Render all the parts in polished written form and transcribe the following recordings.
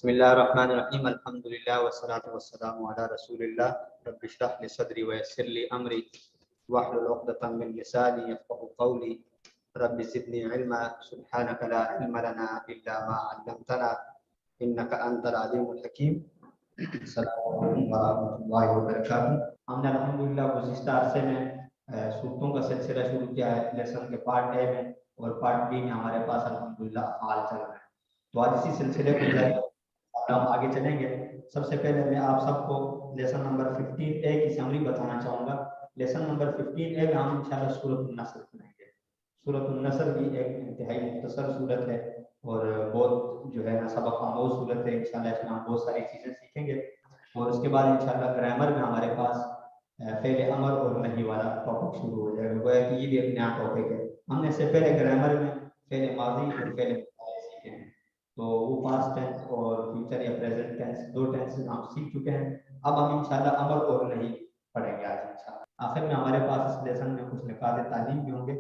بسم اللہ الرحمن الرحیم الحمد للہ والصلاۃ والسلام علی رسول اللہ رب اشرح لی صدری ویسر لی امری واحلل عقدۃ من لسانی یفقهوا قولی رب زدنی علما سبحانک لا علم لنا الا ما علمتنا انک انت العلیم الحکیم۔ السلام علیکم ورحمۃ اللہ وبرکاتہ۔ ہم نے الحمدللہ گزشتہ عرصے میں صورتوں کا سلسلہ شروع کیا ہے، لیسن کے پارٹ اے میں اور پارٹ بی میں ہمارے پاس الحمدللہ افعال چل رہے ہیں، تو آج اسی سلسلے کو جاری ہم آگے چلیں گے۔ سب سے پہلے میں آپ سب کو لیسن نمبر 15A کی سمری بتانا چاہوں گا۔ لیسن نمبر 15A میں ہم انشاءاللہ سورۃ النصر پڑھیں گے۔ سورۃ النصر بھی ایک انتہائی مختصر سورت ہے اور بہت جو ہے نا سبق آموز سورت ہے۔ انشاءاللہ اس میں ہم بہت ساری چیزیں سیکھیں گے اور اس کے بعد انشاءاللہ گرامر میں ہمارے پاس فعل امر اور نہی والا ٹاپک شروع ہو جائے گا، گویا کہ یہ بھی ایک نیا ٹاپک ہے۔ ہم نے اس سے پہلے گرامر میں فعل ماضی اور فعل مضارع سیکھے ہیں، تو وہ پاسٹ ٹینس اور فیوچر یا پریزنٹ ٹینس دو ٹینسز ہم سیکھ چکے ہیں۔ اب ہم انشاءاللہ امر اور نہی پڑھیں گے آج انشاءاللہ۔ آخر میں ہمارے پاس اس لیسن میں کچھ نکات تعلیم بھی ہوں گے،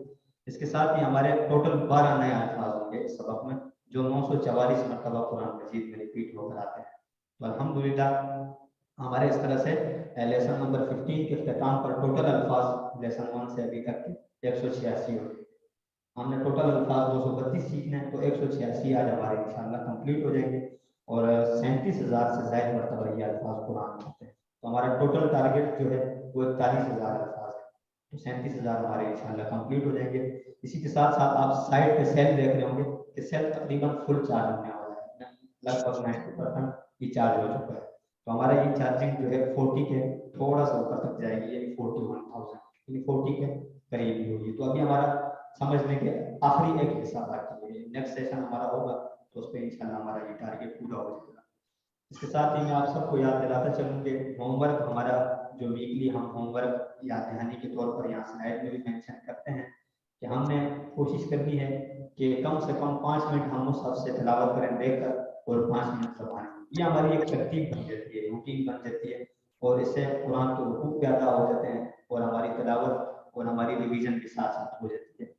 اس کے ساتھ ہی ہمارے ٹوٹل 12 نئے الفاظ ہوں گے اس سبق میں، جو 944 مرتبہ قرآن مجید میں ریپیٹ ہو کر آتے ہیں۔ تو الحمدللہ ہمارے اس طرح سے لیسن نمبر 15 کے اختتام پر ٹوٹل الفاظ لیسن 1 سے ابھی تک کے 186 ہو گئے۔ ہم نے ٹوٹل الفاظ 232 سیکھنے ہیں، تو 186 آج ہمارے انشاءاللہ کمپلیٹ ہو جائیں گے اور 37,000 سے زائد مرتبہ یہ الفاظ قرآن میں ہوتے ہیں، تو ہمارا ٹوٹل ٹارگیٹ جو ہے وہ 41,000 الفاظ ہے، تو 37,000 ہمارے انشاءاللہ کمپلیٹ ہو جائیں گے۔ اسی کے ساتھ ساتھ آپ سائٹ پہ سیل دیکھ رہے ہوں گے کہ سیل تقریباً فل چارج ہونے والا ہے، لگ بھگ 90% یہ چارج ہو چکا ہے، تو ہمارا یہ چارجنگ جو ہے 40 کے تھوڑا سا اوپر تک جائے گی، یعنی 41,000 یعنی 40 کے قریب ہی ہوگی۔ تو ابھی ہمارا سمجھنے کے آخری ایک حصہ باقی ہے، نیکسٹ سیشن ہمارا ہوگا تو اس پہ انشاءاللہ ہمارا یہ ٹارگیٹ پورا ہو جائے گا۔ اس کے ساتھ ہی میں آپ سب کو یاد دلاتا چلوں کہ ہوم ورک ہمارا جو ویکلی ہم ہوم ورک یاد دہانی کے طور پر یہاں سلائڈ میں بھی مینشن کرتے ہیں کہ ہم نے کوشش کرنی ہے کہ کم سے کم 5 منٹ ہم مصحف سے تلاوت کریں دیکھ کر اور 5 منٹ زبان۔ یہ ہماری ایک ترتیب بن جاتی ہے، روٹین بن جاتی ہے اور اس سے قرآن کے حقوق بھی ادا ہو جاتے ہیں اور ہماری تلاوت اور ہماری ریویژن بھی ساتھ ساتھ ہو جاتی ہے۔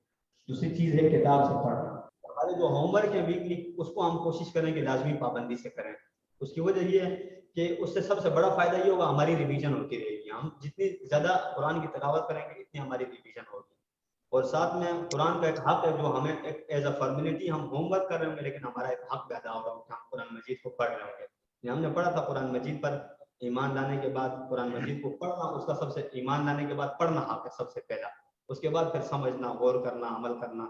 دوسری چیز ہے کتاب سے پڑھنا۔ ہمارے جو ہوم ورک ہے ویکلی اس کو ہم کوشش کریں کہ لازمی پابندی سے کریں۔ اس کی وجہ یہ ہے کہ اس سے سب سے بڑا فائدہ یہ ہوگا ہماری ریویژن ہوتی رہے گی، ہم جتنی زیادہ قرآن کی تلاوت کریں گے اتنی ہماری ریویژن ہوگی، اور ساتھ میں قرآن کا ایک حق ہے جو ہمیں ایک ایز اے فارمیلٹی ہم ہوم ورک کر رہے ہوں گے لیکن ہمارا ایک حق پیدا ہوگا کہ ہم قرآن مجید کو پڑھ رہے ہوں گے۔ ہم نے پڑھا تھا قرآن مجید پر ایمان لانے کے بعد قرآن مجید کو پڑھنا، اس کا سب سے ایمان لانے کے بعد پڑھنا حق ہے سب سے پہلا، اس کے بعد پھر سمجھنا، غور کرنا، عمل کرنا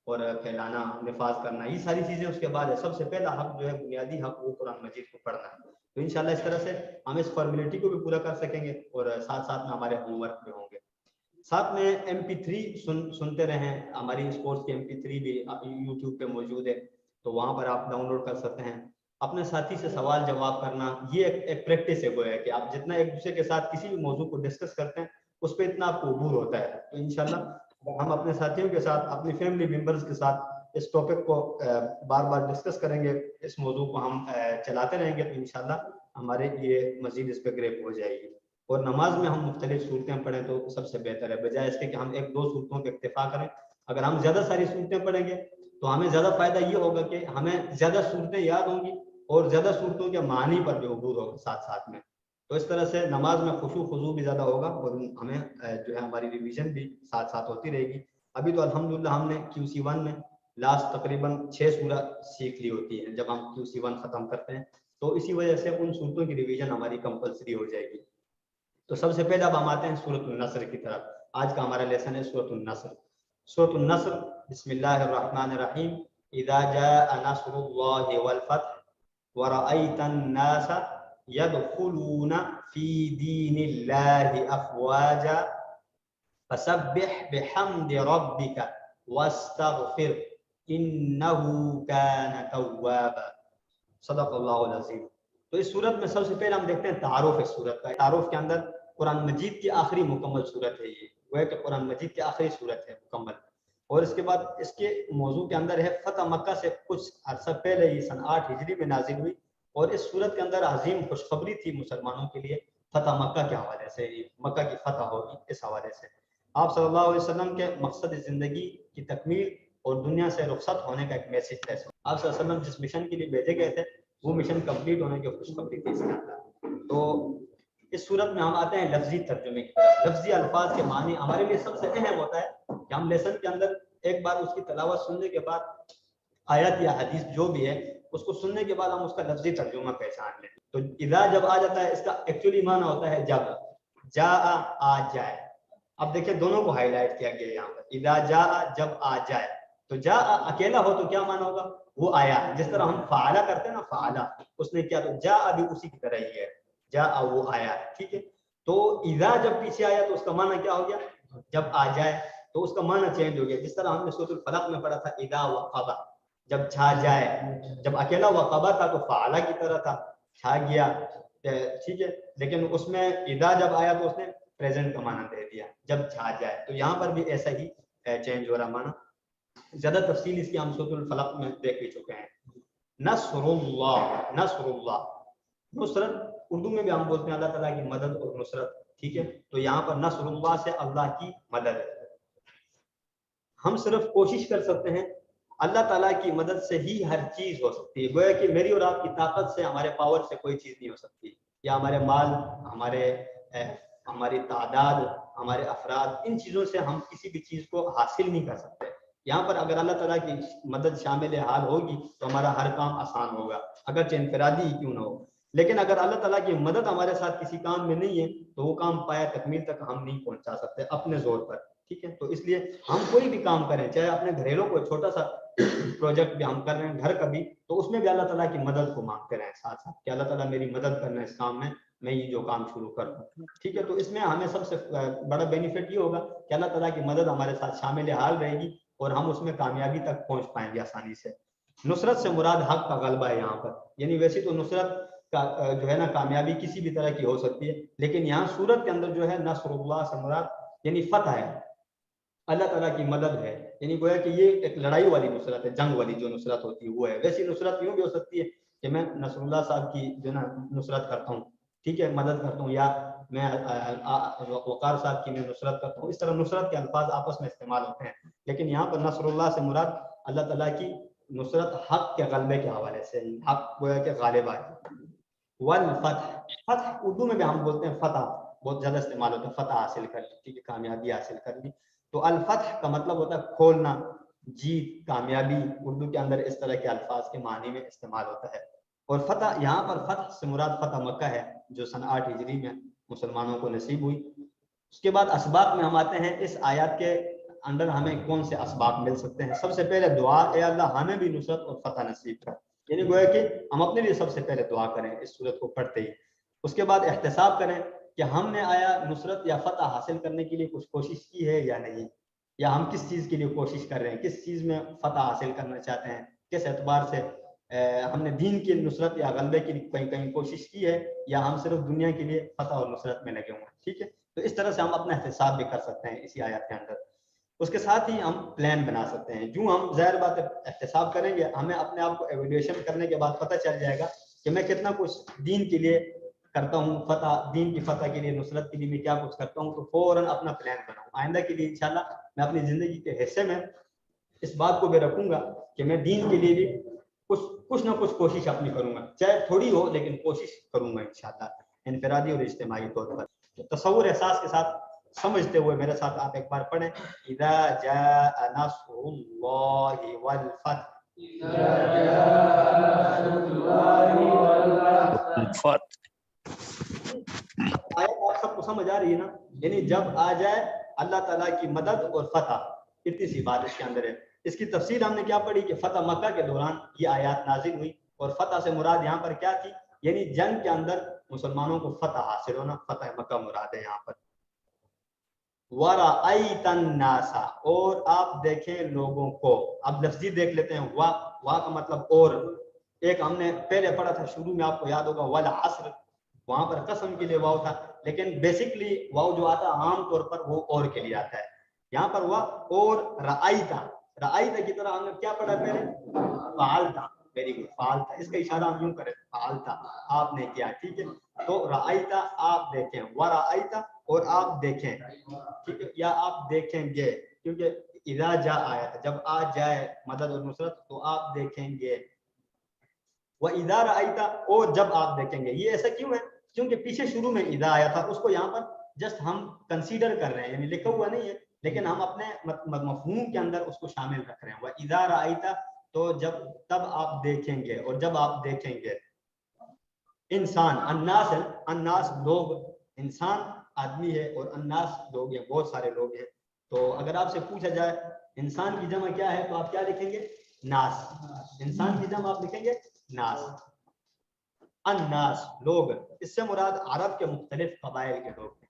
اور پھیلانا، نفاذ کرنا، یہ ساری چیزیں اس کے بعد ہے۔ سب سے پہلا حق جو ہے بنیادی حق وہ قرآن مجید کو پڑھنا ہے، تو انشاءاللہ اس طرح سے ہم اس فارمیلٹی کو بھی پورا کر سکیں گے اور ساتھ ساتھ میں ہمارے ہوم ورک بھی ہوں گے۔ ساتھ میں MP3 سنتے رہیں، ہماری اس کورس کی MP3 بھی یوٹیوب پہ موجود ہے، تو وہاں پر آپ ڈاؤن لوڈ کر سکتے ہیں۔ اپنے ساتھی سے سوال جواب کرنا یہ ایک پریکٹس ہے، گویا کہ آپ جتنا ایک دوسرے کے ساتھ کسی بھی موضوع کو ڈسکس کرتے ہیں اس پہ اتنا آپ کو عبور ہوتا ہے، تو انشاءاللہ ہم اپنے ساتھیوں کے ساتھ، اپنی فیملی ممبرز کے ساتھ اس ٹاپک کو بار بار ڈسکس کریں گے، اس موضوع کو ہم چلاتے رہیں گے، تو انشاءاللہ ہمارے یہ مزید اس پہ گریپ ہو جائے گی۔ اور نماز میں ہم مختلف صورتیں پڑھیں تو سب سے بہتر ہے، بجائے اس کے کہ ہم ایک دو صورتوں پہ اکتفا کریں۔ اگر ہم زیادہ ساری صورتیں پڑھیں گے تو ہمیں زیادہ فائدہ یہ ہوگا کہ ہمیں زیادہ صورتیں یاد ہوں گی اور زیادہ صورتوں کے معنی پر بھی عبور ہوگا ساتھ ساتھ میں، تو اس طرح سے نماز میں خشوع خضوع بھی زیادہ ہوگا اور ہمیں جو ہے ہماری ریویژن بھی ساتھ ساتھ ہوتی رہے گی۔ ابھی تو الحمدللہ ہم نے QC1 میں لاسٹ تقریباً 6 سورہ سیکھ لی ہوتی ہیں جب ہم QC1 ختم کرتے ہیں، تو اسی وجہ سے ان صورتوں کی ریویژن ہماری کمپلسری ہو جائے گی۔ تو سب سے پہلے اب ہم آتے ہیں سورۃ النصر کی طرف۔ آج کا ہمارا لیسن ہے سورۃ النصر۔ سورۃ النصر بسم اللہ الرحمن الرحیم۔ اذا جاء نصر اللہ والفتح ورأیت الناس يدخلون في دین اللہ افواجا فسبح بحمد ربک واستغفر انه كان توابا صدق اللہ العظیم۔ تو اس صورت میں سب سے پہلے ہم دیکھتے ہیں تعارف اس صورت کا۔ تعارف کے اندر قرآن مجید کی آخری مکمل صورت ہے، یہ وہ کہ قرآن مجید کی آخری صورت ہے مکمل، اور اس کے بعد اس کے موضوع کے اندر ہے فتح مکہ سے کچھ عرصہ پہلے یہ سن 8 ہجری میں نازل ہوئی، اور اس صورت کے اندر عظیم خوشخبری تھی مسلمانوں کے لیے فتح مکہ کے حوالے سے، مکہ کی فتح ہوگی اس حوالے سے۔ آپ صلی اللہ علیہ وسلم کے مقصد زندگی کی تکمیل اور دنیا سے رخصت ہونے کا ایک میسج تھا۔ آپ صلی اللہ علیہ وسلم جس مشن کے لیے بھیجے گئے تھے وہ مشن کمپلیٹ ہونے کی خوشخبری تھی اس کے اندر۔ تو اس صورت میں ہم آتے ہیں لفظی ترجمے کی طرف۔ لفظی الفاظ کے معنی ہمارے لیے سب سے اہم ہوتا ہے کہ ہم لیسن کے اندر ایک بار اس کی تلاوت سننے کے بعد آیت یا حدیث جو بھی ہے اس کو سننے کے بعد ہم اس کا لفظی ترجمہ پہچان لیں۔ تو اذا جب آ جاتا ہے اس کا ایکچولی معنی ہوتا ہے جب، جاء آ جائے۔ اب دیکھیں دونوں کو ہائی لائٹ کیا گیا یہاں پر، اذا جاء جب آ جائے۔ تو جاء اکیلا ہو تو کیا معنی ہوگا؟ وہ آیا، جس طرح ہم فعلا کرتے ہیں نا، فعلا اس نے کیا، تو جاء بھی اسی کی طرح ہی ہے، جاء وہ آیا، ٹھیک ہے۔ تو اذا جب پیچھے آیا تو اس کا معنی کیا ہو گیا؟ جب آ جائے، تو اس کا معنی چینج ہو گیا، جس طرح ہم نے سورۃ الفلق میں پڑھا تھا اذا وقب، جب چھا جائے۔ جب اکیلا وقبہ تھا تو فعلا کی طرح تھا، چھا گیا، ٹھیک ہے۔ لیکن اس میں اذا جب آیا تو اس نے پریزنٹ کا معنی دے دیا، جب چھا جائے۔ تو یہاں پر بھی ایسا ہی چینج ہو رہا معنی۔ زیادہ تفصیل اس کی ہم سورۃ الفلق میں دیکھ بھی چکے ہیں۔ نصر اللہ، نصر اللہ، نصرت اردو میں بھی ہم بولتے ہیں اللہ تعالیٰ کی مدد اور نصرت، ٹھیک ہے۔ تو یہاں پر نصر اللہ سے اللہ کی مدد ہے۔ ہم صرف کوشش کر سکتے ہیں، اللہ تعالیٰ کی مدد سے ہی ہر چیز ہو سکتی ہے۔ گویا کہ میری اور آپ کی طاقت سے، ہمارے پاور سے کوئی چیز نہیں ہو سکتی، یا ہمارے مال، ہماری تعداد، ہمارے افراد، ان چیزوں سے ہم کسی بھی چیز کو حاصل نہیں کر سکتے۔ یہاں پر اگر اللہ تعالیٰ کی مدد شامل حال ہوگی تو ہمارا ہر کام آسان ہوگا، اگرچہ انفرادی ہی کیوں نہ ہو۔ لیکن اگر اللہ تعالیٰ کی مدد ہمارے ساتھ کسی کام میں نہیں ہے تو وہ کام پایا تکمیل تک ہم نہیں پہنچا سکتے اپنے زور پر، ٹھیک ہے۔ تو اس لیے ہم کوئی بھی کام کریں، چاہے اپنے گھریلو کوئی چھوٹا سا پروجیکٹ بھی ہم کر رہے ہیں گھر کا بھی، تو اس میں بھی اللہ تعالیٰ کی مدد کو مانگتے رہیں ساتھ ساتھ کہ اللہ تعالیٰ میری مدد کرنا اس کام میں یہ جو کام شروع کروں، ٹھیک ہے۔ تو اس میں ہمیں سب سے بڑا بینیفٹ یہ ہوگا کہ اللہ تعالیٰ کی مدد ہمارے ساتھ شامل حال رہے گی اور ہم اس میں کامیابی تک پہنچ پائیں گے آسانی سے۔ نصرت سے مراد حق کا غلبہ ہے یہاں پر، یعنی ویسے تو نصرت کا جو ہے نا کامیابی کسی بھی طرح کی ہو سکتی ہے، لیکن یہاں سورت کے اندر جو ہے نصر اللہ سے مراد یعنی فتح ہے، اللہ تعالیٰ کی مدد ہے، یعنی گویا کہ یہ ایک لڑائی والی نصرت ہے، جنگ والی جو نصرت ہوتی ہے وہ ہے۔ ویسی نصرت یوں بھی ہو سکتی ہے کہ میں نصر اللہ صاحب کی جو ہے نا نصرت کرتا ہوں، ٹھیک ہے، مدد کرتا ہوں، یا میں وقار صاحب کی میں نصرت کرتا ہوں۔ اس طرح نصرت کے الفاظ آپس میں استعمال ہوتے ہیں، لیکن یہاں پر نصر اللہ سے مراد اللہ تعالیٰ کی نصرت حق کے غلبے کے حوالے سے، حق گویا کہ غالب آئے۔ والفتح، فتح اردو میں بھی ہم بولتے ہیں فتح، بہت زیادہ استعمال ہوتا ہے، فتح حاصل کر لی، ٹھیک ہے، کامیابی حاصل کر لی۔ تو الفتح کا مطلب ہوتا ہے کھولنا، جیت، کامیابی، اردو کے اندر اس طرح کے الفاظ کے معنی میں استعمال ہوتا ہے۔ اور فتح، یہاں پر فتح سے مراد فتح مکہ ہے جو سن 8 ہجری میں مسلمانوں کو نصیب ہوئی۔ اس کے بعد اسباق میں ہم آتے ہیں، اس آیات کے اندر ہمیں کون سے اسباق مل سکتے ہیں؟ سب سے پہلے دعا، اے اللہ ہمیں بھی نصرت اور فتح نصیب کر، یعنی گویا کہ ہم اپنے لیے سب سے پہلے دعا کریں اس صورت کو پڑھتے ہی۔ اس کے بعد احتساب کریں کہ ہم نے آیا نصرت یا فتح حاصل کرنے کے لیے کچھ کوشش کی ہے یا نہیں، یا ہم کس چیز کے لیے کوشش کر رہے ہیں، کس چیز میں فتح حاصل کرنا چاہتے ہیں، کس اعتبار سے ہم نے دین کی نصرت یا غلبے کی کہیں کوشش کی ہے، یا ہم صرف دنیا کے لیے فتح اور نصرت میں لگے ہوئے ہیں، ٹھیک ہے۔ تو اس طرح سے ہم اپنا احتساب بھی کر سکتے ہیں اسی آیات کے اندر۔ اس کے ساتھ ہی ہم پلان بنا سکتے ہیں، جو ہم ظاہر بات ہے احتساب کریں گے، ہمیں اپنے آپ کو ایویلیویشن کرنے کے بعد پتہ چل جائے گا کہ میں کتنا کچھ دین کے لیے کرتا ہوں، فتح، دین کی فتح کے لیے، نصرت کے لیے میں کیا کچھ کرتا ہوں، تو فوراً اپنا پلان بناؤں آئندہ کے لیے۔ انشاءاللہ میں اپنی زندگی کے حصے میں اس بات کو بھی رکھوں گا کہ میں دین کے لیے بھی کچھ نہ کچھ کوشش اپنی کروں گا، چاہے تھوڑی ہو لیکن کوشش کروں گا انشاءاللہ، انفرادی اور اجتماعی طور پر۔ تو تصور احساس کے ساتھ سمجھتے ہوئے میرے ساتھ آپ ایک بار پڑھیں، اذا جاء نصر اللہ والفتح۔ آیت آپ سب کو سمجھ آ رہی ہے نا؟ یعنی جب آ جائے اللہ تعالیٰ کی مدد اور فتح، اتنی سی بات اس کے اندر ہے۔ اس کی تفصیل ہم نے کیا پڑھی کہ فتح مکہ کے دوران یہ آیات نازل ہوئی، اور فتح سے مراد یہاں پر کیا تھی؟ یعنی جنگ کے اندر مسلمانوں کو فتح حاصل ہونا، فتح مکہ مراد ہے یہاں پر۔ وَرَأَيْتَ النَّاسَ، اور آپ دیکھیں لوگوں کو۔ اب لفظی دیکھ لیتے ہیں، وا کا مطلب اور، ایک ہم نے پہلے پڑھا تھا شروع میں، آپ کو یاد ہوگا وَالْعَصْرِ، وہاں پر قسم کے لیے واو تھا، لیکن بیسکلی واو جو آتا ہے عام طور پر وہ اور کے لیے آتا ہے، یہاں پر وا اور رأیتا، رأیتا کی طرح ہم نے کیا پڑھا پہلے؟ فعلتا، ویری گڈ، فعلتا، اس کا اشارہ ہم یوں کریں، فعلتا، آپ نے کیا، ٹھیک ہے۔ تو رأیتا آپ دیکھیں، ورأیتا اور آپ دیکھیں، ٹھیک ہے، یا آپ دیکھیں گے، کیونکہ اذا جاء آیا تھا، جب آ جائے مدد اور نصرت تو آپ دیکھیں گے۔ وَإِذَا رَأَيْتَ اور جب آپ دیکھیں گے. یہ ایسا کیوں ہے؟ کیونکہ پیچھے شروع میں اذا آیا تھا, اس کو یہاں پر جسٹ ہم کنسیڈر کر رہے ہیں, یعنی لکھا ہوا نہیں ہے لیکن ہم اپنے مفہوم کے اندر اس کو شامل رکھ رہے ہیں. وَإِذَا رَأَيْتَ تو جب تب آپ دیکھیں گے, اور جب آپ دیکھیں گے انسان, الناس لوگ, انسان آدمی ہے اور الناس لوگ ہیں, بہت سارے لوگ ہیں. تو اگر آپ سے پوچھا جائے انسان کی جمع کیا ہے تو آپ کیا لکھیں گے؟ ناس. انسان کی جمع آپ لکھیں گے ناس. الناس لوگ, اس سے مراد عرب کے مختلف قبائل کے لوگ ہیں.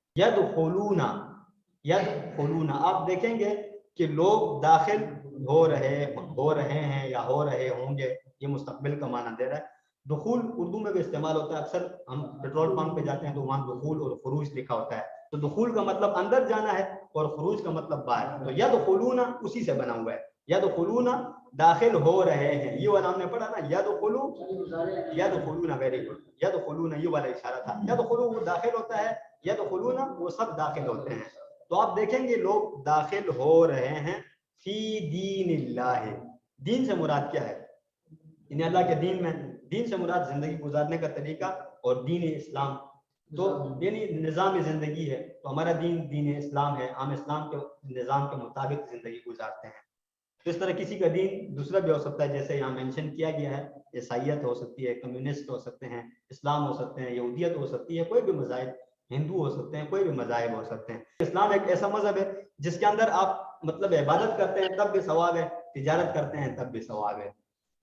یدخلون آپ دیکھیں گے کہ لوگ داخل ہو رہے ہیں یا ہو رہے ہوں گے, یہ مستقبل کا معنی دے رہا ہے. دخول اردو میں بھی استعمال ہوتا ہے, اکثر ہم پیٹرول پمپ پہ جاتے ہیں تو وہاں دخول اور خروج لکھا ہوتا ہے. تو دخول کا مطلب اندر جانا ہے اور خروج کا مطلب باہر. تو یدخلون اسی سے بنا ہوا ہے. یدخلون داخل ہو رہے ہیں, یہ والا ہم نے پڑھا نا, یدخلون ویری گڈ. یدخلون یہ والا اشارہ تھا. یدخلون وہ داخل ہوتا ہے, یدخلون وہ سب داخل ہوتے ہیں. تو آپ دیکھیں گے لوگ داخل ہو رہے ہیں فی دین اللہ. دین سے مراد کیا ہے؟ یعنی اللہ کے دین میں. دین سے مراد زندگی گزارنے کا طریقہ اور دین اسلام, تو یعنی نظام زندگی ہے. تو ہمارا دین اسلام ہے, ہم اسلام کے نظام کے مطابق زندگی گزارتے ہیں. تو اس طرح کسی کا دین دوسرا بھی ہو سکتا ہے, جیسے یہاں مینشن کیا گیا ہے, عیسائیت ہو سکتی ہے, کمیونسٹ ہو سکتے ہیں, اسلام ہو سکتے ہیں, یہودیت ہو سکتی ہے, کوئی بھی مذاہب, ہندو ہو سکتے ہیں, کوئی بھی مذاہب ہو سکتے ہیں. اسلام ایک ایسا مذہب ہے جس کے اندر آپ مطلب عبادت کرتے ہیں تب بھی ثواب ہے, تجارت کرتے ہیں تب بھی ثواب ہے.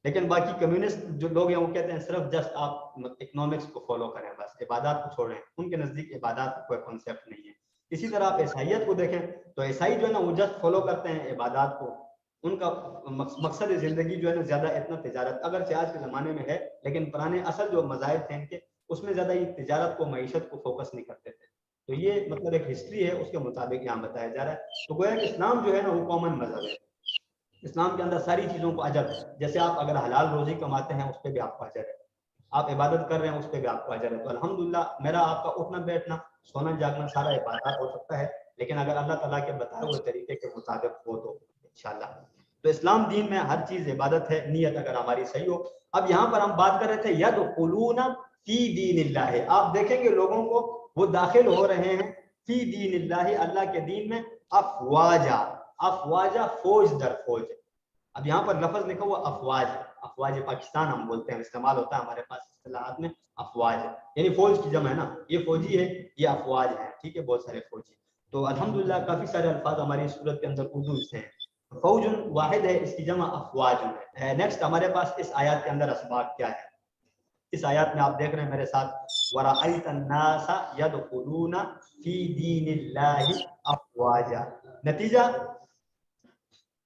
لیکن باقی کمیونسٹ جو لوگ ہیں وہ کہتے ہیں صرف جسٹ آپ اکنامکس کو فالو کریں, بس عبادات کو چھوڑیں. ان کے نزدیک عبادات کا کوئی کانسیپٹ نہیں ہے. اسی طرح آپ عیسائیت کو دیکھیں تو عیسائی جو ہے نا وہ جسٹ فالو کرتے ہیں عبادات کو. ان کا مقصد زندگی جو ہے نا زیادہ اتنا تجارت, اگرچہ آج کے زمانے میں ہے لیکن پرانے اصل جو مذاہب تھے ان کے, اس میں زیادہ یہ تجارت کو, معیشت کو فوکس نہیں کرتے تھے. تو یہ مطلب ایک ہسٹری ہے, اس کے مطابق یہاں بتایا جا رہا ہے. تو گویا کہ اسلام جو ہے نا وہ کامن مذہب ہے. اسلام کے اندر ساری چیزوں کو اجر, جیسے آپ اگر حلال روزی کماتے ہیں اس پہ بھی آپ کو اجر ہے, آپ عبادت کر رہے ہیں اس پہ بھی آپ کو اجر ہے. تو الحمدللہ میرا آپ کا اٹھنا بیٹھنا, سونا جاگنا سارا عبادات ہو سکتا ہے, لیکن اگر اللہ تعالیٰ کے بتائے ہوئے طریقے کے مطابق ہو تو انشاءاللہ. تو اسلام دین میں ہر چیز عبادت ہے, نیت اگر ہماری صحیح ہو. اب یہاں پر ہم بات کر رہے تھے یدخلون فی دین اللہ. آپ دیکھیں گے لوگوں کو وہ داخل ہو رہے ہیں فی دین اللہ, اللہ کے دین میں, افواجا. افواجا فوج در فوج. اب یہاں پر لفظ لکھا ہوا افواج, افواج پاکستان ہم بولتے ہیں, استعمال ہوتا ہے ہمارے پاس اصطلاحات میں افواج, یعنی فوج کی جمع ہے نا, یہ فوجی ہے, یہ افواج ہے, ٹھیک ہے, بہت سارے فوجی. تو الحمدللہ کافی سارے الفاظ ہماری صورت کے اندر اردو سے ہیں. فوج واحد ہے, اس کی جمع افواج ہے. نیکسٹ ہمارے پاس اس آیات کے اندر اسباق کیا ہے؟ اس آیات میں آپ دیکھ رہے ہیں میرے ساتھ, وَرَأَيْتَ النَّاسَ يَدْخُلُونَ فِي دِينِ اللَّهِ أَفْوَاجًا. نتیجہ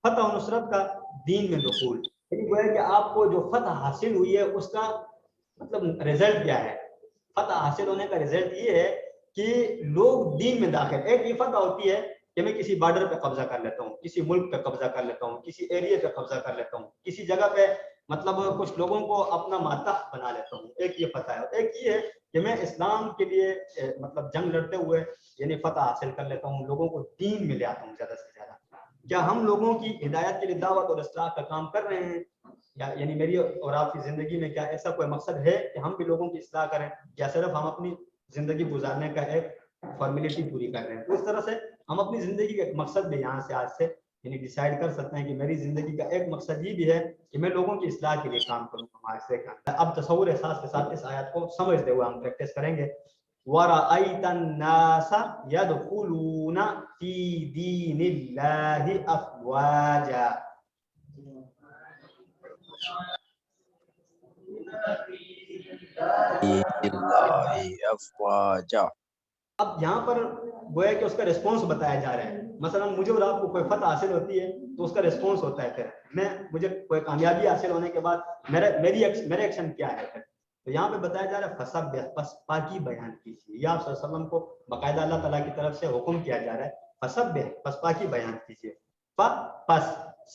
فتح و نصرت کا, دین میں دخول. یعنی وہ ہے کہ آپ کو جو فتح حاصل ہوئی ہے اس کا مطلب رزلٹ کیا ہے؟ فتح حاصل ہونے کا رزلٹ یہ ہے کہ لوگ دین میں داخل. ایک یہ فتح ہوتی ہے کہ میں کسی بارڈر پہ قبضہ کر لیتا ہوں, کسی ملک پہ قبضہ کر لیتا ہوں, کسی ایریا پہ قبضہ کر لیتا ہوں, کسی جگہ پہ مطلب کچھ لوگوں کو اپنا ماتحت بنا لیتا ہوں. ایک یہ فتح ہے. ایک یہ ہے کہ میں اسلام کے لیے مطلب جنگ لڑتے ہوئے یعنی فتح حاصل کر لیتا ہوں, لوگوں کو دین میں لے آتا ہوں زیادہ سے زیادہ. کیا ہم لوگوں کی ہدایت کے لیے دعوت اور اصلاح کا کام کر رہے ہیں؟ یعنی میری اور آپ کی زندگی میں کیا ایسا کوئی مقصد ہے کہ ہم بھی لوگوں کی اصلاح کریں, یا صرف ہم اپنی زندگی گزارنے کا ایک فارمیلٹی پوری کر رہے ہیں؟ تو اس طرح سے ہم اپنی زندگی کا ایک مقصد بھی یہاں سے آج سے یعنی ڈیسائیڈ کر سکتے ہیں کہ میری زندگی کا ایک مقصد یہ بھی ہے کہ میں لوگوں کی اصلاح کے لیے کام کروں, معاشرے کا. اب تصور احساس کے ساتھ اس آیات کو سمجھتے ہوئے ہم پریکٹس کریں گے. وَرَأَيْتَ النَّاسَ يَدْخُلُونَ فِي دِينِ اللَّهِ أَفْوَاجًا. اب یہاں پر وہ ہے کہ اس کا ریسپانس بتایا جا رہا ہے. مثلا مجھے اور آپ کو کوئی فتح حاصل ہوتی ہے تو اس کا ریسپانس ہوتا ہے, پھر مجھے کوئی کامیابی حاصل ہونے کے بعد میرے ایکشن کیا ہے پھر. تو یہاں پہ بتایا جا رہا ہے فسبح, پس پاکی بیان کیجیے. یا آپ صلی اللہ علیہ وسلم کو باقاعدہ اللہ تعالیٰ کی طرف سے حکم کیا جا رہا ہے فسبح, پس پاکی بیان کیجیے. پس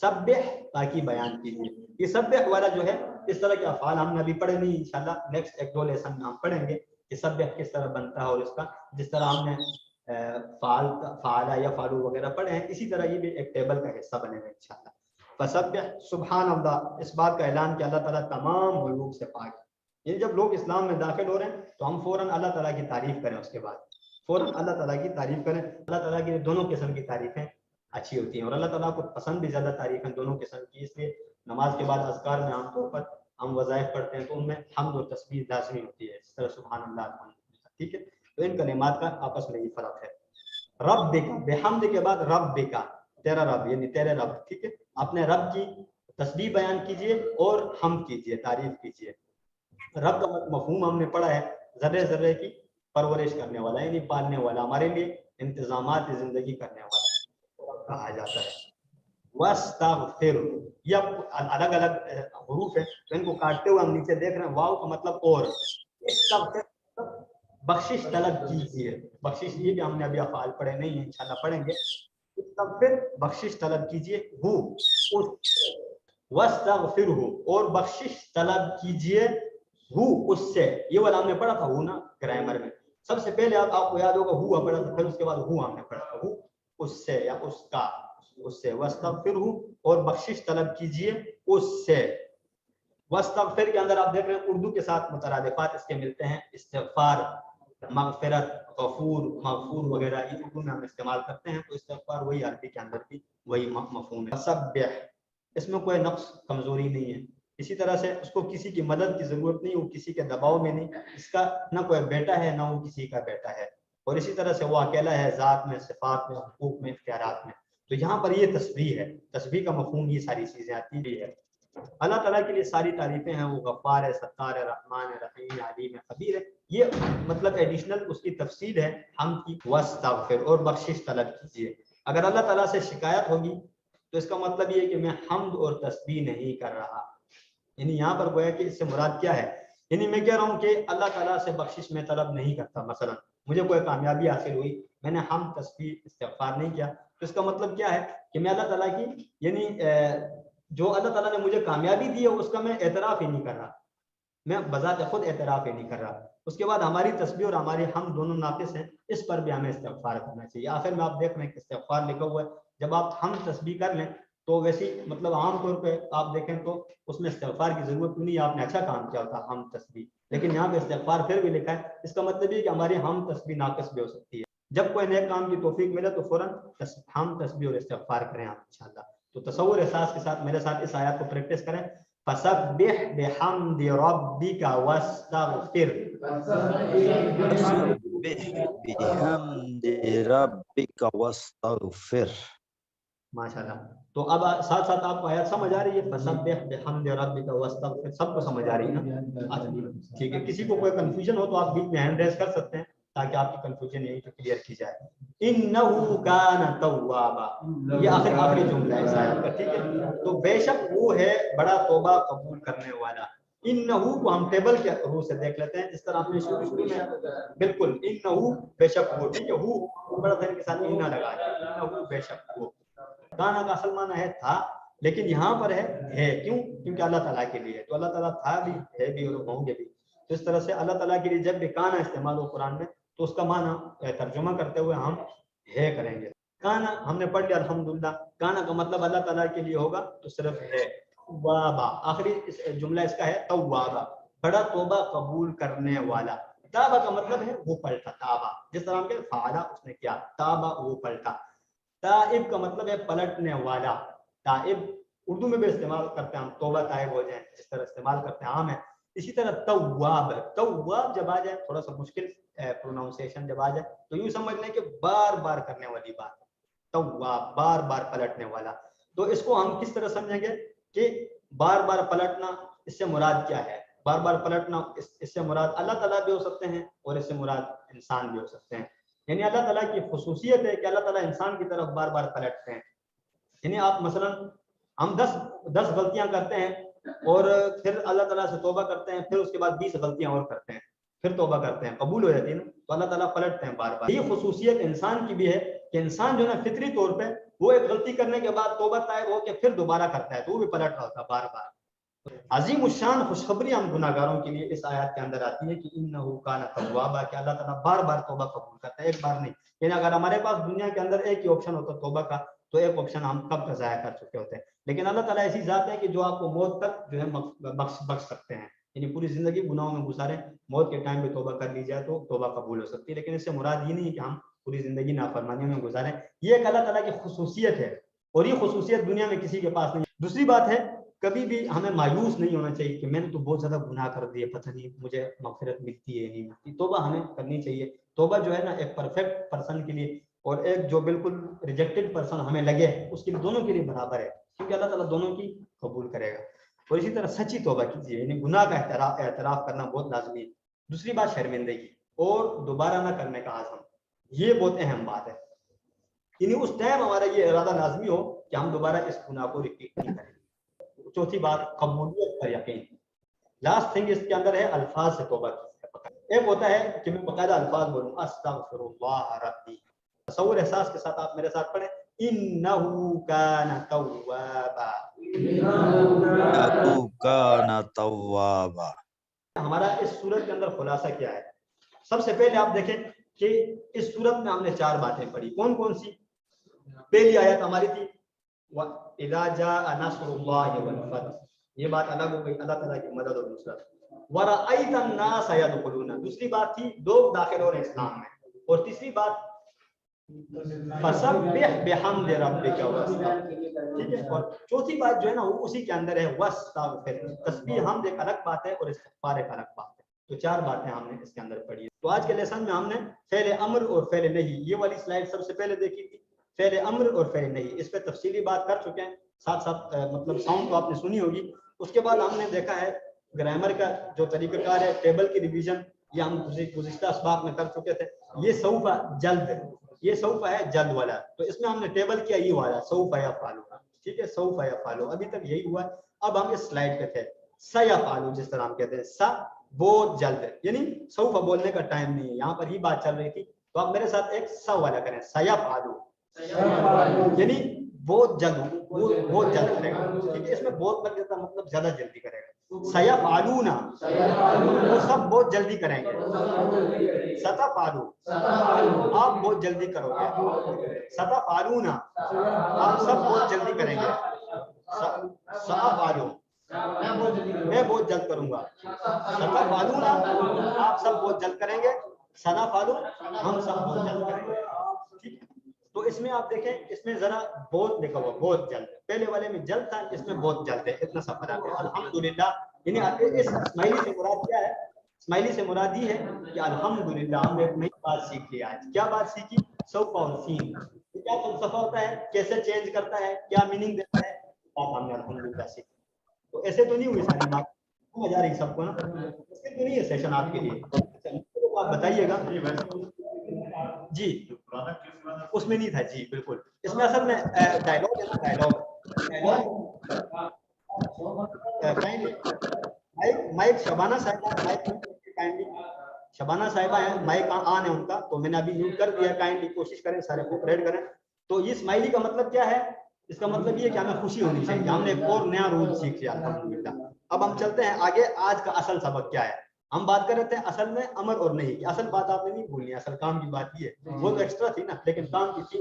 سبح, پاکی بیان کیجیے. یہ سبح والا جو ہے اس طرح کے افعال ہم نے ابھی پڑھے نہیں, انشاءاللہ نیکسٹ ایک دو لیسن میں ہم پڑھیں گے کہ سبح کس طرح بنتا ہے, اور اس کا جس طرح ہم نے فعال یا فعلو وغیرہ پڑھے ہیں, اسی طرح یہ بھی ایک ٹیبل کا حصہ بنے گا انشاءاللہ. فسبح سبحان اللہ، اس بات کا اعلان کہ اللہ تعالیٰ تمام عیوب سے پاک ہے. یعنی جب لوگ اسلام میں داخل ہو رہے ہیں تو ہم فوراً اللہ تعالیٰ کی تعریف کریں، اس کے بعد فوراً اللہ تعالیٰ کی تعریف کریں. اللہ تعالیٰ کی دونوں قسم کی تعریفیں اچھی ہوتی ہیں اور اللہ تعالیٰ کو پسند بھی زیادہ تعریفیں دونوں قسم کی. اس لیے نماز کے بعد اذکار میں عام طور پر ہم وظائف پڑھتے ہیں تو ان میں حمد اور تسبیح لازمی ہوتی ہے، جس طرح سبحان اللہ الحمدللہ. ٹھیک ہے، تو ان کلمات کا آپس میں یہ فرق ہے. ربک، بحمد کے بعد ربک، تیرا رب یعنی تیرے رب. ٹھیک ہے، اپنے رب کی تسبیح بیان کیجئے اور حمد کیجئے، تعریف کیجئے. رب کا مفہوم ہم نے پڑھا ہے ذرے ذرے کی پرورش کرنے والا، یعنی پالنے والا، ہمارے لیے انتظامات زندگی کرنے والا کہا جاتا ہے. واستغفر، یہ الگ الگ حروف ہیں، ان کو کاٹتے ہوئے ہم نیچے دیکھ رہے ہیں. واو کا مطلب اور، استغفر بخشش طلب کیجیے. بخشش یہ کہ ہم نے ابھی افعال پڑھے نہیں ہیں، انشاءاللہ پڑھیں گے. استغفر بخشش طلب کیجیے، ہو واستغفر ہو اور بخشش طلب کیجیے ہو اس سے. یہ والا ہم نے پڑھا تھا ہو نا گرامر میں. سب سے پہلے آپ کو یاد ہوگا ہوا پڑھا تھا، پھر اس کے بعد ہو ہم نے پڑھا تھا، ہو اس سے یا اس کا، اس سے. واستغفر ہو اور بخشش طلب کیجیے اس سے. واستغفر کے اندر آپ دیکھ رہے ہیں اردو کے ساتھ مترادفات اس کے ملتے ہیں. استغفار، مغفرت، غفور، مغفور وغیرہ یہ اردو میں ہم استعمال کرتے ہیں، تو استغفار وہی عربی کے اندر بھی وہی مفہوم ہے. سبح، اس میں کوئی نقص کمزوری نہیں ہے. اسی طرح سے اس کو کسی کی مدد کی ضرورت نہیں، وہ کسی کے دباؤ میں نہیں. اس کا نہ کوئی بیٹا ہے نہ وہ کسی کا بیٹا ہے، اور اسی طرح سے وہ اکیلا ہے ذات میں، صفات میں، حقوق میں، اختیارات میں. تو یہاں پر یہ تسبیح ہے، تسبیح کا مفہوم یہ ساری چیزیں آتی بھی ہے. اللہ تعالیٰ کے لیے ساری تعریفیں ہیں، وہ غفار ہے، ستار ہے، رحمان ہے، رحیم ہے، علیم ہے، خبیر ہے. یہ مطلب ایڈیشنل اس کی تفصیل ہے ہم کی. واستغفر اور بخشش طلب کیجیے. اگر اللہ تعالیٰ سے شکایت ہوگی تو اس کا مطلب یہ ہے کہ میں حمد اور تسبیح نہیں کر رہا. یعنی یہاں پر گویا کہ اس سے مراد کیا ہے، یعنی میں کہہ رہا ہوں کہ اللہ تعالیٰ سے بخشش میں طلب نہیں کرتا. مثلا مجھے کوئی کامیابی حاصل ہوئی، میں نے حمد تسبیح استغفار نہیں کیا، تو اس کا مطلب کیا ہے کہ میں اللہ تعالیٰ کی یعنی جو اللہ تعالیٰ نے مجھے کامیابی دی ہے اس کا میں اعتراف ہی نہیں کر رہا، میں بذات خود اعتراف ہی نہیں کر رہا. اس کے بعد ہماری تسبیح اور ہماری حمد دونوں ناقص ہیں، اس پر بھی ہمیں استغفار کرنا چاہیے. آخر میں آپ دیکھ رہے ہیں کہ استغفار لکھا ہوا ہے. جب آپ حمد تسبیح کر لیں تو ویسی مطلب عام طور پہ آپ دیکھیں تو اس میں استغفار کی ضرورت نہیں ہے، آپ نے اچھا کام کیا ہوتا حمد تسبیح. لیکن یہاں پہ استغفار پھر بھی لکھا ہے، اس کا مطلب یہ کہ ہماری حمد تسبیح ناقص بھی ہو سکتی ہے. جب کوئی نیک کام کی توفیق ملے تو فوراً حمد تسبیح اور استغفار کریں آپ انشاءاللہ. تو تصور احساس کے ساتھ میرے ساتھ اس آیات کو پریکٹس کریں. فسبح بحمد ربک واستغفر. بحمد ربک واستغفر. ماشاءاللہ. تو اب ساتھ ساتھ آپ کو آیات سمجھ آ رہی ہے؟ فسبح بحمد ربک واستغفر سب کو سمجھ آ رہی ہے نا؟ ٹھیک ہے، کسی کو کوئی کنفیوژن ہو تو آپ بیچ میں ہینڈ ریز کر سکتے ہیں تاکہ آپ کی کنفیوژن یہی تو کلیئر کی جائے. انہ کان توابا، یہ آخری جملہ ہے اس آیت کا. ٹھیک ہے، تو بے شک وہ ہے بڑا توبہ قبول کرنے والا. انہو کو ہم ٹیبل کے روح سے دیکھ لیتے ہیں، جس طرح ہم نے شروع میں بالکل انہو بے شک وہ. ٹھیک ہے، ہو بڑا دیر کے ساتھ انہ لگا کے انہو بے شک وہ. کانا کا اصل معنی ہے تھا، لیکن یہاں پر ہے کیوں؟ کیونکہ اللہ تعالیٰ کے لیے. تو اللہ تعالیٰ تھا بھی، ہے بھی اور ہوں گے بھی. تو اس طرح سے اللہ تعالیٰ کے لیے جب بھی کانا استعمال ہو قرآن میں تو اس کا معنی ترجمہ کرتے ہوئے ہم ہے کریں گے. کانا ہم نے پڑھ لیا الحمدللہ. کانا کا مطلب اللہ تعالیٰ کے لیے ہوگا تو صرف ہے. توابا آخری جملہ اس کا ہے توابا، بڑا توبہ قبول کرنے والا. تابا کا مطلب ہے وہ پلٹا. تابا جس طرح ہم کہتے فعلا اس نے کیا، تابا وہ پلٹا. تائب کا مطلب ہے پلٹنے والا. تائب اردو میں بھی استعمال کرتے ہیں ہم، توبہ تائب ہو جائیں اس طرح استعمال کرتے ہیں، عام ہے. اسی طرح تواب، تواب جب آ جائے تھوڑا سا مشکل پروناؤنسیشن جب آ جائے تو یوں سمجھ لیں کہ بار بار کرنے والی بات. تواب بار بار پلٹنے والا. تو اس کو ہم کس طرح سمجھیں گے کہ بار بار پلٹنا اس سے مراد کیا ہے؟ بار بار پلٹنا اس سے مراد اللہ تعالیٰ بھی ہو سکتے ہیں اور اس سے مراد انسان بھی ہو سکتے ہیں. یعنی اللہ تعالیٰ کی خصوصیت ہے کہ اللہ تعالیٰ انسان کی طرف بار بار پلٹتے ہیں. یعنی آپ مثلا ہم 10 غلطیاں کرتے ہیں اور پھر اللہ تعالیٰ سے توبہ کرتے ہیں، پھر اس کے بعد 20 غلطیاں اور کرتے ہیں، پھر توبہ کرتے ہیں، قبول ہو جاتی ہے نا. تو اللہ تعالیٰ پلٹتے ہیں بار بار. یہ خصوصیت انسان کی بھی ہے کہ انسان جو ہے نا فطری طور پہ وہ ایک غلطی کرنے کے بعد توبہ طائب ہو کے پھر دوبارہ کرتا ہے، تو وہ بھی پلٹ رہا ہوتا ہے بار بار. عظیم الشان خوشخبری ہم گناہ گاروں کے لیے اس آیات کے اندر آتی ہے کہ انہ کان توابا، کہ اللہ تعالیٰ بار بار توبہ قبول کرتا ہے، ایک بار نہیں. یعنی اگر ہمارے پاس دنیا کے اندر ایک ہی آپشن ہوتا توبہ کا تو ایک آپشن ہم کب کا ضائع کر چکے ہوتے ہیں. لیکن اللہ تعالیٰ ایسی ذات ہے کہ جو آپ کو موت تک جو ہے بخش سکتے ہیں. یعنی پوری زندگی گناہوں میں گزارے, موت کے ٹائم پہ توبہ کر لی جائے تو توبہ قبول ہو سکتی ہے. لیکن اس سے مراد یہ نہیں کہ ہم پوری زندگی نافرمانیوں میں گزاریں. یہ ایک اللہ تعالیٰ کی خصوصیت ہے, اور یہ خصوصیت دنیا میں کسی کے پاس نہیں. دوسری بات ہے, کبھی بھی ہمیں مایوس نہیں ہونا چاہیے کہ میں نے تو بہت زیادہ گناہ کر دیے, پتہ نہیں مجھے مغفرت ملتی ہے نہیں ملتی. توبہ ہمیں کرنی چاہیے. توبہ جو ہے نا ایک پرفیکٹ پرسن کے لیے اور ایک جو بالکل ریجیکٹڈ پرسن ہمیں لگے اس کے لیے, دونوں کے لیے برابر ہے, کیونکہ اللہ تعالیٰ دونوں کی قبول کرے گا. اور اسی طرح سچی توبہ کیجیے, یعنی گناہ کا اعتراف کرنا بہت لازمی ہے. دوسری بات شرمندگی اور دوبارہ نہ کرنے کا عزم, یہ بہت اہم بات ہے. یعنی اس ٹائم ہمارا یہ ارادہ لازمی ہو کہ ہم دوبارہ اس گناہ کو ریپیٹ نہیں کریں. چوتھی بات قبولیت پر یقین. لاسٹ تھنگ اس کے اندر ہے الفاظ سے توبہ کی. ایک ہوتا ہے کہ میں باقاعدہ الفاظ بولوں استغفر اللہ ربی, تصور احساس کے ساتھ آپ میرے ساتھ پڑھیں انہ کان توابا. انه كان توابا. ہمارا اس صورت کے اندر خلاصہ کیا ہے؟ سب سے پہلے آپ دیکھیں کہ اس صورت میں ہم نے 4 باتیں پڑھی. کون کون سی؟ پہلی آیت ہماری تھی وَإِذَا جَاءَ نَصْرُ اللَّهِ وَالْفَتْحُ, یہ بات الگ ہو گئی, اللہ تعالیٰ کی مدد اور نصرت. وَرَأَيْتَ النَّاسَ يَدْخُلُونَ, دوسری بات تھی لوگ داخل ہو رہے اسلام میں. اور تیسری بات فَسَبِّحْ بِحَمْدِ رَبِّكَ وَاسْتَغْفِرْ, ٹھیک ہے. اور چوتھی بات جو ہے نا وہ اسی کے اندر ہے وَاسْتَغْفِرْ. تسبیح حمد ایک الگ بات ہے اور استغفار ایک الگ بات ہے. تو 4 باتیں ہم نے اس کے اندر پڑھی. تو آج کے لیسن میں ہم نے فعل امر اور فعل نہیں, یہ والی سلائیڈ سب سے پہلے دیکھی تھی, فعل امر اور فعل نہیں. اس پہ تفصیلی بات کر چکے ہیں, ساتھ ساتھ مطلب ساؤنڈ تو آپ نے سنی ہوگی. اس کے بعد ہم نے دیکھا ہے گرامر کا جو طریقہ کار ہے, ٹیبل کی ریویژن, یہ ہم گزشتہ اسباق میں کر چکے تھے. یہ سوف جلد, یہ سوف ہے جلد والا, تو اس میں ہم نے ٹیبل کیا یہ والا سوف یفعل, ٹھیک ہے, سوف یفعل. ابھی تک یہی ہوا ہے. اب ہم اس سلائیڈ پہ تھے سیفعل, جس طرح ہم کہتے ہیں سا بہت جلد, یعنی سوف بولنے کا ٹائم نہیں ہے, یہاں پر ہی بات چل رہی تھی. تو آپ میرے ساتھ ایک سا والا کریں, سیفعل, یعنی بہت جلد, بہت جلد کرے گا, ٹھیک ہے. اس میں بہت لگ جاتا مطلب زیادہ جلدی کرے گا. سیفعلون, وہ سب بہت جلدی کریں گے. ستفعلوا, آپ بہت جلدی کرو گے. ستفعلون, آپ سب بہت جلدی کریں گے. سأفعل, میں بہت جلد کروں گا. ستفعلون, آپ سب بہت جلد کریں گے. سنفعل, ہم سب بہت جلد کریں گے. ٹھیک ہے. تو اس میں آپ دیکھیں, اس میں ذرا بہت لکھا ہوا بہت جلد, پہلے والے میں جلد تھا, اس میں بہت جلد ہے. اتنا سا فرق ہے. الحمدللہ, یعنی اس اسماعیلی سے مراد کیا ہے؟ اسماعیلی سے مراد یہ ہے کہ الحمدللہ ہم نے ایک نئی بات سیکھ لی آج. کیا بات سیکھی؟ سوف اور سین. کیا فلسفہ ہوتا ہے, کیسے چینج کرتا ہے, کیا میننگ دیتا ہے, بات ہم نے الحمدللہ سیکھی. تو ایسے تو نہیں ہوئی ساری بات, سمجھ آ رہی سب کو نا؟ ایسے تو نہیں ہے سیشن آپ کے لیے. آپ بتائیے گا. جی اس میں نہیں تھا, جی بالکل. اس میں اصل میں ڈائلاگ ہے نا, ڈائلاگ مائک شبانہ صاحبہ, شبانہ صاحبہ ہیں, مائک آن ہے ان کا, تو میں نے ابھی میوٹ کر دیا. کائنڈلی کوشش کریں سارے کوپریٹ کریں. تو یہ اسماعیلی کا مطلب کیا ہے؟ اس کا مطلب یہ ہے کہ ہمیں خوشی ہونی چاہیے, ہم نے ایک اور نیا رول سیکھ لیا الحمدللہ. اب ہم چلتے ہیں آگے. آج کا اصل سبق کیا ہے؟ ہم بات کر رہے تھے اصل میں امر اور نہیں. اصل بات آپ نے نہیں بھولنی, اصل کام کی بات یہ ہے. وہ تو ایکسٹرا تھی نا, لیکن کام کی تھی.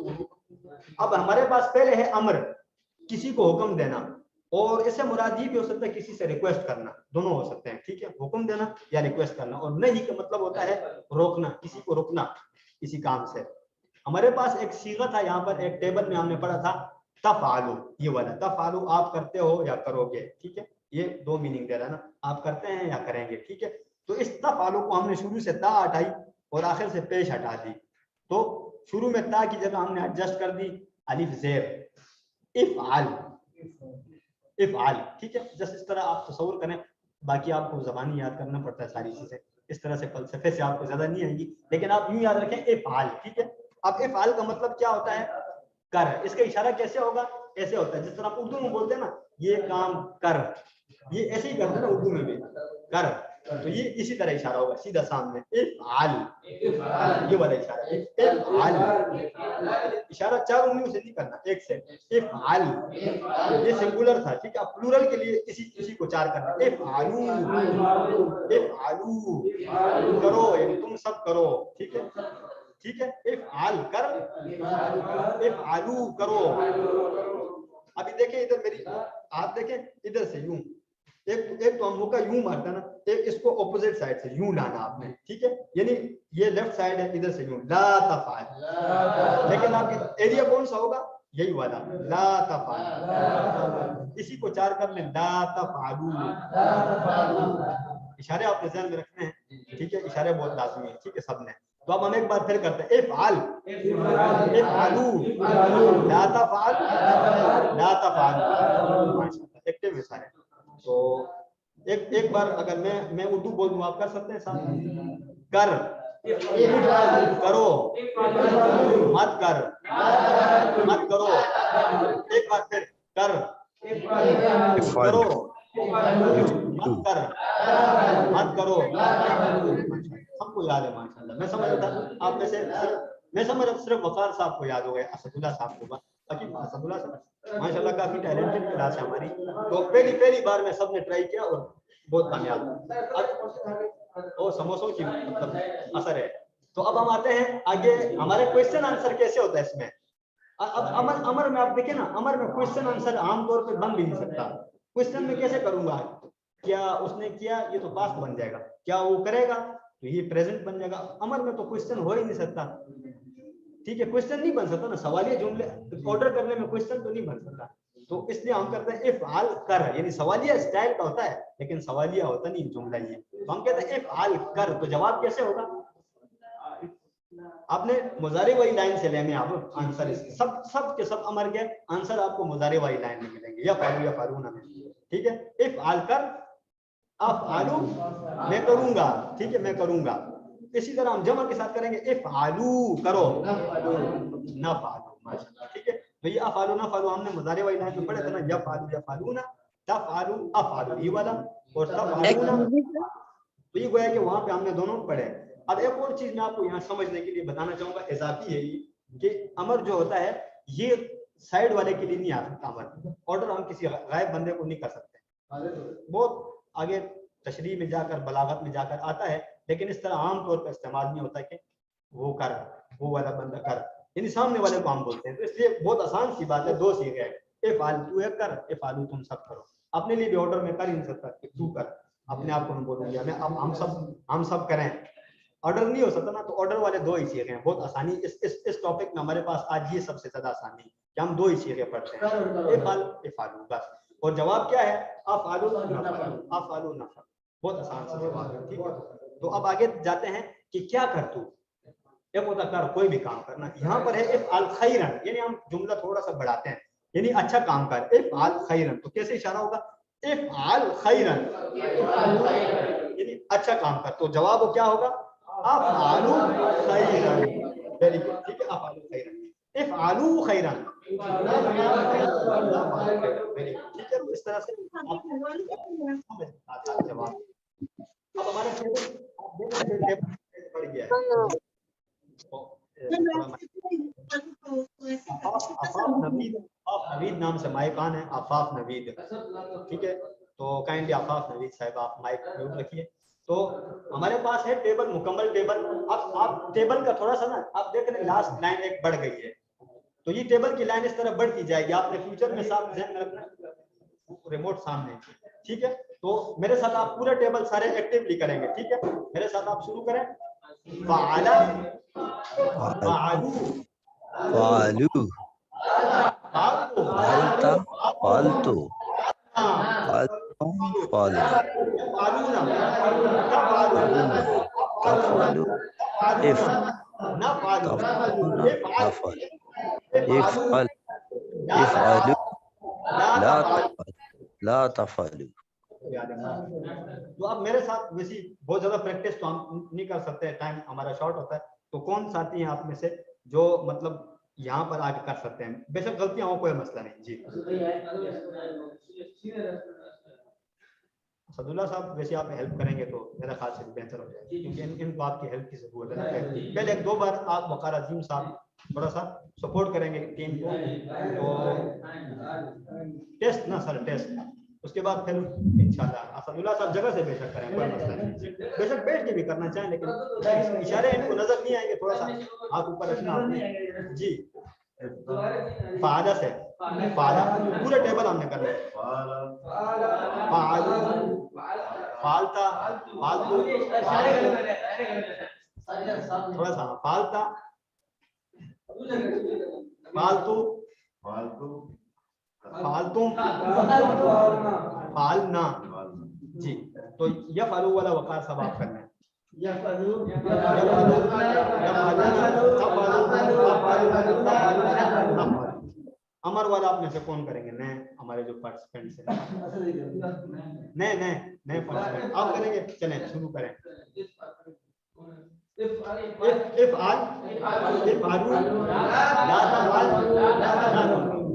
اب ہمارے پاس پہلے ہے امر, کسی کو حکم دینا, اور اس سے مراد یہ بھی ہو سکتا ہے کسی سے ریکویسٹ کرنا, دونوں ہو سکتے ہیں, ٹھیک ہے, حکم دینا یا ریکویسٹ کرنا. اور نہیں کا مطلب ہوتا ہے روکنا, کسی کو روکنا کسی کام سے. ہمارے پاس ایک صیغہ تھا یہاں پر, ایک ٹیبل میں ہم نے پڑھا تھا تفعلوا, یہ والا تفعلوا, آپ کرتے ہو یا کرو گے, ٹھیک ہے. یہ 2 میننگ دے رہا ہے نا, آپ کرتے ہیں یا کریں گے, ٹھیک ہے. تو اس تفعلوا کو ہم نے شروع سے تا ہٹائی اور آخر سے پیش ہٹا دی. تو شروع میں تا کی جگہ ہم نے ایڈجسٹ کر دی الف زیر, افعل, افعل, ٹھیک ہے. جس اس طرح آپ تصور کریں, باقی آپ کو زبانی یاد کرنا پڑتا ہے ساری چیزیں, اس طرح سے فلسفے سے آپ کو زیادہ نہیں آئیں گی, لیکن آپ یوں یاد رکھیں افعل, ٹھیک ہے. اب افعل کا مطلب کیا ہوتا ہے؟ کر. اس کا اشارہ کیسے ہوگا؟ ایسے ہوتا ہے جس طرح اردو میں بولتے ہیں نا, یہ کام کر, یہ ایسے ہی کرتے ہیں نا اردو میں بھی, کر. تو یہ اسی طرح اشارہ ہوگا سیدھا سامنے, افعل, یہ والا اشارہ, افعل. اشارہ 4 انگلیوں سے نہیں کرنا, ایک سے. افعل, یہ سنگولر تھا, ٹھیک ہے. اب پلورل کے لیے اسی کو 4 کرنا, افعلوا, افعلوا, کرو, یعنی تم سب کرو, ٹھیک ہے. ٹھیک ہے. افعال کر, افعلو کرو. ابھی دیکھیں ادھر میری, آپ دیکھیں ادھر سے یوں, ایک تو ہم منہ کا یوں مارتا نا, ایک اس کو اپوزٹ سائڈ سے یوں لانا آپ نے, ٹھیک ہے. یعنی یہ لیفٹ سائڈ ہے, ادھر سے یوں لا تفعل, لیکن آپ کا ایریا کون سا ہوگا, یہی والا لا تفعل. اسی کو 4 کر لیں, لا تفعلوا. اشارے آپ نے ذہن میں رکھنے ہیں, ٹھیک ہے, اشارے بہت لازمی ہیں, ٹھیک ہے سب نے. تو اب ہم ایک بار پھر کرتے ہیں, افعل افعلوا لا تفعل لا تفعلوا. ایکٹیو ہے سارے. تو ایک بار اگر میں اردو بول دوں, آپ کر سکتے ہیں ساتھ, کر کرو, مت کر مت کرو. ایک بار پھر کر کرو, مت کر مت کرو. سب کو یاد ہے ماشاء اللہ. میں سمجھ رہا تھا آپ میں سے, میں سمجھ رہا صرف وقار صاحب کو یاد ہو گیا, اسد اللہ صاحب کو. باقی اسد اللہ صاحب ماشاء اللہ کافی ٹیلنٹڈ کلاس ہے ہماری. تو پہلی بار میں سب نے ٹرائی کیا اور بہت کامیاب. اور سموسوں کی مطلب اثر ہے. تو اب ہم آتے ہیں آگے, ہمارے کوشچن آنسر کیسے ہوتا ہے اس میں. اب امر میں آپ دیکھیں نا, امر میں کوشچن آنسر عام طور پہ بن بھی نہیں سکتا. کوشچن میں کیسے کروں گا, کیا اس نے کیا, یہ تو پاسٹ بن جائے گا. کیا وہ کرے گا, تو یہ پریزنٹ بن جائے گا. امر میں تو کوشچن ہو ہی نہیں سکتا, ٹھیک ہے. کوشچن نہیں بن سکتا نا, سوالیہ جملے آرڈر کرنے میں کوشچن تو نہیں بن سکتا. تو اس لیے ہم کرتے ہیں افعال کر, یعنی سوالیہ اسٹائل کا ہوتا ہے لیکن سوالیہ ہوتا نہیں, جملہ یہ. تو ہم کہتے ہیں افعال کر. تو جواب کیسے ہوگا, آپ نے مضارع والی لائن سے لینے آپ آنسر. سب کے سب امر کے آنسر آپ کو مضارع والی لائن میں ملیں گے, یا فعلو یا فعلون میں, ٹھیک ہے. افعال کر, افعلو میں کروں گا, ٹھیک ہے, میں کروں گا. اسی طرح ہم جمع کے ساتھ کریں گے, افعلو کرو نفعلو, ماشاءاللہ, ٹھیک ہے. تو یہ افعلو نفعلو ہم نے مضارع والی لائن میں پڑھا تھا نا, یفعلو یفعلون, تفعلو افعلو یہ والا, اور تفعلون. تو یہ گویا کہ وہاں پہ ہم نے دونوں پڑھے. اب ایک اور چیز میں آپ کو یہاں سمجھنے کے لیے بتانا چاہوں گا, اضافی ہے یہ, کہ امر جو ہوتا ہے یہ سائڈ والے کے لیے نہیں آ سکتا. امر آرڈر ہم کسی غائب بندے کو نہیں کر سکتے. بہت آگے تشریح میں جا کر, بلاغت میں جا کر آتا ہے, لیکن اس طرح عام طور پر استعمال نہیں ہوتا کہ وہ کر, وہ والا بندہ کر, یعنی سامنے والے کو ہم بولتے ہیں. تو اس لیے بہت آسان سی بات ہے, 2 صیغے ہیں, افعل تو ایک کر, افعلو تم سب کرو. اپنے لیے بھی آرڈر میں کر ہی نہیں سکتا کہ تو کر, اپنے آپ کو میں بولوں گا میں, اب ہم سب کریں, آرڈر نہیں ہو سکتا نا. تو آرڈر والے 2 ہی صیغے ہیں, بہت آسانی. اس ٹاپک میں ہمارے پاس آج یہ سب سے زیادہ آسانی ہے کہ ہم 2 ہی صیغے پڑھتے ہیں, افعل افعلو بس. اور جواب کیا ہے, افعلو نفعلو, افعلو نفعلو. بہت آسان سا جواب ہے, ٹھیک ہے. تو اب آگے جاتے ہیں کہ کیا کر تو. ایک ہوتا کر, کوئی بھی کام کرنا. یہاں پر ہے افعل خیرا, یعنی ہم جملہ تھوڑا سا بڑھاتے ہیں, یعنی اچھا کام کر. افعل خیرا, تو کیسے اشارہ ہوگا, افعل خیرا, یعنی اچھا کام کر. تو جواب کیا ہوگا, افعلو خیرا. ویری گڈ, ٹھیک ہے, افعلو خیرا, افعلو خیرا. ویری گڈ, ٹھیک ہے. اس طرح سے جواب. اب ہمارا ٹیبل بڑھ گیا ہے. آفاف نوید نام سے مائکان ہے, آفاف نوید, ٹھیک ہے. تو کائنڈلی آفاف نوید صاحب آپ مائک میوٹ رکھیے. تو ہمارے پاس ہے ٹیبل, مکمل ٹیبل. اب آپ ٹیبل کا تھوڑا سا نا آپ دیکھ رہے ہیں لاسٹ لائن ایک بڑھ گئی ہے, تو یہ ٹیبل کی لائن اس طرح بڑھتی جائے گی. آپ نے فیوچر میں صاحب ذہن میں رکھنا, ریموٹ سامنے, ٹھیک ہے. تو میرے ساتھ آپ پورا ٹیبل سارے ایکٹیولی کریں گے, ٹھیک ہے. میرے ساتھ آپ شروع کریں. فعل فعلو فعلو فعلتا فعلتو فعلتم فعلنا فعلونا تفعلوا تفعلون نفعل افعل افعلوا لا تفعل لا تفعلوا. تو اب میرے ساتھ ویسی بہت زیادہ پریکٹس تو ہم نہیں کر سکتے, ٹائم ہمارا شارٹ ہوتا ہے. تو کون ساتھی ہیں آپ میں سے جو مطلب یہاں پر آ کے کر سکتے ہیں, بے شک غلطیاں ہوں کوئی مسئلہ نہیں. جی اسد اللہ صاحب, ویسے آپ ہیلپ کریں گے تو میرا خیال سے بہتر ہو جائے گا, کیونکہ ان کو آپ کی ہیلپ کی ضرورت ہے. پہلے 1-2 بار آپ وقار عظیم صاحب تھوڑا سا سپورٹ کریں گے ٹیم کو. تو ٹیسٹ نا سر, ٹیسٹ اس کے بعد پھر انشاءاللہ اسداللہ صاحب جگہ سے بے شک کریں، کوئی مسئلہ نہیں، بے شک بیٹھ کے بھی کرنا چاہیں، لیکن اشارے ان کو نظر نہیں آئیں گے، تھوڑا سا ہاتھ اوپر رکھنا آپ نے جی. فعالہ سے فعالہ پورے ٹیبل ہم نے کرنا ہے. فعال فالتا فالتو تھوڑا سا فالتا فالتو فالتو فالنا جی. تو یفعلوا والا وقار سب آپ کرنا ہے. امر والا آپ میں سے کون کریں گے؟ نئے ہمارے جو پارٹیسپینٹس ہیں، نئے پارٹیسپینٹ آپ کریں گے. چلیں شروع کریں.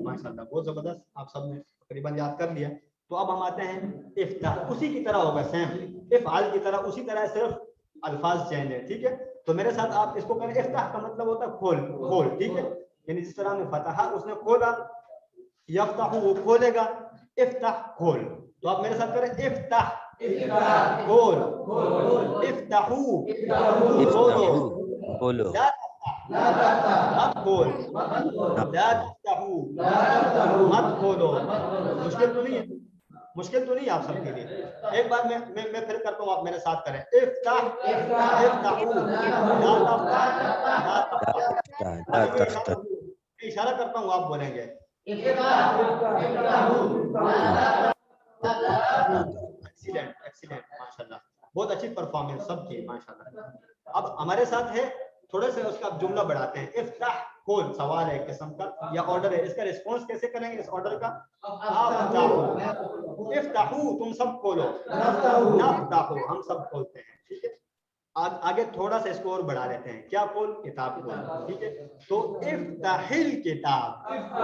ماشاءاللہ بہت زبردست، آپ سب نے تقریباً یاد کر لیا. تو اب ہم آتے ہیں افتح، اسی کی طرح ہوگا سیم افعال کی طرح، اسی طرح صرف الفاظ چینج ہے. ٹھیک ہے، تو میرے ساتھ آپ اس کو کریں. افتح کا مطلب ہوتا ہے کھول. ٹھیک ہے، یعنی جس طرح نے فتح اس نے کھولا، یفتح وہ کھولے گا، افتح کھول. تو آپ میرے ساتھ کریں افتح کھول، افتحو کھولو، لا مت کھول، لا تفتحو مت کھولو. مشکل تو نہیں ہے؟ مشکل تو نہیں آپ سب کے لیے؟ ایک بار میں پھر کرتا ہوں، آپ میرے ساتھ کریں. افتح افتحو لا تفتح. اشارہ کرتا ہوں، آپ بولیں گے. ایکسیلنٹ ماشاءاللہ، بہت اچھی پرفارمنس سب کی ماشاءاللہ. اب ہمارے ساتھ ہے تھوڑے سے اس کا جملہ بڑھاتے ہیں. افتح کھول سوال ہے ایک قسم کا یا آرڈر ہے، اس کا ریسپانس کیسے کریں گے؟ اس آرڈر کا افتحو تم سب کھولو، نفتحو ہم سب کھولتے ہیں. ٹھیک ہے، آگے تھوڑا سا اس کو اور بڑھا لیتے ہیں. کیا کھول؟ کتاب کھول. ٹھیک ہے، تو افتح الکتاب، افتح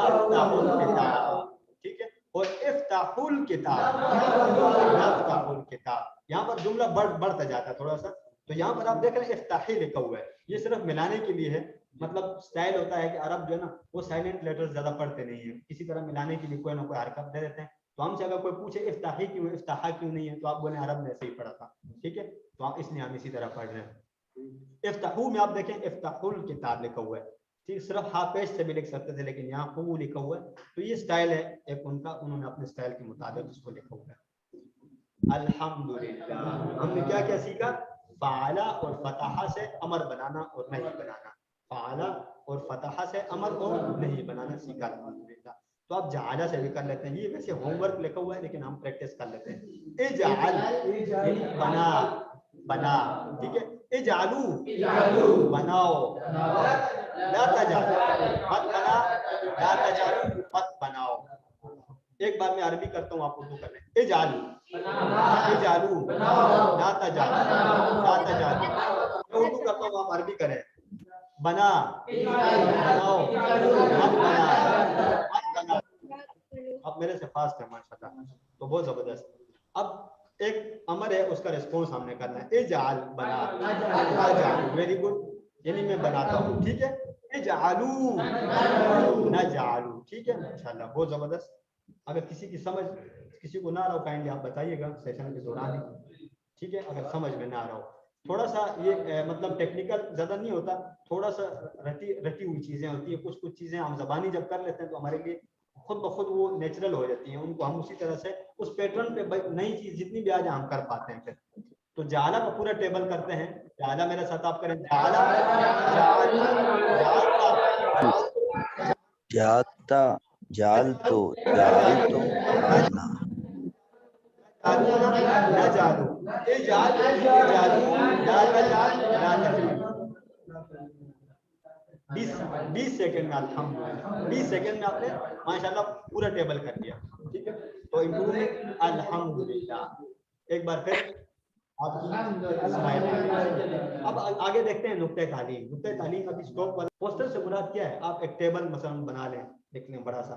الکتاب. ٹھیک ہے، اور افتح الکتاب، افتح الکتاب. یہاں پر جملہ بڑھتا جاتا ہے تھوڑا سا. تو یہاں پر آپ دیکھ رہے ہیں افتحی لکھا ہوا ہے، یہ صرف ملانے کے لیے ہے. مطلب سٹائل ہوتا ہے کہ عرب جو ہے نا وہ سائلنٹ لیٹر زیادہ پڑھتے نہیں ہیں، کسی طرح ملانے کے لیے کوئی نہ کوئی حرکت دے دیتے ہیں. تو ہم سے اگر کوئی پوچھے افتحی کیوں ہے، افتحا کیوں نہیں ہے، تو آپ بولیں عرب نے ایسے ہی پڑھا تھا. ٹھیک ہے، تو آپ اس لیے ہم اسی طرح پڑھ رہے ہیں. افتحو میں آپ دیکھیں افتح الکتاب لکھا ہوا ہے. ٹھیک، صرف ہاں پیج سے بھی لکھ سکتے تھے، لیکن یہاں خو لکھا ہوا ہے. تو یہ سٹائل ہے ایک ان کا، انہوں نے اپنے سٹائل کے مطابق اس کو لکھا ہوا ہے. الحمدللہ ہم نے کیا کیا سیکھا؟ فعلا اور فتحہ سے امر بنانا اور نہیں بنانا. فعلا اور فتحہ سے امر اور نہیں بنانا سیکھا الحمدللہ. تو آپ جعلہ سے بھی کر لیتے ہیں، یہ ویسے ہوم ورک لکھا ہوا ہے لیکن ہم پریکٹس کر لیتے ہیں. اجعل بنا، بنا. ٹھیک ہے، اجعلو بناؤ، لا تجعل مت بنا، لا تجعل مت بناؤ. ایک بار میں عربی کرتا ہوں، آپ اردو کر لیں. اجعلو اجعلو لا تجعل لا تجعل. میں اردو کرتا ہوں، آپ عربی کریں. بنا بناؤ، مت بنا مت بنا. اب میرے سے فاسٹ ہے ماشاءاللہ، تو بہت زبردست. اب ایک امر ہے، اس کا ریسپانس ہم نے کرنا ہے. اجعل بنا، اجعل ویری گڈ، یعنی میں بناتا ہوں. ٹھیک ہے، اجعلو نجعلو. ٹھیک ہے ماشاءاللہ بہت زبردست. اگر کسی کی سمجھ کسی کو نہ رہا ہو کائنڈلی آپ بتائیے گا سیشن کے دوران ہی. ٹھیک ہے، اگر سمجھ میں نہ رہا ہو تھوڑا سا یہ مطلب ٹیکنیکل زیادہ نہیں ہوتا، تھوڑا سا رٹی ہوئی چیزیں ہوتی ہیں. کچھ چیزیں ہم زبانی جب کر لیتے ہیں تو ہمارے لیے خود بخود وہ نیچرل ہو جاتی ہیں، ان کو ہم اسی طرح سے اس پیٹرن پہ نئی چیز جتنی بھی آج ہم کر پاتے ہیں. پھر تو جعلہ کا پورا ٹیبل کرتے ہیں. جعلہ میرے ساتھ آپ کریں. جعلہ جاتا جالتو جالتو جالنا. نہ جالو اجعل اجعلو لا تجعل لا تجعل. 20 سیکنڈ میں الحمدللہ 20 سیکنڈ میں آپ نے ماشاءاللہ پورا ٹیبل کر لیا. ٹھیک ہے، تو امپروومنٹ الحمدللہ. ایک بار پھر آپ کی اسمائل. اب آگے دیکھتے ہیں نقطۂ تعلیم. نقطۂ تعلیم ابھی اسٹاپ والا پوسٹر سے مراد کیا ہے؟ آپ ایک ٹیبل مثلا بنا لیں، دیکھ لیں بڑا سا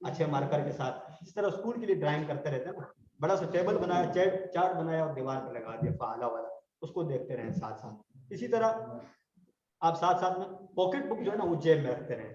اچھے مارکر کے ساتھ، اس طرح اسکول کے لیے ڈرائنگ کرتے رہتے ہیں نا. بڑا سا ٹیبل بنایا، چارٹ بنایا اور دیوار پہ لگا دیا فعلا والا، اس کو دیکھتے رہیں ساتھ ساتھ. اسی طرح آپ ساتھ ساتھ میں پاکٹ بک جو ہے نا وہ جیب میں رکھتے رہیں.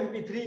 MP3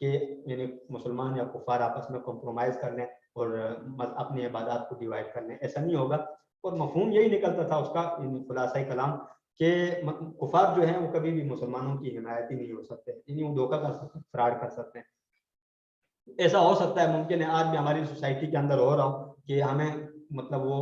کہ یعنی مسلمان یا کفار آپس میں کمپرومائز کر لیں اور اپنی عبادات کو ڈیوائڈ کر لیں، ایسا نہیں ہوگا. اور مفہوم یہی نکلتا تھا اس کا خلاصہ کلام کہ کفار جو ہیں وہ کبھی بھی مسلمانوں کی حمایت ہی نہیں ہو سکتے، یعنی وہ دھوکہ کر سکتے ہیں، فراڈ کر سکتے ہیں. ایسا ہو سکتا ہے، ممکن ہے آج بھی ہماری سوسائٹی کے اندر ہو رہا ہوں کہ ہمیں مطلب وہ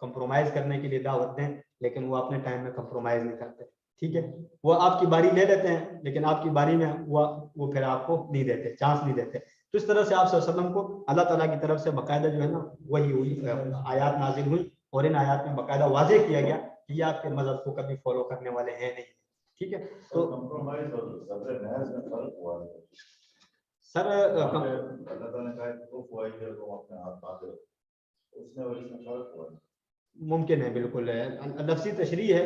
کمپرومائز کرنے کے لیے دعوت دیں لیکن وہ اپنے ٹائم میں کمپرومائز نہیں کرتے. ٹھیک ہے، وہ آپ کی باری لے لیتے ہیں لیکن آپ کی باری میں وہ پھر آپ کو نہیں دیتے، چانس نہیں دیتے. تو اس طرح سے آپ صلی اللہ علیہ وسلم کو اللہ تعالیٰ کی طرف سے باقاعدہ جو ہے نا وہی ہوئی، آیات نازل ہوئی اور ان آیات میں باقاعدہ واضح کیا گیا کہ یہ آپ کے مذہب کو کبھی فالو کرنے والے ہیں نہیں. ٹھیک ہے، تو سر اللہ تعالیٰ نے کہا کہ تم اپنے ہاتھ باندھو، اس میں فرق ہوا. ممکن ہے، بالکل ہے، لفظی تشریح ہے.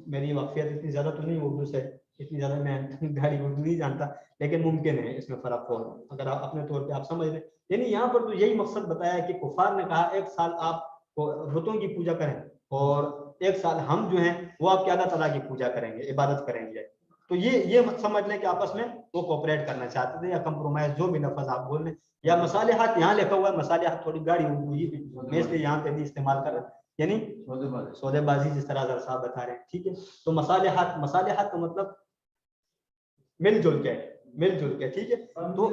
میری واقفیت اتنی زیادہ تو نہیں اردو سے، اتنی زیادہ میں گاڑی اردو نہیں جانتا، لیکن ممکن ہے اس میں فرق ہو اگر آپ اپنے طور پہ آپ سمجھ لیں. یعنی یہاں پر تو یہی مقصد بتایا کہ کفار نے کہا ایک سال آپ بتوں کی پوجا کریں اور ایک سال ہم جو ہیں وہ آپ کے اللہ تعالیٰ کی پوجا کریں گے، عبادت کریں گے. تو یہ سمجھ لیں کہ آپس میں وہ کوپریٹ کرنا چاہتے تھے یا کمپرومائز، جو بھی لفظ آپ بول لیں. یا مصالحات یہاں لکھا ہوا ہے، مصالحات تھوڑی گاڑی ہوئی میں اس لیے یہاں پہ بھی استعمال کر رہا ہوں، یعنی سودے بازی جس طرح حضرت صاحب بتا رہے ہیں. ٹھیک ہے، تو مصالحات کا مطلب مل جل کے. ٹھیک ہے، تو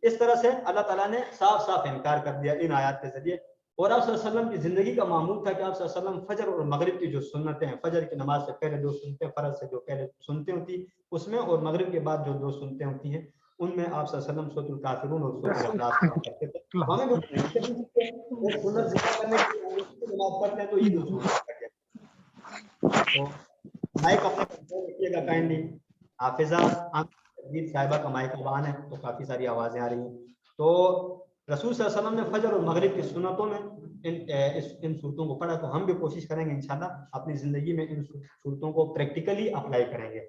اس طرح سے اللہ تعالیٰ نے صاف صاف انکار کر دیا ان آیات کے ذریعے. اور آپ صلی اللہ علیہ وسلم کی زندگی کا معمول تھا کہ آپ صلی اللہ علیہ وسلم فجر اور مغرب کی جو سنتیں ہیں، فجر کی نماز سے پہلے دو سنتیں، فرض سے جو پہلے سنتیں ہوتی اس میں، اور مغرب کے بعد جو دو سنتیں ہوتی ہیں ان میں آپ صلی اللہ علیہ وسلم سورۃ الکافرون اور سورۃ الاخلاص پڑھا کرتے تھے. ہمیں بھی ایک سنت ذکر کرنے کی نماز پڑھتے ہیں تو یہ دو سنت پڑھتے ہیں. تو مائک اپنے کنٹرول رکھیے گا کائنڈلی. حافظہ صاحبہ کا مائک آن ہے تو کافی ساری آوازیں آ رہی ہیں. تو رسول صلی اللہ علیہ وسلم نے فجر اور مغرب کی سنتوں میں ان صورتوں کو پڑھا، تو ہم بھی کوشش کریں گے انشاءاللہ اپنی زندگی میں ان صورتوں کو پریکٹیکلی اپلائی کریں گے.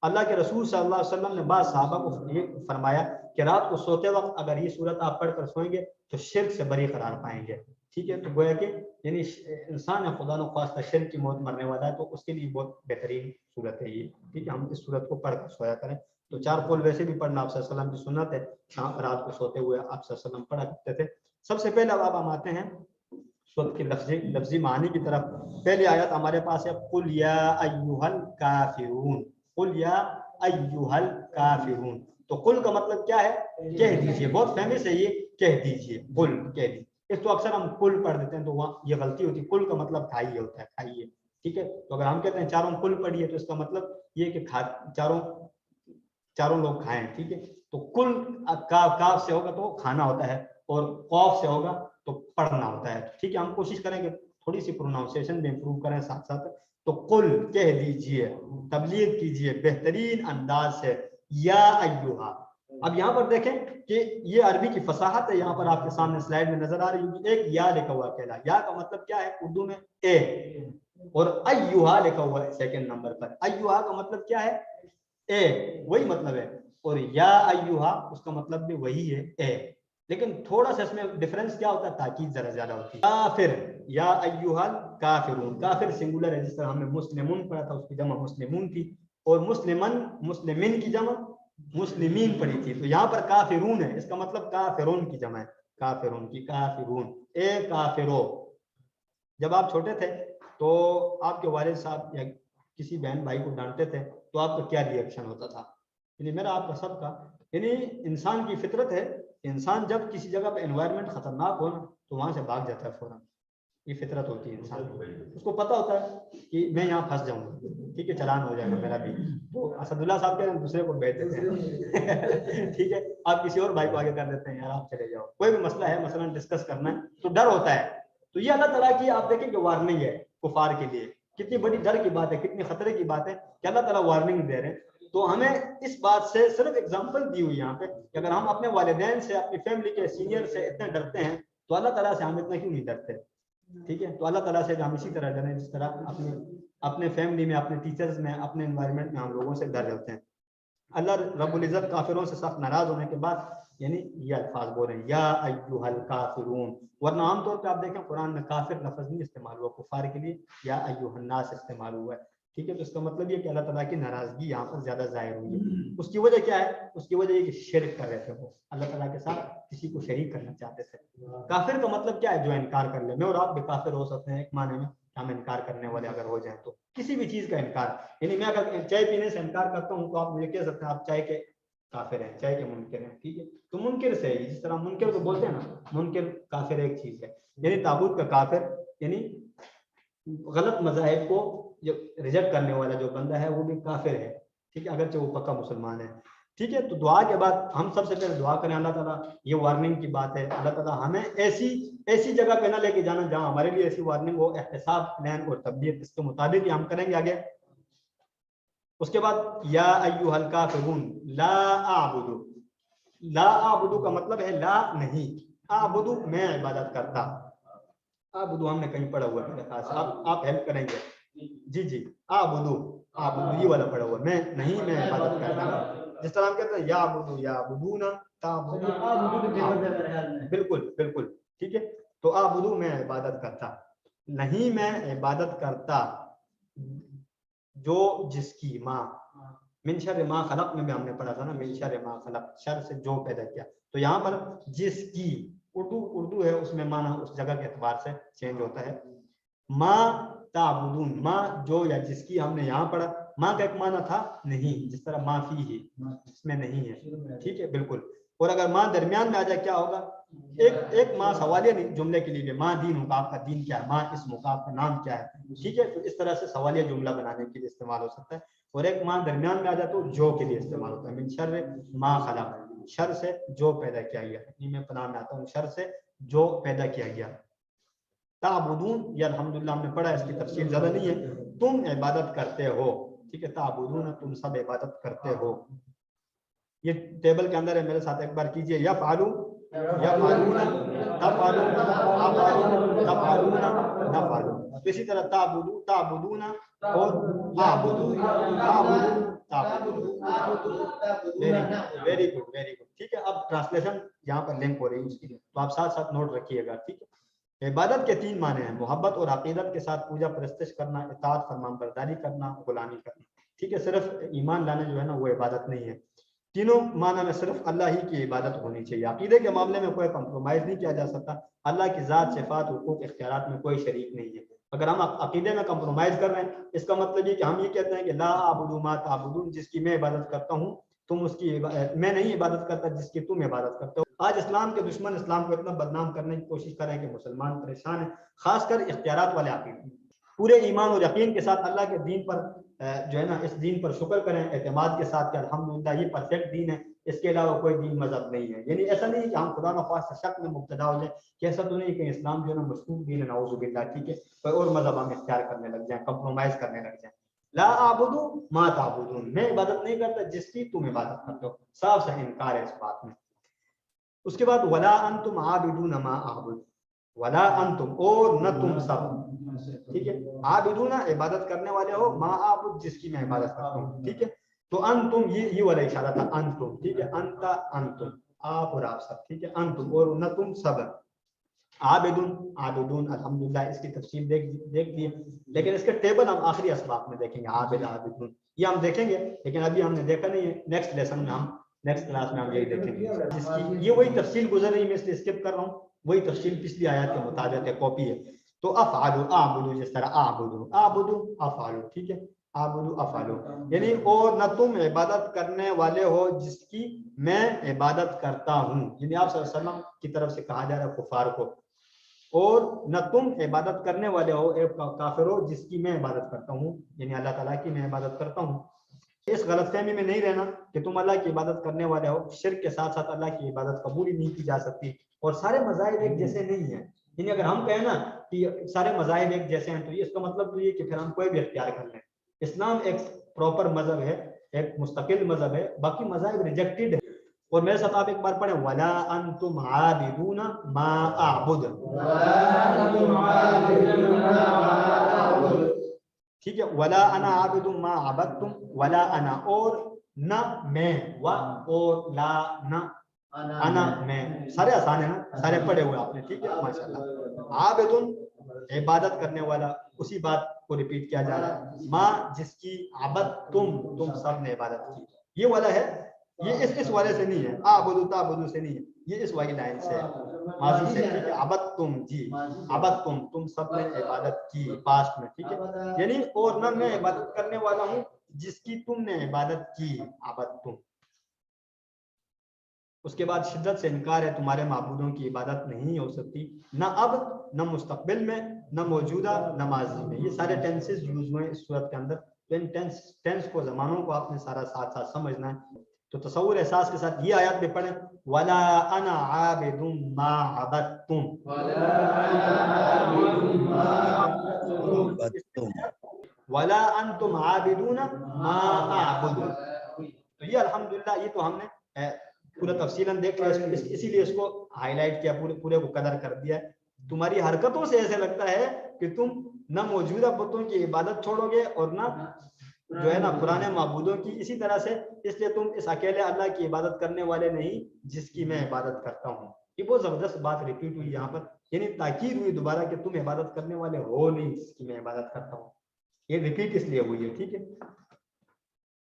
اللہ کے رسول صلی اللہ علیہ وسلم نے بعض صحابہ کو یہ فرمایا کہ رات کو سوتے وقت اگر یہ صورت آپ پڑھ کر سوئیں گے تو شرک سے بری قرار پائیں گے. ٹھیک ہے، تو گویا کہ یعنی انسان ہے خدا نخواستہ شرک کی موت مرنے والا ہے تو اس کے لیے بہت بہترین صورت ہے یہ. ٹھیک ہے، ہم اس صورت کو پڑھ کر سویا کریں. تو 4 قول ویسے بھی پڑھنا آپ صلی اللہ علیہ وسلم کی سنت ہے، رات کو سوتے ہوئے آپ صلی اللہ علیہ وسلم پڑھا کرتے تھے. سب سے پہلے اب ہم آتے ہیں سورت کے لفظی معنی کی طرف. پہلی آیت ہمارے پاس ہے قل یا ایھا الکافرون، قل یا ایھا الکافرون. تو قل کا مطلب کیا ہے؟ کہہ دیجئے. بہت فیمس ہے یہ، کہہ دیجئے، قل کہہ دیجئے. اس تو اکثر ہم قل پڑھ دیتے ہیں تو وہاں یہ غلطی ہوتی ہے. قل کا مطلب کھائیے ہوتا ہے، کھائیے. ٹھیک ہے، تو اگر ہم کہتے ہیں چاروں قل پڑھیے تو اس کا مطلب یہ کہ چاروں لوگ کھائیں. ٹھیک ہے، تو کل کاف سے ہوگا تو کھانا ہوتا ہے اور قوف سے ہوگا تو پڑھنا ہوتا ہے. ٹھیک ہے، ہم کوشش کریں گے تھوڑی سی پروناؤنسیشن بھی امپروو کریں ساتھ ساتھ. تو قل کہہ دیجئے، تبلیغ کیجئے بہترین انداز سے، یا ایھا. اب یہاں پر دیکھیں کہ یہ عربی کی فصاحت ہے. یہاں پر آپ کے سامنے سلائیڈ میں نظر آ رہی ہوگی ایک یا لکھا ہوا کہلا. یا کا مطلب کیا ہے اردو میں؟ اے. اور ایھا لکھا ہوا ہے سیکنڈ نمبر پر. ایھا کا مطلب کیا ہے؟ اے، وہی مطلب ہے. اور یا ایھا اس کا مطلب بھی وہی ہے، اے. لیکن تھوڑا سا اس میں ڈفرنس کیا ہوتا ہے؟ تاکید ذرا زیادہ ہوتی ہے. کافر، یا ایھا الکافرون. کافر سنگولر ہے، جس طرح ہم نے مسلمون پڑھا تھا اس کی جمع مسلمون تھی، اور مسلمین کی جمع مسلمین پڑھی تھی. تو یہاں پر کافرون ہے، اس کا مطلب کافرون کی جمع ہے، کافرون کی. کافرون، اے کافرو. جب آپ چھوٹے تھے تو آپ کے والد صاحب یا کسی بہن بھائی کو ڈانٹتے تھے تو آپ کا کیا ری ایکشن ہوتا تھا؟ یعنی میرا آپ کا سب کا، یعنی انسان کی فطرت ہے، انسان جب کسی جگہ پہ انوائرمنٹ خطرناک ہو نا تو وہاں سے بھاگ جاتا ہے فوراً. یہ فطرت ہوتی ہے انسان کو. اس کو پتا ہوتا ہے کہ میں یہاں پھنس جاؤں گا، ٹھیک ہے، چلان ہو جائے گا میرا بھی. تو اسد اللہ صاحب کہتے ہیں دوسرے کو بیچ دیتے ہیں. ٹھیک ہے، آپ کسی اور بھائی کو آگے کر دیتے ہیں، یار آپ چلے جاؤ. کوئی بھی مسئلہ ہے مثلا ڈسکس کرنا ہے تو ڈر ہوتا ہے. تو یہ اللہ تعالیٰ کی آپ دیکھیں کہ وارننگ ہے کفار کے لیے. کتنی بڑی ڈر کی بات ہے، کتنی خطرے کی بات ہے کہ اللہ تعالیٰ وارننگ دے رہے ہیں. تو ہمیں اس بات سے صرف اگزامپل دی ہوئی یہاں پہ کہ اگر ہم اپنے والدین سے، اپنی فیملی کے سینئر سے اتنے ڈرتے ہیں تو اللہ تعالیٰ سے ہم اتنا کیوں نہیں ڈرتے؟ ٹھیک ہے، تو اللہ تعالیٰ سے ہم اسی طرح ڈریں جس طرح اپنے فیملی میں، اپنے ٹیچرز میں، اپنے انوائرمنٹ میں ہم لوگوں سے ڈر ہوتے ہیں. اللہ رب العزت کافروں سے سخت ناراض ہونے کے بعد یعنی یہ الفاظ بول رہے ہیں، یا ایھا الکافرون. ورنہ عام طور پہ آپ دیکھیں قرآن میں کافر لفظ نہیں استعمال ہوا کفار کے لیے، یا ایھا الناس استعمال ہوا ہے. ٹھیک ہے. تو اس کا مطلب یہ کہ اللہ تعالیٰ کی ناراضگی یہاں پر زیادہ ظاہر ہوئی ہے. اس کی وجہ کیا ہے؟ اس کی وجہ یہ کہ شرک کر رہے تھے وہ, اللہ تعالیٰ کے ساتھ کسی کو شریک کرنا چاہتے تھے. کافر کا مطلب کیا ہے؟ جو انکار کر لے. میں اور آپ بھی کافر ہو سکتے ہیں ایک معنی میں, ہم انکار کرنے والے اگر ہو جائیں تو کسی بھی چیز کا انکار. یعنی میں اگر چائے پینے سے انکار کرتا ہوں تو آپ مجھے کہہ سکتے ہیں آپ چائے کے کافر ہیں, چائے کے منکر ہیں. ٹھیک ہے. تو منکر سے جس طرح منکر کو بولتے ہیں نا, منکر کافر ایک چیز ہے. یعنی طاغوت کا کافر یعنی غلط مذاہب کو جو ریجیکٹ کرنے والا جو بندہ ہے وہ بھی کافر ہے. ٹھیک ہے, اگرچہ وہ پکا مسلمان ہے. ٹھیک ہے. تو دعا کے بعد ہم سب سے پہلے دعا کریں اللہ تعالیٰ, یہ وارننگ کی بات ہے, اللہ تعالیٰ ہمیں ایسی جگہ پہ نہ لے کے جانا جہاں ہمارے لیے ایسی وارننگ ہو. احتساب, پلان اور تبلیغ اس کے مطابق ہی ہم کریں گے آگے. اس کے بعد یا ایھا الکافرون لا اعبد. لا اعبد کا مطلب ہے لا نہیں, اعبد میں عبادت کرتا. اعبد ہم نے کہیں پڑھا ہوا ہے, خاص آپ ہیلپ کریں گے. جی اعبد یہ والا پڑھا ہوا, میں نہیں, میں عبادت کرتا. جس طرح ہم کہتے ہیں یعبد یعبدون تعبد, بالکل ٹھیک ہے. تو اعبد میں عبادت کرتا, نہیں میں عبادت کرتا جو جس کی ماں من شر ما خلق میں بھی ہم نے پڑھا تھا نا, من شر ما خلق, شر سے جو پیدا کیا. تو یہاں پر جس کی اردو ہے, اس میں معنی اس جگہ کے اعتبار سے چینج ہوتا ہے. ما تعبدون, ماں جو یا جس کی ہم نے یہاں پڑھا. ماں کا ایک معنی تھا نہیں, جس طرح ما فی ہے, اس میں نہیں ہے. ٹھیک ہے, بالکل. اور اگر ماں درمیان میں آ جائے کیا ہوگا؟ ایک ماں سوالیہ جملے کے لیے ماں دین ہوگا, آپ کا دین کیا ہے, ماں اس ہوگا, آپ کا نام کیا ہے. ٹھیک ہے. تو اس طرح سے سوالیہ جملہ بنانے کے لیے استعمال ہو سکتا ہے. اور ایک ماں درمیان میں آ جائے تو جو کے لیے استعمال ہوتا ہے. من شر ما خلق, شر سے جو پیدا کیا گیا. میں پناہ میں آتا ہوں شر سے جو پیدا کیا گیا. تعبدون یہ الحمدللہ ہم نے پڑھا, اس کی تفصیل زیادہ نہیں ہے. تم عبادت کرتے ہو. ٹھیک ہے. تعبدون تم سب عبادت کرتے ہو. یہ ٹیبل کے اندر ہے, میرے ساتھ ایک بار کیجئے. یفعلوا یفعلون تفعلوا افعلوا تفعلون نفعلوا. اسی طرح تعبدوا تعبدون اور اعبدوا اعبدوا تعبدوا. Very good. ٹھیک ہے. اب ٹرانسلیشن یہاں پر لنک ہو رہی ہے اس کی, تو آپ ساتھ ساتھ نوٹ رکھیے گا. ٹھیک ہے. عبادت کے 3 معنی ہیں, محبت اور عقیدت کے ساتھ پوجا پرستش کرنا, اطاعت فرمان برداری کرنا, غلامی کرنا. ٹھیک ہے. صرف ایمان لانا جو ہے نا وہ عبادت نہیں ہے. تینوں معنی میں صرف اللہ ہی کی عبادت ہونی چاہیے. عقیدے کے معاملے میں کوئی کمپرومائز نہیں کیا جا سکتا. اللہ کی ذات, صفات, حقوق, اختیارات میں کوئی شریک نہیں ہے. اگر ہم عقیدے میں کمپرومائز کر رہے ہیں, اس کا مطلب یہ کہ ہم یہ کہتے ہیں کہ لا اعبد ما تعبدون, جس کی میں عبادت کرتا ہوں تم اس کی میں نہیں عبادت کرتا جس کی تم عبادت کرتے ہو. آج اسلام کے دشمن اسلام کو اتنا بدنام کرنے کی کوشش کر رہے ہیں کہ مسلمان پریشان ہیں, خاص کر اختیارات والے عقیدے. پورے ایمان اور یقین کے ساتھ اللہ کے دین پر جو ہے نا, اس دین پر شکر کریں اعتماد کے ساتھ کہ الحمدللہ یہ پرفیکٹ دین ہے, اس کے علاوہ کوئی دین مذہب نہیں ہے. یعنی ایسا نہیں کہ ہم خدا نخواستہ شک میں مبتلا ہو جائیں کہ ایسا تو نہیں کہ اسلام جو ہے نا مشکوک دین ہے, نعوذ باللہ. ٹھیک ہے. کوئی اور مذہب ہم اختیار کرنے لگ جائیں, کمپرومائز کرنے لگ جائیں. لا اعبد ما تعبدون, میں عبادت نہیں کرتا جس کی تم عبادت کرتے ہو. صاف صحیح انکار ہے اس بات میں. اس کے بعد ولا انتم عابدون ما اعبد, ولا انتم اور نہ تم سب. ٹھیک ہے. عابدون عبادت کرنے والے ہو, ما اعبد جس کی میں عبادت کرتا ہوں. ٹھیک ہے. تو انتم یہ والا اشارہ تھا انتم. ٹھیک ہے. انت انتم, آپ اور آپ سب. ٹھیک ہے. انتم اور نہ تم سب. عابدون الحمدللہ اس کی تفصیل دیکھ لیے, لیکن اس کے ٹیبل ہم آخری اسباق میں دیکھیں گے. عابدون یہ ہم دیکھیں گے, لیکن ابھی ہم نے دیکھا نہیں ہے. نیکسٹ لیسن میں ہم نیکسٹ کلاس میں ہم یہی دیکھیں گے. جس کی یہ وہی تفصیل گزر رہی ہے, میں اس لیے اسکپ کر رہا ہوں. وہی تفصیل پچھلی آیات کے مطابق ہے, کاپی ہے. تو افعلوا اعبدوا, جس طرح اعبدوا افعلوا. ٹھیک ہے. اعبدوا افعلوا یعنی اور نہ تم عبادت کرنے والے ہو جس کی میں عبادت کرتا ہوں. یعنی آپ صلی اللہ علیہ وسلم کی طرف سے کہا جا رہا ہے کفار کو, اور نہ تم عبادت کرنے والے ہو کافر ہو جس کی میں عبادت کرتا ہوں, یعنی اللہ تعالیٰ کی میں عبادت کرتا ہوں. اس غلط فہمی میں نہیں رہنا کہ تم اللہ کی عبادت کرنے والے ہو. شرک کے ساتھ ساتھ اللہ کی عبادت قبول ہی نہیں کی جا سکتی, اور سارے مذاہب ایک جیسے نہیں ہیں. یعنی اگر ہم کہیں نا کہ سارے مذاہب ایک جیسے ہیں, تو اس کا مطلب تو یہ کہ پھر ہم کوئی بھی اختیار کر لیں. اسلام ایک پراپر مذہب ہے, ایک مستقل مذہب ہے, باقی مذاہب ریجیکٹڈ ہے. اور میرے ساتھ آپ ایک بار پڑھیں, ولا انتم عابدون ما اعبد. ٹھیک ہے. ولا انا عابد ما عبدتم, ولا انا اور نہ میں, و اور لا نہ انا میں. سارے آسان ہے نا, سارے پڑھے ہوئے آپ نے. ٹھیک ہے. ماشاءاللہ. عابد عبادت کرنے والا اسی بات کو ریپیٹ کیا جا رہا ہے. ما جس کی عبد تم سب نے عبادت کی. یہ والا ہے, یہ اس والے سے نہیں ہے, اعبدو تعبدو سے نہیں ہے, یہ اس والی لائن سے ہے, ماضی سے. ٹھیک ہے, عبد تم, جی عبد تم سب نے عبادت کی پاسٹ میں. ٹھیک ہے, یعنی اور نہ میں عبادت کرنے والا ہوں جس کی تم نے عبادت کی, عبد تم. اس کے بعد شدت سے انکار ہے, تمہارے معبودوں کی عبادت نہیں ہو سکتی, نہ اب نہ مستقبل میں نہ موجودہ نہ ماضی میں. یہ سارے ٹینسز یوز ہوئے اس صورت کے اندر. تو ان ٹینس کو, زمانوں کو آپ نے سارا ساتھ ساتھ سمجھنا ہے. تو تصور احساس کے ساتھ یہ آیات بھی پڑھیں, ولا انا عابد ما عبدتم, ولا انتم عابدون ما اعبد. تو یہ الحمدللہ یہ تو ہم نے پورا تفصیلاً دیکھ لیا, اسی لیے اس کو ہائی لائٹ کیا, پورے کو قدر کر دیا. تمہاری حرکتوں سے ایسے لگتا ہے کہ تم نہ موجودہ بتوں کی عبادت چھوڑو گے اور نہ جو ہے نا پرانے معبودوں کی. اسی طرح سے اس لیے تم اس اکیلے اللہ کی عبادت کرنے والے نہیں جس کی میں عبادت کرتا ہوں. یہ بہت زبردست بات ریپیٹ ہوئی یہاں پر, یعنی تاکید ہوئی دوبارہ کہ تم عبادت کرنے والے ہو نہیں جس کی میں عبادت کرتا ہوں. یہ ریپیٹ اس لیے ہوئی ہے. ٹھیک ہے,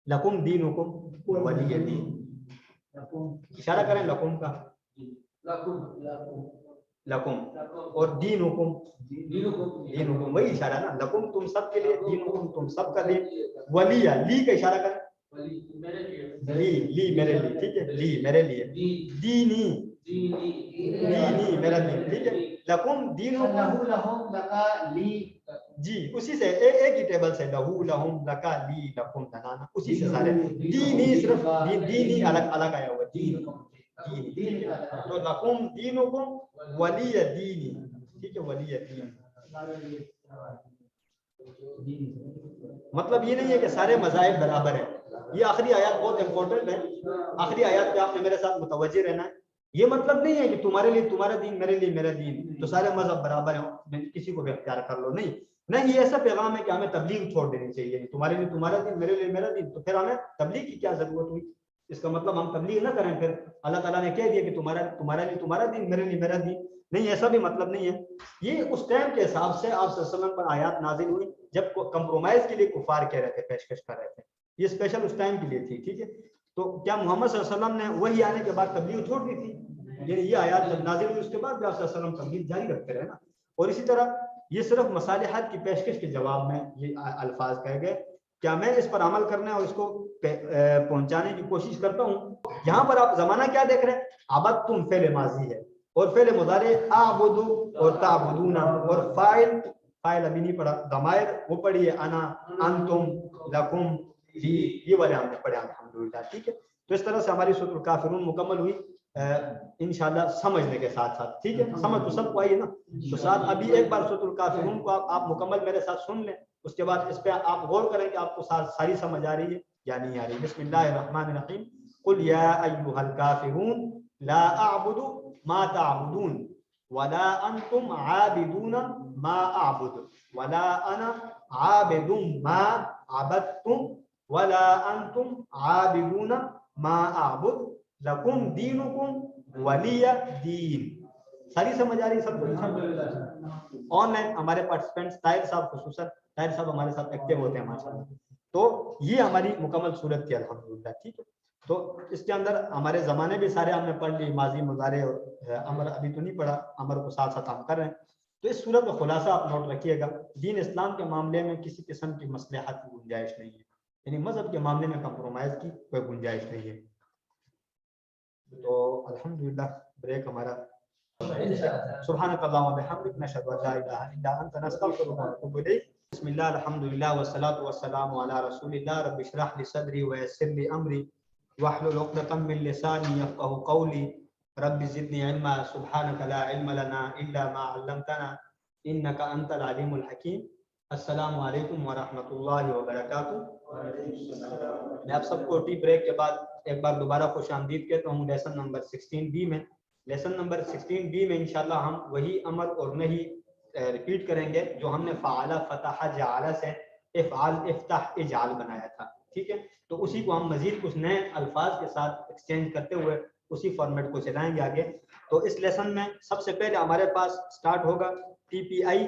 لکم دینکم ولی دین. اشارہ کریں لکم کا, لکم, اور دین حکم وہی اشارہ نا, لکم تم سب کے لیے, دین حکم تم سب کا دین, ولی لی کا اشارہ کریں, لی میرے لیے. ٹھیک ہے, لی میرے لیے, دینی میرا دین. ٹھیک ہے, لکم دین جی اسی سے ایک ہی ٹیبل سے, لہو لہم لکا لی لکم لنا, اسی سے سارے. دینی صرف دینی الگ الگ آیا ہوا, دین. تو لکم دینکم ولی دینی. ٹھیک ہے, ولی دین. مطلب یہ نہیں ہے کہ سارے مذاہب برابر ہیں. یہ آخری آیات بہت امپورٹنٹ ہے, آخری آیات پہ آپ نے میرے ساتھ متوجہ رہنا ہے. یہ مطلب نہیں ہے کہ تمہارے لیے تمہارا دین, میرے لیے میرا دین, تو سارے مذہب برابر ہیں, کسی کو بھی اختیار کر لو. نہیں, یہ ایسا پیغام ہے کہ ہمیں تبلیغ چھوڑ دینی چاہیے. تمہارے لیے تمہارا دین, میرے لیے میرا دین, تو پھر ہمیں تبلیغ کی کیا ضرورت ہوئی؟ اس کا مطلب ہم تبلیغ نہ کریں. پھر اللہ تعالیٰ نے کہہ دیا کہ تمہارا لیے تمہارا دین, میرے لیے میرا دین. نہیں, ایسا بھی مطلب نہیں ہے. یہ اس ٹائم کے حساب سے آپ صلی اللہ علیہ وسلم پر آیات نازل ہوئی جب کمپرومائز کے لیے کفار کہہ رہے تھے, پیشکش کر رہے تھے. یہ اسپیشل اس ٹائم کے لیے تھی. ٹھیک ہے, تو کیا محمد صلی اللہ علیہ وسلم نے وہی آنے کے بعد تبلیغ چھوڑ دی تھی؟ یعنی یہ آیات جب نازل ہوئی اس کے بعد بھی آپ صلی اللہ علیہ وسلم تبلیغ جاری رکھتے رہے نا. اور اسی طرح یہ صرف مصالحت کی پیشکش کے جواب میں یہ الفاظ کہے گئے. کیا میں اس پر عمل کرنے اور اس کو پہنچانے کی کوشش کرتا ہوں؟ یہاں پر آپ زمانہ کیا دیکھ رہے ہیں؟ عبد تم فعل ماضی ہے, اور فعل مضارع اعبدو اور تعبدون, اور فاعل ابھی نہیں پڑھا, ضمائر وہ پڑھی ہے, انا, انتم, لکم, لی, یہ والے ہم نے پڑھے الحمدللہ. ٹھیک ہے, تو اس طرح سے ہماری سورۃ الکافرون مکمل ہوئی انشاءاللہ سمجھنے کے ساتھ ساتھ. ٹھیک ہے, سمجھ تو سب کو آئی ہے نا. تو ساتھ ابھی ایک بار سورۃ الکافرون کو آپ مکمل میرے ساتھ سن لیں, اس کے بعد اس پہ آپ غور کریں کہ آپ کو ساری سمجھ آ رہی ہے یا نہیں آ رہی. بسم اللہ الرحمن الرحیم. قل یا ایھا الکافرون لا اعبد ما تعبدون ولا انتم عابدون ما اعبد ولا انا عابد ما عبدتم ولا انتم عابدون ما اعبد لکم دینکم ولی دین. ساری سمجھ آ رہی ہے سب کو؟ آن لائن ہمارے پارٹیسپینٹس طاہر صاحب, خصوصاً طاہر صاحب ہمارے ساتھ ایکٹیو ہوتے ہیں ماشاءاللہ. تو یہ ہماری مکمل صورت تھی الحمدللہ. ٹھیک ہے, تو اس کے اندر ہمارے زمانے بھی سارے ہم نے پڑھ لی, ماضی, مضارع اور امر ابھی تو نہیں پڑھا, امر کو ساتھ ساتھ ہم کر رہے ہیں. تو اس صورت کا خلاصہ آپ نوٹ رکھیے گا, دین اسلام کے معاملے میں کسی قسم کی مصلحت کی گنجائش نہیں ہے, یعنی مذہب کے معاملے میں کمپرومائز کی کوئی گنجائش نہیں ہے. تو الحمدللہ بریک ہمارا. سبحانک اللہم و بحمدک, نشہد ان لا الہ الا انت, نستغفرک و نتوب الیک. بسم اللہ الحمدللہ والصلاة والسلام علی رسول اللہ. رب اشرح لی صدری ویسر لی امری واحلل عقدۃ من لسانی یفقهوا قولی. رب زدنی علما سبحانک لا علم لنا الا ما علمتنا انک انت العلیم الحکیم. السلام علیکم ورحمۃ اللہ وبرکاتہ. میں آپ سب کو ٹی بریک کے بعد ایک بار دوبارہ خوش آمدید کہتا ہوں. لیسن نمبر 16B میں, لیسن نمبر 16B میں انشاءاللہ ہم وہی امر اور نہی ریپیٹ کریں گے جو ہم نے فعل, فتح, جعل سے افعال, افتح, اجعل بنایا تھا. ٹھیک ہے, تو اسی کو ہم مزید کچھ نئے الفاظ کے ساتھ ایکسچینج کرتے ہوئے اسی فارمیٹ کو چلائیں گے آگے. تو اس لیسن میں سب سے پہلے ہمارے پاس سٹارٹ ہوگا TPI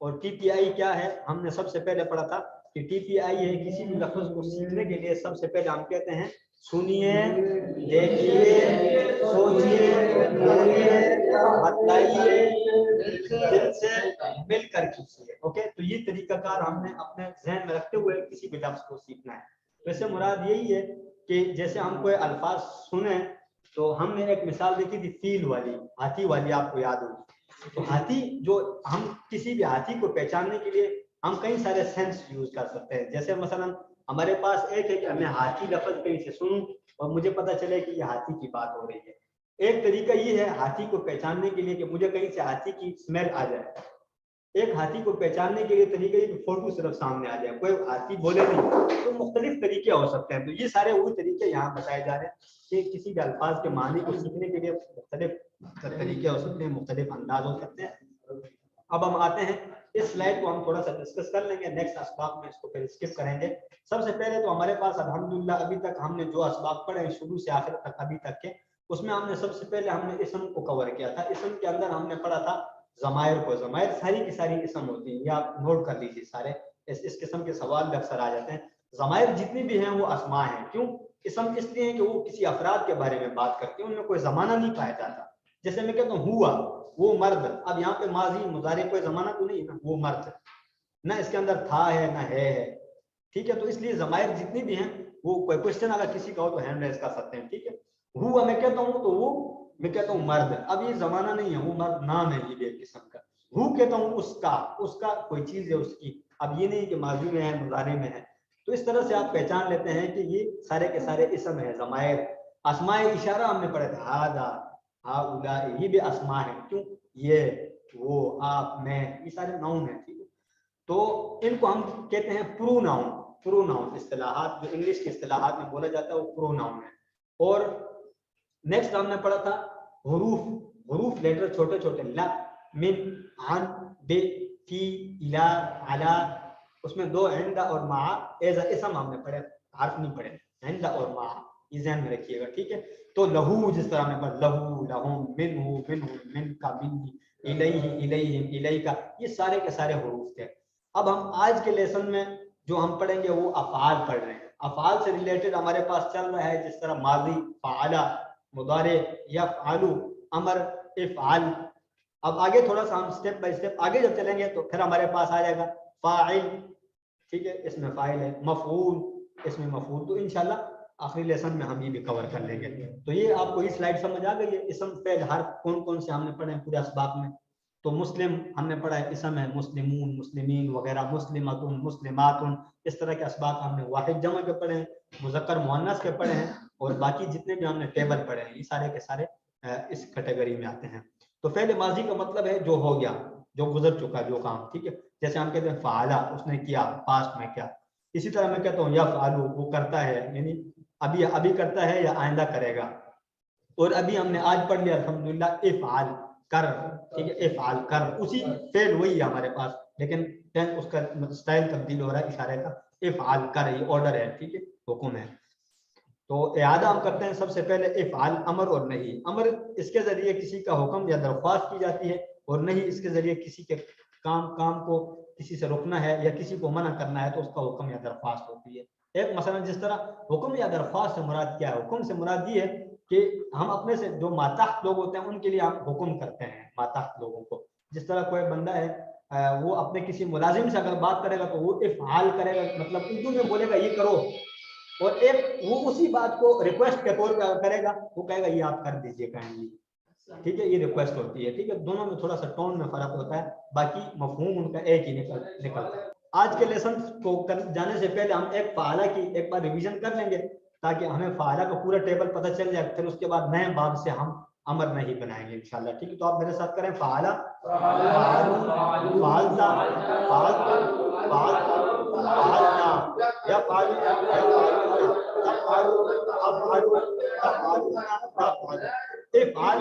اور ٹی پی آئی کیا ہے؟ ہم نے سب سے پہلے پڑھا تھا کہ ٹی پی آئی ہے کسی بھی لفظ کو سیکھنے کے لیے سب سے پہلے ہم کہتے ہیں سنیے، دیکھیے، سوچیے، بولیے، بتائیے، دل سے مل کر کیجیے. اوکے، تو یہ طریقہ کار ہم نے اپنے ذہن میں رکھتے ہوئے کسی بھی لفظ کو سیکھنا ہے. ویسے مراد یہی ہے کہ جیسے ہم کوئی الفاظ سنیں تو ہم نے ایک مثال دیکھی تھی فیل والی، ہاتھی والی، آپ کو یاد ہو. تو ہاتھی جو ہم کسی بھی ہاتھی کو پہچاننے کے لیے ہم کئی سارے سینس یوز کر سکتے ہیں. جیسے مثلا ہمارے پاس ایک ہے کہ میں ہاتھی لفظ کہیں سے سنوں اور مجھے پتا چلے کہ یہ ہاتھی کی بات ہو رہی ہے. ایک طریقہ یہ ہے ہاتھی کو پہچاننے کے لیے کہ مجھے کہیں سے ہاتھی کی اسمیل آ جائے. ایک ہاتھی کو پہچاننے کے لیے طریقہ یہ کہ فوٹو صرف سامنے آ جائے، کوئی ہاتھی بولے نہیں. تو مختلف طریقے ہو سکتے ہیں. تو یہ سارے وہی طریقے یہاں بتائے جا رہے ہیں کہ کسی بھی الفاظ کے معنی کو سیکھنے کے لیے مختلف طریقے ہو سکتے ہیں، مختلف انداز ہو سکتے ہیں. اب ہم آتے ہیں اس سلائڈ کو ہم تھوڑا سا ڈسکس کر لیں گے، نیکسٹ اسباق میں اس کو پھر اسکپ کریں گے. سب سے پہلے تو ہمارے پاس الحمدللہ ابھی تک ہم نے جو اسباق پڑھے شروع سے آخر تک ابھی تک کے، اس میں ہم نے سب سے پہلے ہم نے اسم کو کور کیا تھا. اسم کے اندر ہم نے پڑھا تھا ضمائر کو. ضمائر ساری کی ساری اسم ہوتی ہیں، یہ آپ نوٹ کر لیجیے. سارے اس قسم کے سوال بھی اکثر آ جاتے ہیں. ضمائر جتنی بھی ہیں وہ اسماء ہیں. کیوں؟ اسم اس لیے کہ وہ کسی افراد کے بارے میں بات کرتے ہیں، ان میں کوئی زمانہ نہیں پایا جاتا. جیسے میں کہتا ہوں ہوا، وہ مرد. اب یہاں پہ ماضی مضارع کوئی زمانہ تو نہیں ہے نا، وہ مرد نہ اس کے اندر تھا ہے نہ ہے. ٹھیک ہے، تو اس لیے ضمائر جتنی بھی ہیں وہ کوئی کوشچن اگر کسی کا ہو تو ہینڈ ریز کر سکتے ہیں. ٹھیک ہے، ہوا میں کہتا ہوں تو وہ میں کہتا ہوں مرد. اب یہ زمانہ نہیں ہے، وہ مرد نام ہے یہ بھی ایک قسم کا. ہو کہتا ہوں اس کا کوئی چیز ہے اس کی. اب یہ نہیں کہ ماضی میں ہے مضارع میں ہے. تو اس طرح سے آپ پہچان لیتے ہیں کہ یہ سارے کے سارے اسم ہیں ضمائر. اسماء اشارہ ہم نے پڑھا تھا، ہاذا، ہؤلاء، یہ بھی اسماء ہیں. کیوں؟ یہ، وہ، آپ، میں، یہ سارے ناؤن ہیں. ٹھیک ہے، تو ان کو ہم کہتے ہیں پرو ناؤن. پرو ناؤن اصطلاحات جو انگلش کی اصطلاحات میں بولا جاتا ہے وہ پرو ناؤن ہے. اور نیکسٹ ہم نے پڑھا تھا حروف. حروف لیٹر چھوٹے چھوٹے، لا، من، عن، بے، فی، الا، علا. اس میں دو عند اور مع ایز اسم ہم نے پڑھے، حرف نہیں پڑھے. عند اور مع یہ ذہن میں رکھیے گا. ٹھیک ہے، تو لہو جس طرح میں پڑھ لہو، لہم، منہ، منہ، من کا، منی، الیہ، الیہم، الیکا، یہ سارے کے سارے حروف تھے. اب ہم آج کے لیسن میں جو ہم پڑھیں گے وہ افعال پڑھ رہے ہیں. افعال سے ریلیٹڈ ہمارے پاس چل رہا ہے جس طرح ماضی فعل، مضارع یفعل، امر افعل. اب آگے تھوڑا سا ہم سٹیپ بائی سٹیپ آگے جب چلیں گے تو پھر ہمارے پاس آ جائے گا فاعل. ٹھیک ہے، اس میں فاعل ہے. مفعول، اس میں مفعول. تو انشاءاللہ آخری لیسن میں ہم یہ بھی کور کر لیں گے. تو یہ آپ کو یہ سلائڈ سمجھ آ گئی ہے. اسم فعل حرف کون کون سے ہم نے پڑھے ہیں پورے اسباق میں. تو مسلم ہم نے پڑھا ہے، اسم ہے مسلمون، مسلمین وغیرہ، مسلمتون، مسلماتن. اس طرح کے اسباق ہم نے واحد جمع کے پڑھے ہیں، مذکر مؤنث کے پڑھے ہیں، اور باقی جتنے بھی ہم نے ٹیبل پڑھے ہیں یہ سارے کے سارے اس کیٹیگری میں آتے ہیں. تو فعل ماضی کا مطلب ہے جو ہو گیا، جو گزر چکا، جو کام. ٹھیک ہے، جیسے ہم کہتے ہیں فعلا، اس نے کیا، پاسٹ میں کیا. اسی طرح میں کہتا ہوں یفعلو، وہ کرتا ہے، یعنی ابھی کرتا ہے یا آئندہ کرے گا. اور ابھی ہم نے آج پڑھ لیا الحمدللہ افعال، کر. ٹھیک ہے، افعال کر، اسی فعل وہی ہے ہمارے پاس، لیکن اس کا سٹائل تبدیل ہو رہا ہے اشارے کا. افعال کر، یہ آرڈر ہے. ٹھیک ہے، حکم ہے. تو اعادہ ہم کرتے ہیں سب سے پہلے افعال، امر اور نہیں. امر اس کے ذریعے کسی کا حکم یا درخواست کی جاتی ہے، اور نہیں اس کے ذریعے کسی کے کام کو کسی سے روکنا ہے یا کسی کو منع کرنا ہے تو اس کا حکم یا درخواست ہوتی ہے. ایک مثلا جس طرح حکم یا درخواست سے مراد کیا ہے؟ حکم سے مراد یہ ہے کہ ہم اپنے سے جو ماتحت لوگ ہوتے ہیں ان کے لیے ہم حکم کرتے ہیں ماتحت لوگوں کو. جس طرح کوئی بندہ ہے وہ اپنے کسی ملازم سے اگر بات کرے گا تو وہ افعال کرے گا، مطلب اردو میں بولے گا یہ کرو. اور ایک وہ اسی بات کو ریکویسٹ کے طور پہ کرے گا، وہ کہے گا یہ آپ کر دیجئے کائنڈلی. ٹھیک ہے، یہ ریکویسٹ ہوتی ہے. ٹھیک ہے، دونوں میں تھوڑا سا ٹون میں فرق ہوتا ہے، باقی مفہوم ان کا ایک ہی نکلتا ہے. آج کے لیسن کو جانے سے پہلے ہم ایک فعالہ کی ایک بار ریویژن کر لیں گے تاکہ ہمیں فعالہ کا پورا ٹیبل پتہ چل جائے. پھر اس کے بعد نئے باب سے ہم امر نہیں بنائیں گے انشاءاللہ. ٹھیک ہے، تو آپ میرے ساتھ کریں فعالہ، فعالون، فعلتا، فعلتم، فعلتم، فعلنا، یفعل، یفعلون، تفعلوا، افعلوا، تفعلون، تفعلوا. افعل،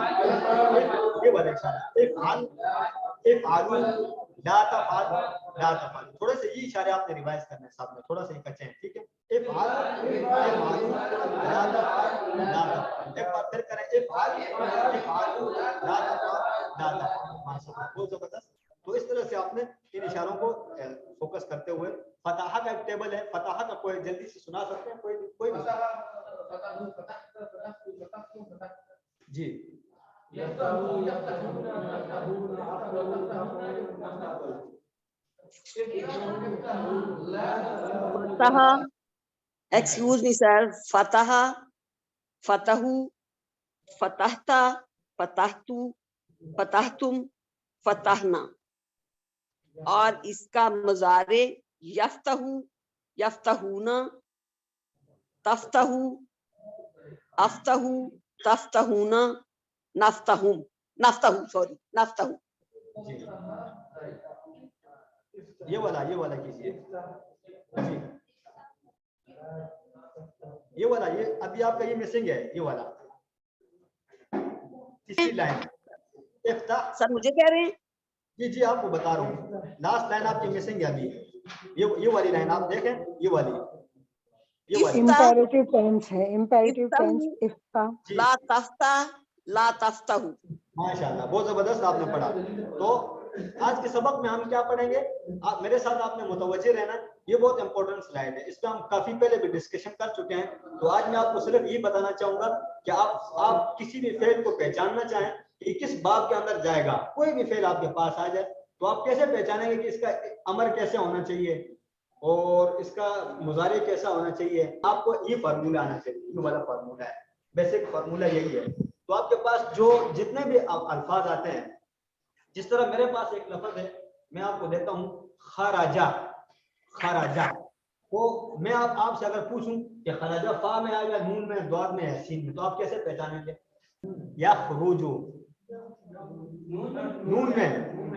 یہ بڑا اشارہ، افعل، افعلوا، لا تفعل، لا تفعل. تھوڑے سے یہ اشارے آپ نے ریوائز کرنے ہیں ساتھ میں، تھوڑا سا یہ کچے ہیں. ٹھیک ہے، افعل، افعلوا، لا تفعل، لا تفعل. ایک بار پھر کریں، افعل، افعلوا، لا تفعل، لا تفعل. ماشاءاللہ، بہت زبردست. تو اس طرح سے آپ نے ان ہوئے فتح کا ایک ٹیبل ہے, فتح کا کوئی جلدی سے سنا سکتے ہیں کوئی جی فتح, excuse me sir, فتح, فتحو, فتحتا, فتحتو, فتحتم, فتحنا. اور اس کا مضارع یفتحو, یفتحونا, تفتحو, افتحو, تفتحونا, نفتحم, نفتحو سوری نفتحو. یہ والا کیجیے جی, یہ والا, یہ ابھی آپ کا یہ مسنگ ہے, یہ والا تیسری لائن افتح. سر مجھے کہہ رہے ہیں جی آپ کو بتا رہا ہوں, لاسٹ لائن آپ کی مسنگ ہے ابھی, یہ والی لائن آپ دیکھیں, یہ والی امپیریٹو ٹینس ہے, امپیریٹو ٹینس افتح. لا تفتح, لا تفتحو. ماشاءاللہ, بہت زبردست آپ نے پڑھا. تو آج کے سبق میں ہم کیا پڑھیں گے, میرے ساتھ آپ نے متوجہ رہنا, یہ بہت امپورٹنٹ سلائڈ ہے, اس پہ ہم کافی پہلے بھی ڈسکشن کر چکے ہیں. تو آج میں آپ کو صرف یہ بتانا چاہوں گا کہ آپ کسی بھی فعل کو پہچاننا چاہیں کہ کس باب کے اندر جائے گا, کوئی بھی فعل آپ کے پاس آ جائے تو آپ کیسے پہچانیں گے کہ اس کا امر کیسے ہونا چاہیے اور اس کا مضارع کیسا ہونا چاہیے. آپ کو یہ فارمولہ آنا چاہیے, یہ والا فارمولہ ہے, بیسک فارمولہ یہی ہے. تو آپ کے پاس جو جتنے بھی الفاظ آتے ہیں, جس طرح میرے پاس ایک لفظ ہے, میں آپ کو دیتا ہوں خراجہ, خراجہ, تو میں آپ سے اگر پوچھوں کہ خراجہ فا میں آئے گا, نون میں, ضاد میں, سین میں, تو آپ کیسے پہچانیں گے؟ یا خروجو, نون میں,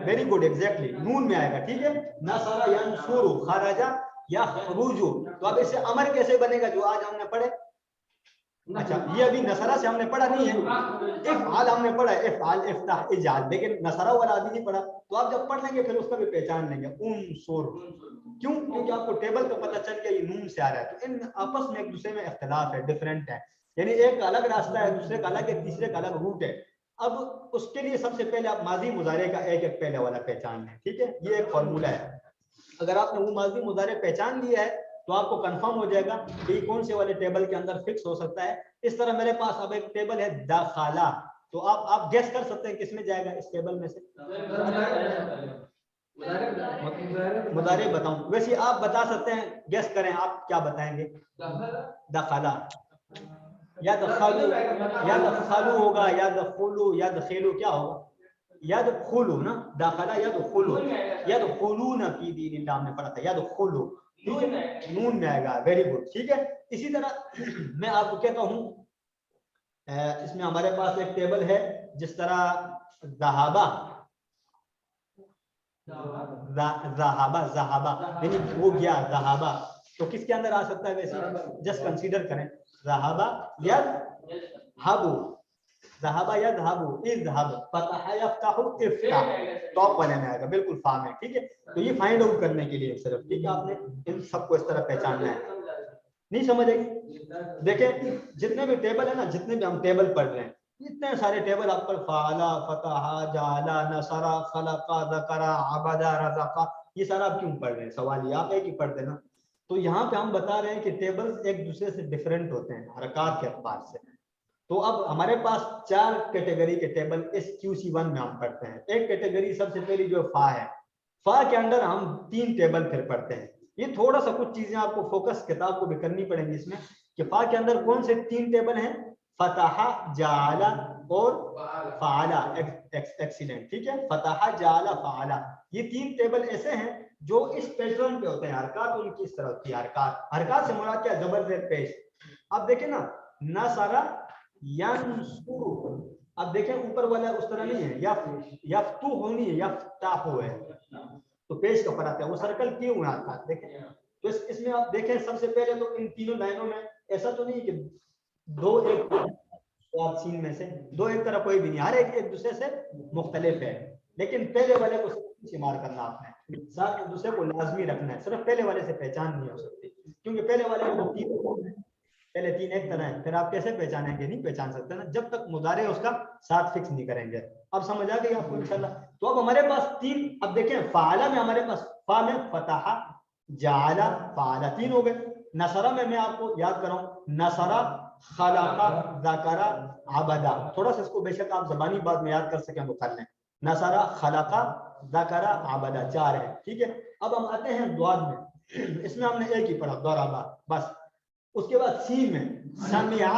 ویری گڈ, ایگزیکٹلی نون میں آئے گا, ٹھیک ہے. نصر ینصر, خراجہ یا خروجو, تو اب اس سے امر کیسے بنے گا جو آج ہم نے پڑھے؟ اچھا, یہ ابھی نصرہ سے ہم نے پڑھا نہیں ہے, افعال ہم نے پڑھا ہے, افعال, افتح, اجعل, لیکن نصرہ والا ابھی نہیں پڑھا. تو آپ جب پڑھ لیں گے پھر اس کا بھی پہچان لیں گے, انصر. کیوں؟ کیونکہ آپ کو ٹیبل کا پتہ چل گیا یہ نون سے آ رہا ہے. تو ان آپس میں ایک دوسرے میں اختلاف ہے, ڈفرینٹ ہے, یعنی ایک الگ راستہ ہے, دوسرے کا الگ ہے, تیسرے کا الگ روٹ ہے. اب اس کے لیے سب سے پہلے آپ ماضی مضارع کا ایک ایک پہلے والا پہچان لیں, ٹھیک ہے. یہ ایک فارمولہ ہے. اگر آپ نے وہ ماضی مضارع پہچان لیا ہے تو آپ کو کنفرم ہو جائے گا کہ یہ کون سے والے ٹیبل کے اندر فکس ہو سکتا ہے. اس طرح میرے پاس اب ایک ٹیبل ہے داخلہ, تو آپ گیس کر سکتے ہیں کس میں جائے گا اس ٹیبل میں سے؟ مضارع بتاؤں, ویسے آپ بتا سکتے ہیں, گیس کریں آپ کیا بتائیں گے. داخلہ یا دخلو, یا دخلو ہوگا, یا دخلو, یا دخلو, کیا ہوگا؟ یدخلو نا, داخلہ یدخلو, یدخلون فی دین اللہ ہم نے پڑھا تھا, یدخلو, ٹھیک ہے, نون میں آئے گا, ویری گڈ, ٹھیک ہے. اسی طرح میں آپ کو کہتا ہوں, اس میں ہمارے پاس ایک ٹیبل ہے جس طرح ذہابہ, ذہابہ, ذہابہ یعنی وہ گیا, ذہابہ, تو کس کے اندر آ سکتا ہے ویسے؟ جسٹ کنسیڈر کریں, ذہابہ یذهبو, ذہابہ یذهبو, اذهب, فتح یفتح, افتح, ٹاپ والے میں آئے گا, بالکل فا میں, ٹھیک ہے. تو یہ فائنڈ آؤٹ کرنے کے لیے صرف, ٹھیک ہے, آپ نے ان سب کو اس طرح پہچاننا ہے. نہیں سمجھ آئی؟ دیکھیں جتنے بھی ٹیبل ہے نا, جتنے بھی ہم ٹیبل پڑھ رہے ہیں, اتنے سارے ٹیبل آپ پر, فعلا, فتح, جعلا, نصرا, خلقا, ذکرا, عبدا, رزقا, یہ سارا آپ کیوں پڑھ رہے ہیں؟ سوال یہ آپ ایک ہی پڑھتے نا. تو یہاں پہ ہم بتا رہے ہیں کہ ٹیبلز ایک دوسرے سے ڈیفرنٹ ہوتے ہیں حرکات کے اعتبار سے. تو اب ہمارے پاس 4 کیٹیگری کے ٹیبل اس QC1 میں ہم پڑھتے ہیں. ایک کیٹیگری سب سے پہلی جو فا ہے, فا کے اندر ہم 3 ٹیبل پھر پڑھتے ہیں. یہ تھوڑا سا کچھ چیزیں آپ کو فوکس کتاب کو بھی کرنی پڑیں گی اس میں, کہ فا کے اندر کون سے 3 ٹیبل ہیں؟ فتح, جعل اور فعلا. ایکسیلنٹ, ٹھیک ہے. فتح, جعل, فعلا, یہ 3 ٹیبل ایسے ہیں جو اس پیٹرن پہ ہوتے ہیں. حرکات ان کی اس طرح ہوتی ہے, حرکات سے مراد کیا؟ زبر زیر پیش. اب دیکھیں نا, نصر ینصر, اب دیکھیں اوپر والا اس طرح نہیں ہے, یفتح ہونی ہے, یفتح ہے, تو پیش کا فرق ہے, وہ سرکل کیے ہوئے حرکات دیکھیں. تو اس میں آپ دیکھیں سب سے پہلے تو ان تینوں لائنوں میں ایسا تو نہیں کہ دو ایک سین میں سے دو ایک طرح کوئی بھی نہیں, ہر ایک دوسرے سے مختلف ہے. لیکن پہلے والے کو شمار کرنا آپ نے, ساتھ ایک دوسرے کو لازمی رکھنا ہے. صرف پہلے والے سے پہچان نہیں ہو سکتی, کیونکہ پہلے والے میں پہلے 3 ایک طرح ہیں, پھر آپ کیسے پہچانیں گے؟ نہیں پہچان سکتے نا جب تک مضارع اس کا ساتھ فکس نہیں کریں گے. اب سمجھ آ گئی آپ کو انشاءاللہ. تو اب ہمارے پاس 3, اب دیکھیں فعلا میں ہمارے پاس فا میں فتح, جعل فعل 3 ہو گئے. نصرہ میں آپ کو یاد کراؤں, نصرہ خلق ذکر عبدا, تھوڑا سا اس کو بے شک آپ زبانی بات میں یاد کر سکیں تو کر لیں. نصرہ خلق ذکر عبدا 4 ہے, ٹھیک ہے. اب ہم آتے ہیں ضاد میں, اس میں ہم نے ایک ہی پڑھا ضربا بس. اس کے بعد سین میں سمع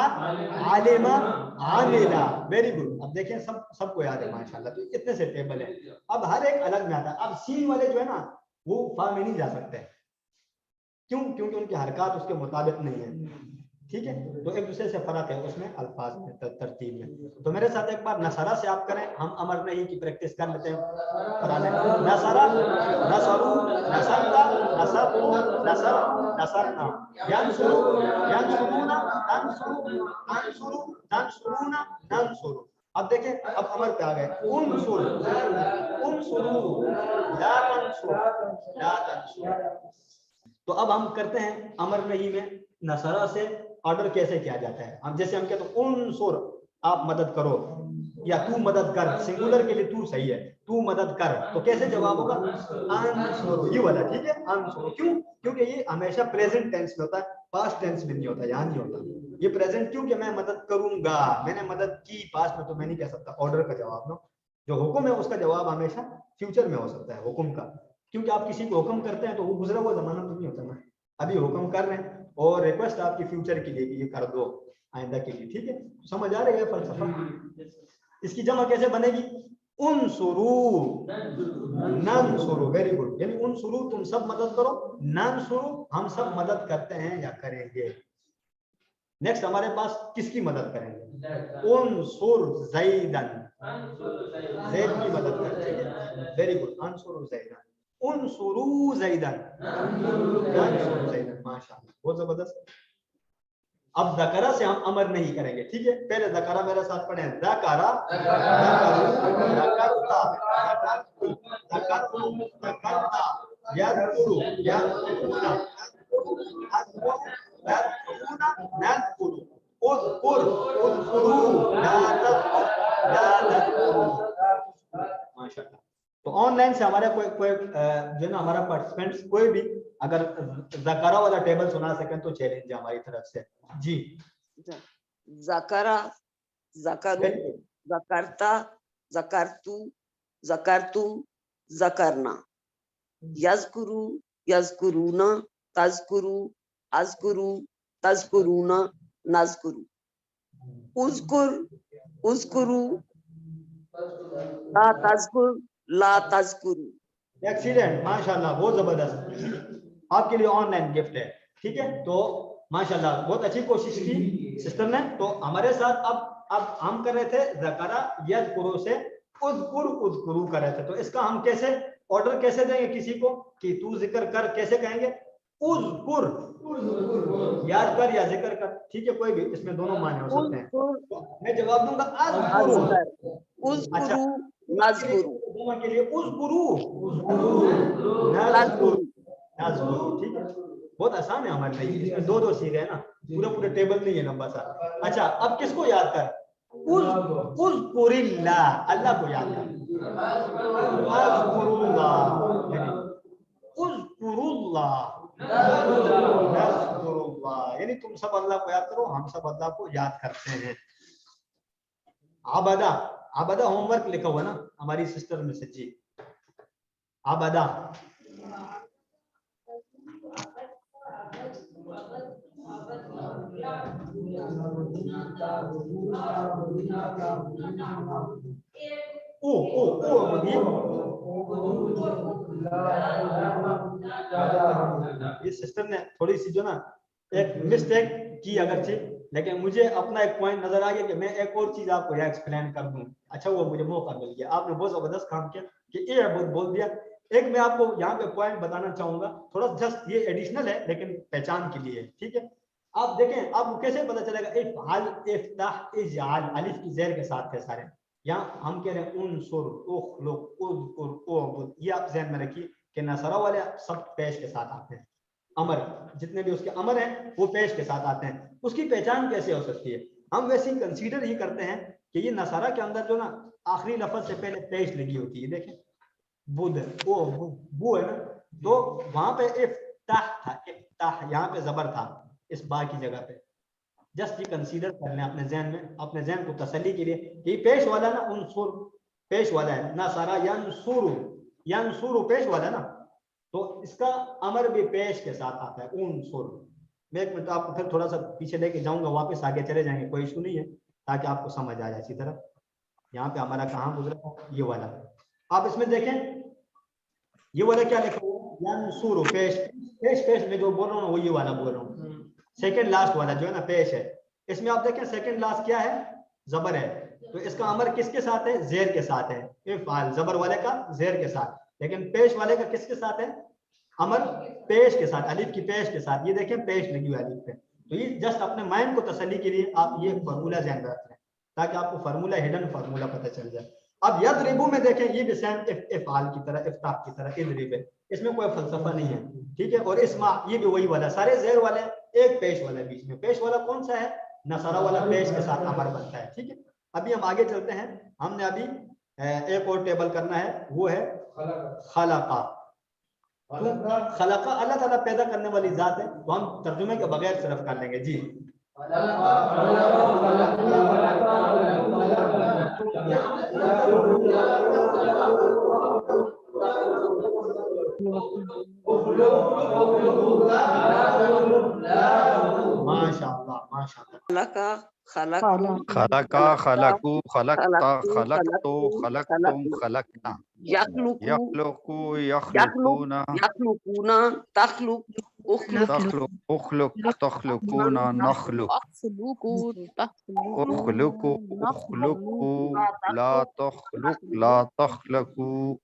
علم عامل, ویری گڈ. اب دیکھیں سب کو یاد ہے ماشاءاللہ, تو اتنے سے ٹیبل ہے. اب ہر ایک الگ میں آتا ہے. اب سین والے جو ہے نا وہ فا میں نہیں جا سکتے, کیوں؟ کیونکہ ان کی حرکات اس کے مطابق نہیں ہے, ٹھیک ہے. تو ایک دوسرے سے فرق ہے اس میں الفاظ میں, ترتیب میں. تو میرے ساتھ ایک بار نصرہ سے آپ کریں, ہم امر نہیں کی پریکٹس کر لیتے ہیں. پرانے نصرہ نصرو نصرتا نصرتو نصر نصرنا ینصرو ینصرون تنصرو انصرو تنصرون ننصرو. اب دیکھیں اب امر پہ آ گئے, انصر انصرو لا تنصر لا تنصر. تو اب ہم کرتے ہیں امر نہیں میں نصرہ سے آرڈر کیسے کیا جاتا ہے. اب جیسے ہم کہتے ہیں انصر آپ مدد کرو, یا تو مدد کر, سنگولر کے لیے تو صحیح ہے, تو مدد کر, تو کیسے جواب ہوگا انصر, یہ والا, ٹھیک ہے. انصر کیوں؟ کیونکہ یہ ہمیشہ پریزنٹ ٹینس میں ہوتا ہے, پاسٹ ٹینس میں نہیں ہوتا, یہاں نہیں ہوتا. یہ پریزنٹ کیوں کہ میں مدد کروں گا, میں نے مدد کی پاسٹ میں, تو میں نہیں کہہ سکتا آرڈر کا جواب. نو, جو حکم ہے اس کا جواب ہمیشہ فیوچر میں ہو سکتا ہے حکم کا, کیونکہ آپ کسی کو حکم کرتے ہیں تو وہ گزرا ہوا زمانہ تو نہیں ہوتا نا, ابھی حکم کر رہے ہیں اور ریکویسٹ آپ کی فیوچر کے لیے کہ یہ کر دو آئندہ کے لیے, ٹھیک ہے. سمجھ آ رہی ہے فلسفہ؟ اس کی جمع کیسے بنے گی؟ انصرو ننصرو, ویری گڈ. یعنی انصرو تم سب مدد کرو, ننصرو ہم سب مدد کرتے ہیں یا کریں گے. نیکسٹ ہمارے پاس کس کی مدد کریں گے؟ انصر زیدن, زید کی مدد کرتے ہیں, ویری گڈ. انصر زیدن, انصرو زیدن, انصر زیدن, ماشاءاللہ, بہت زبردست. اب ذکرہ سے ہم امر نہیں کریں گے, ٹھیک ہے. پہلے ذکرہ میرے ساتھ پڑھیں, ذکرہ ذکرتا ذکرتم ذکرتا یذکر یذکرون نذکر اذکر اذکروا لا تذکر لا تذکروا. ماشاءاللہ. تو آن لائن سے ہمارا کوئی جو ہے نا ہمارا پارٹیسپینٹس کوئی بھی اگر ذکرہ والا ٹیبل سنا سکیں تو چیلنج ہے ہماری طرف سے. جی, ذکرہ ذکرو ذکرتا ذکرتو ذکرتم ذکرنا یذکرو یذکرون تذکرو اذکرو تذکرون نذکرو اذکر اذکرو لا تذکر لا تذکرو. ایکسیلنٹ, ماشاءاللہ, بہت زبردست. آپ کے لیے آن لائن گفٹ ہے, ٹھیک ہے. تو ماشاءاللہ بہت اچھی کوشش کی سسٹر نے. تو ہمارے ساتھ اب ہم کر رہے تھے ذکرہ یذکرو سے اذکر اذکرو کر رہے تھے. تو اس کا ہم کیسے آرڈر کیسے دیں گے کسی کو کہ تو ذکر کر, کیسے کہیں گے؟ اذکر, یاد کر یا ذکر کر, ٹھیک ہے. کوئی بھی اس میں دونوں معنی ہو سکتے ہیں. میں جواب دوں گا اذکرو, اذکرو نذکرو کے لیے اذکرو نذکرو نذکرو, ٹھیک ہے. بہت آسان ہے ہمارے لیے, اس میں دو صیغے ہیں نا, پورے ٹیبل نہیں ہے لمبا سا. اچھا, اب کس کو یاد کر؟ اذکر اللہ, اللہ کو یاد کر. اذکر اللہ, اذکر اللہ نذکر اللہ, یعنی تم سب اللہ کو یاد کرو, ہم سب اللہ کو یاد کرتے ہیں. عبدہ, عبدہ ہوم ورک لکھا ہوا نا ہماری سسٹر میں سے. جی, عبدہ یہ سسٹر نے تھوڑی سی جو نا ایک مسٹیک کی اگرچہ, لیکن مجھے اپنا ایک پوائنٹ نظر آ گیا کہ میں ایک اور چیز آپ کو یہاں ایکسپلین کر دوں. اچھا, وہ مجھے موقع مل گیا, آپ نے بہت زبردست کام کیا کہ یہ بول دیا. ایک میں آپ کو یہاں پہ پوائنٹ بتانا چاہوں گا, تھوڑا جسٹ یہ ایڈیشنل ہے لیکن پہچان کے لیے, ٹھیک ہے. آپ دیکھیں آپ کو کیسے پتا چلے گا؟ افعل افتح اجعل, الف کی زیر کے ساتھ تھے سارے. یہاں ہم کہہ رہے ہیں انصر اخلق اذکر اعبد, یہ آپ ذہن میں رکھیے کہ نصرہ والے سب پیش کے ساتھ آتے ہیں. امر جتنے بھی اس کے امر ہیں وہ پیش کے ساتھ آتے ہیں. اس کی پہچان کیسے ہو سکتی ہے؟ ہم ویسے ہی کنسیڈر ہی کرتے ہیں کہ یہ نصارہ کے اندر جو نا آخری لفظ سے پہلے پیش لگی ہوتی ہے. دیکھیں بدھ او بو ہے نا, تو وہاں پہ افتح تھا، افتح یہاں پہ زبر تھا اس با کی جگہ پہ. جسٹ یہ کنسیڈر کر لیں اپنے ذہن میں، اپنے ذہن کو تسلی کے لیے کہ پیش والا نا انصر پیش والا ہے، نہ سارا ینصرو ینصرو پیش والا نا، تو اس کا امر بھی پیش کے ساتھ آتا ہے انصر. میں ایک منٹ آپ کو پھر تھوڑا سا پیچھے لے کے جاؤں گا، واپس آگے چلے جائیں گے، کوئی ایشو نہیں ہے، تاکہ آپ کو سمجھ آ جائے اسی طرح. یہاں پہ ہمارا کہاں گزرا یہ والا، آپ اس میں دیکھیں یہ والا کیا لکھا ہوا ینصرو پیش پیش پیش میں جو بول رہا ہوں نا وہ یہ والا بول رہا ہوں، سیکنڈ لاسٹ والا جو ہے نا پیش ہے. اس میں آپ دیکھیں سیکنڈ لاسٹ کیا ہے زبر ہے، تو اس کا امر کس کے ساتھ ہے زیر کے ساتھ ہے، افعال زبر والے کا زیر کے ساتھ، لیکن پیش والے کا کس کے ساتھ ہے امر پیش کے ساتھ، الف کی پیش کے ساتھ. یہ دیکھیں پیش لگی ہوئی الف پہ. تو یہ جسٹ اپنے مائنڈ کو تسلی کے لیے آپ یہ فارمولہ ذہن میں رکھ لیں تاکہ آپ کو فارمولہ ہڈن فارمولہ پتہ چل جائے. اب یضربو میں دیکھیں یہ بھی سیم افعال کی طرح افتح کی طرح اضرب ہے، اس میں کوئی فلسفہ نہیں ہے، ٹھیک ہے. اور اسما یہ بھی وہی والا، سارے زیر والے، ایک پیش والا بیچ میں. پیش والا کون سا ہے نصارہ والا، پیش کے ساتھ امر بنتا ہے، ٹھیک ہے. ابھی ہم آگے چلتے ہیں، ہم نے ابھی ایک اور ٹیبل کرنا ہے، وہ ہے خلقہ. خلقہ اللہ تعالیٰ پیدا کرنے والی ذات ہے، تو ہم ترجمے کے بغیر صرف کر لیں گے. جی ماشاء اللہ ماشاء اللہ. خلقا خلقو خلقتا خلقتو خلقتم خلقنا یخلقو یخلقون تخلق تخلق اخلق تخلقون نخلق اخلقو اخلقو لا تخلق لا تخلقو.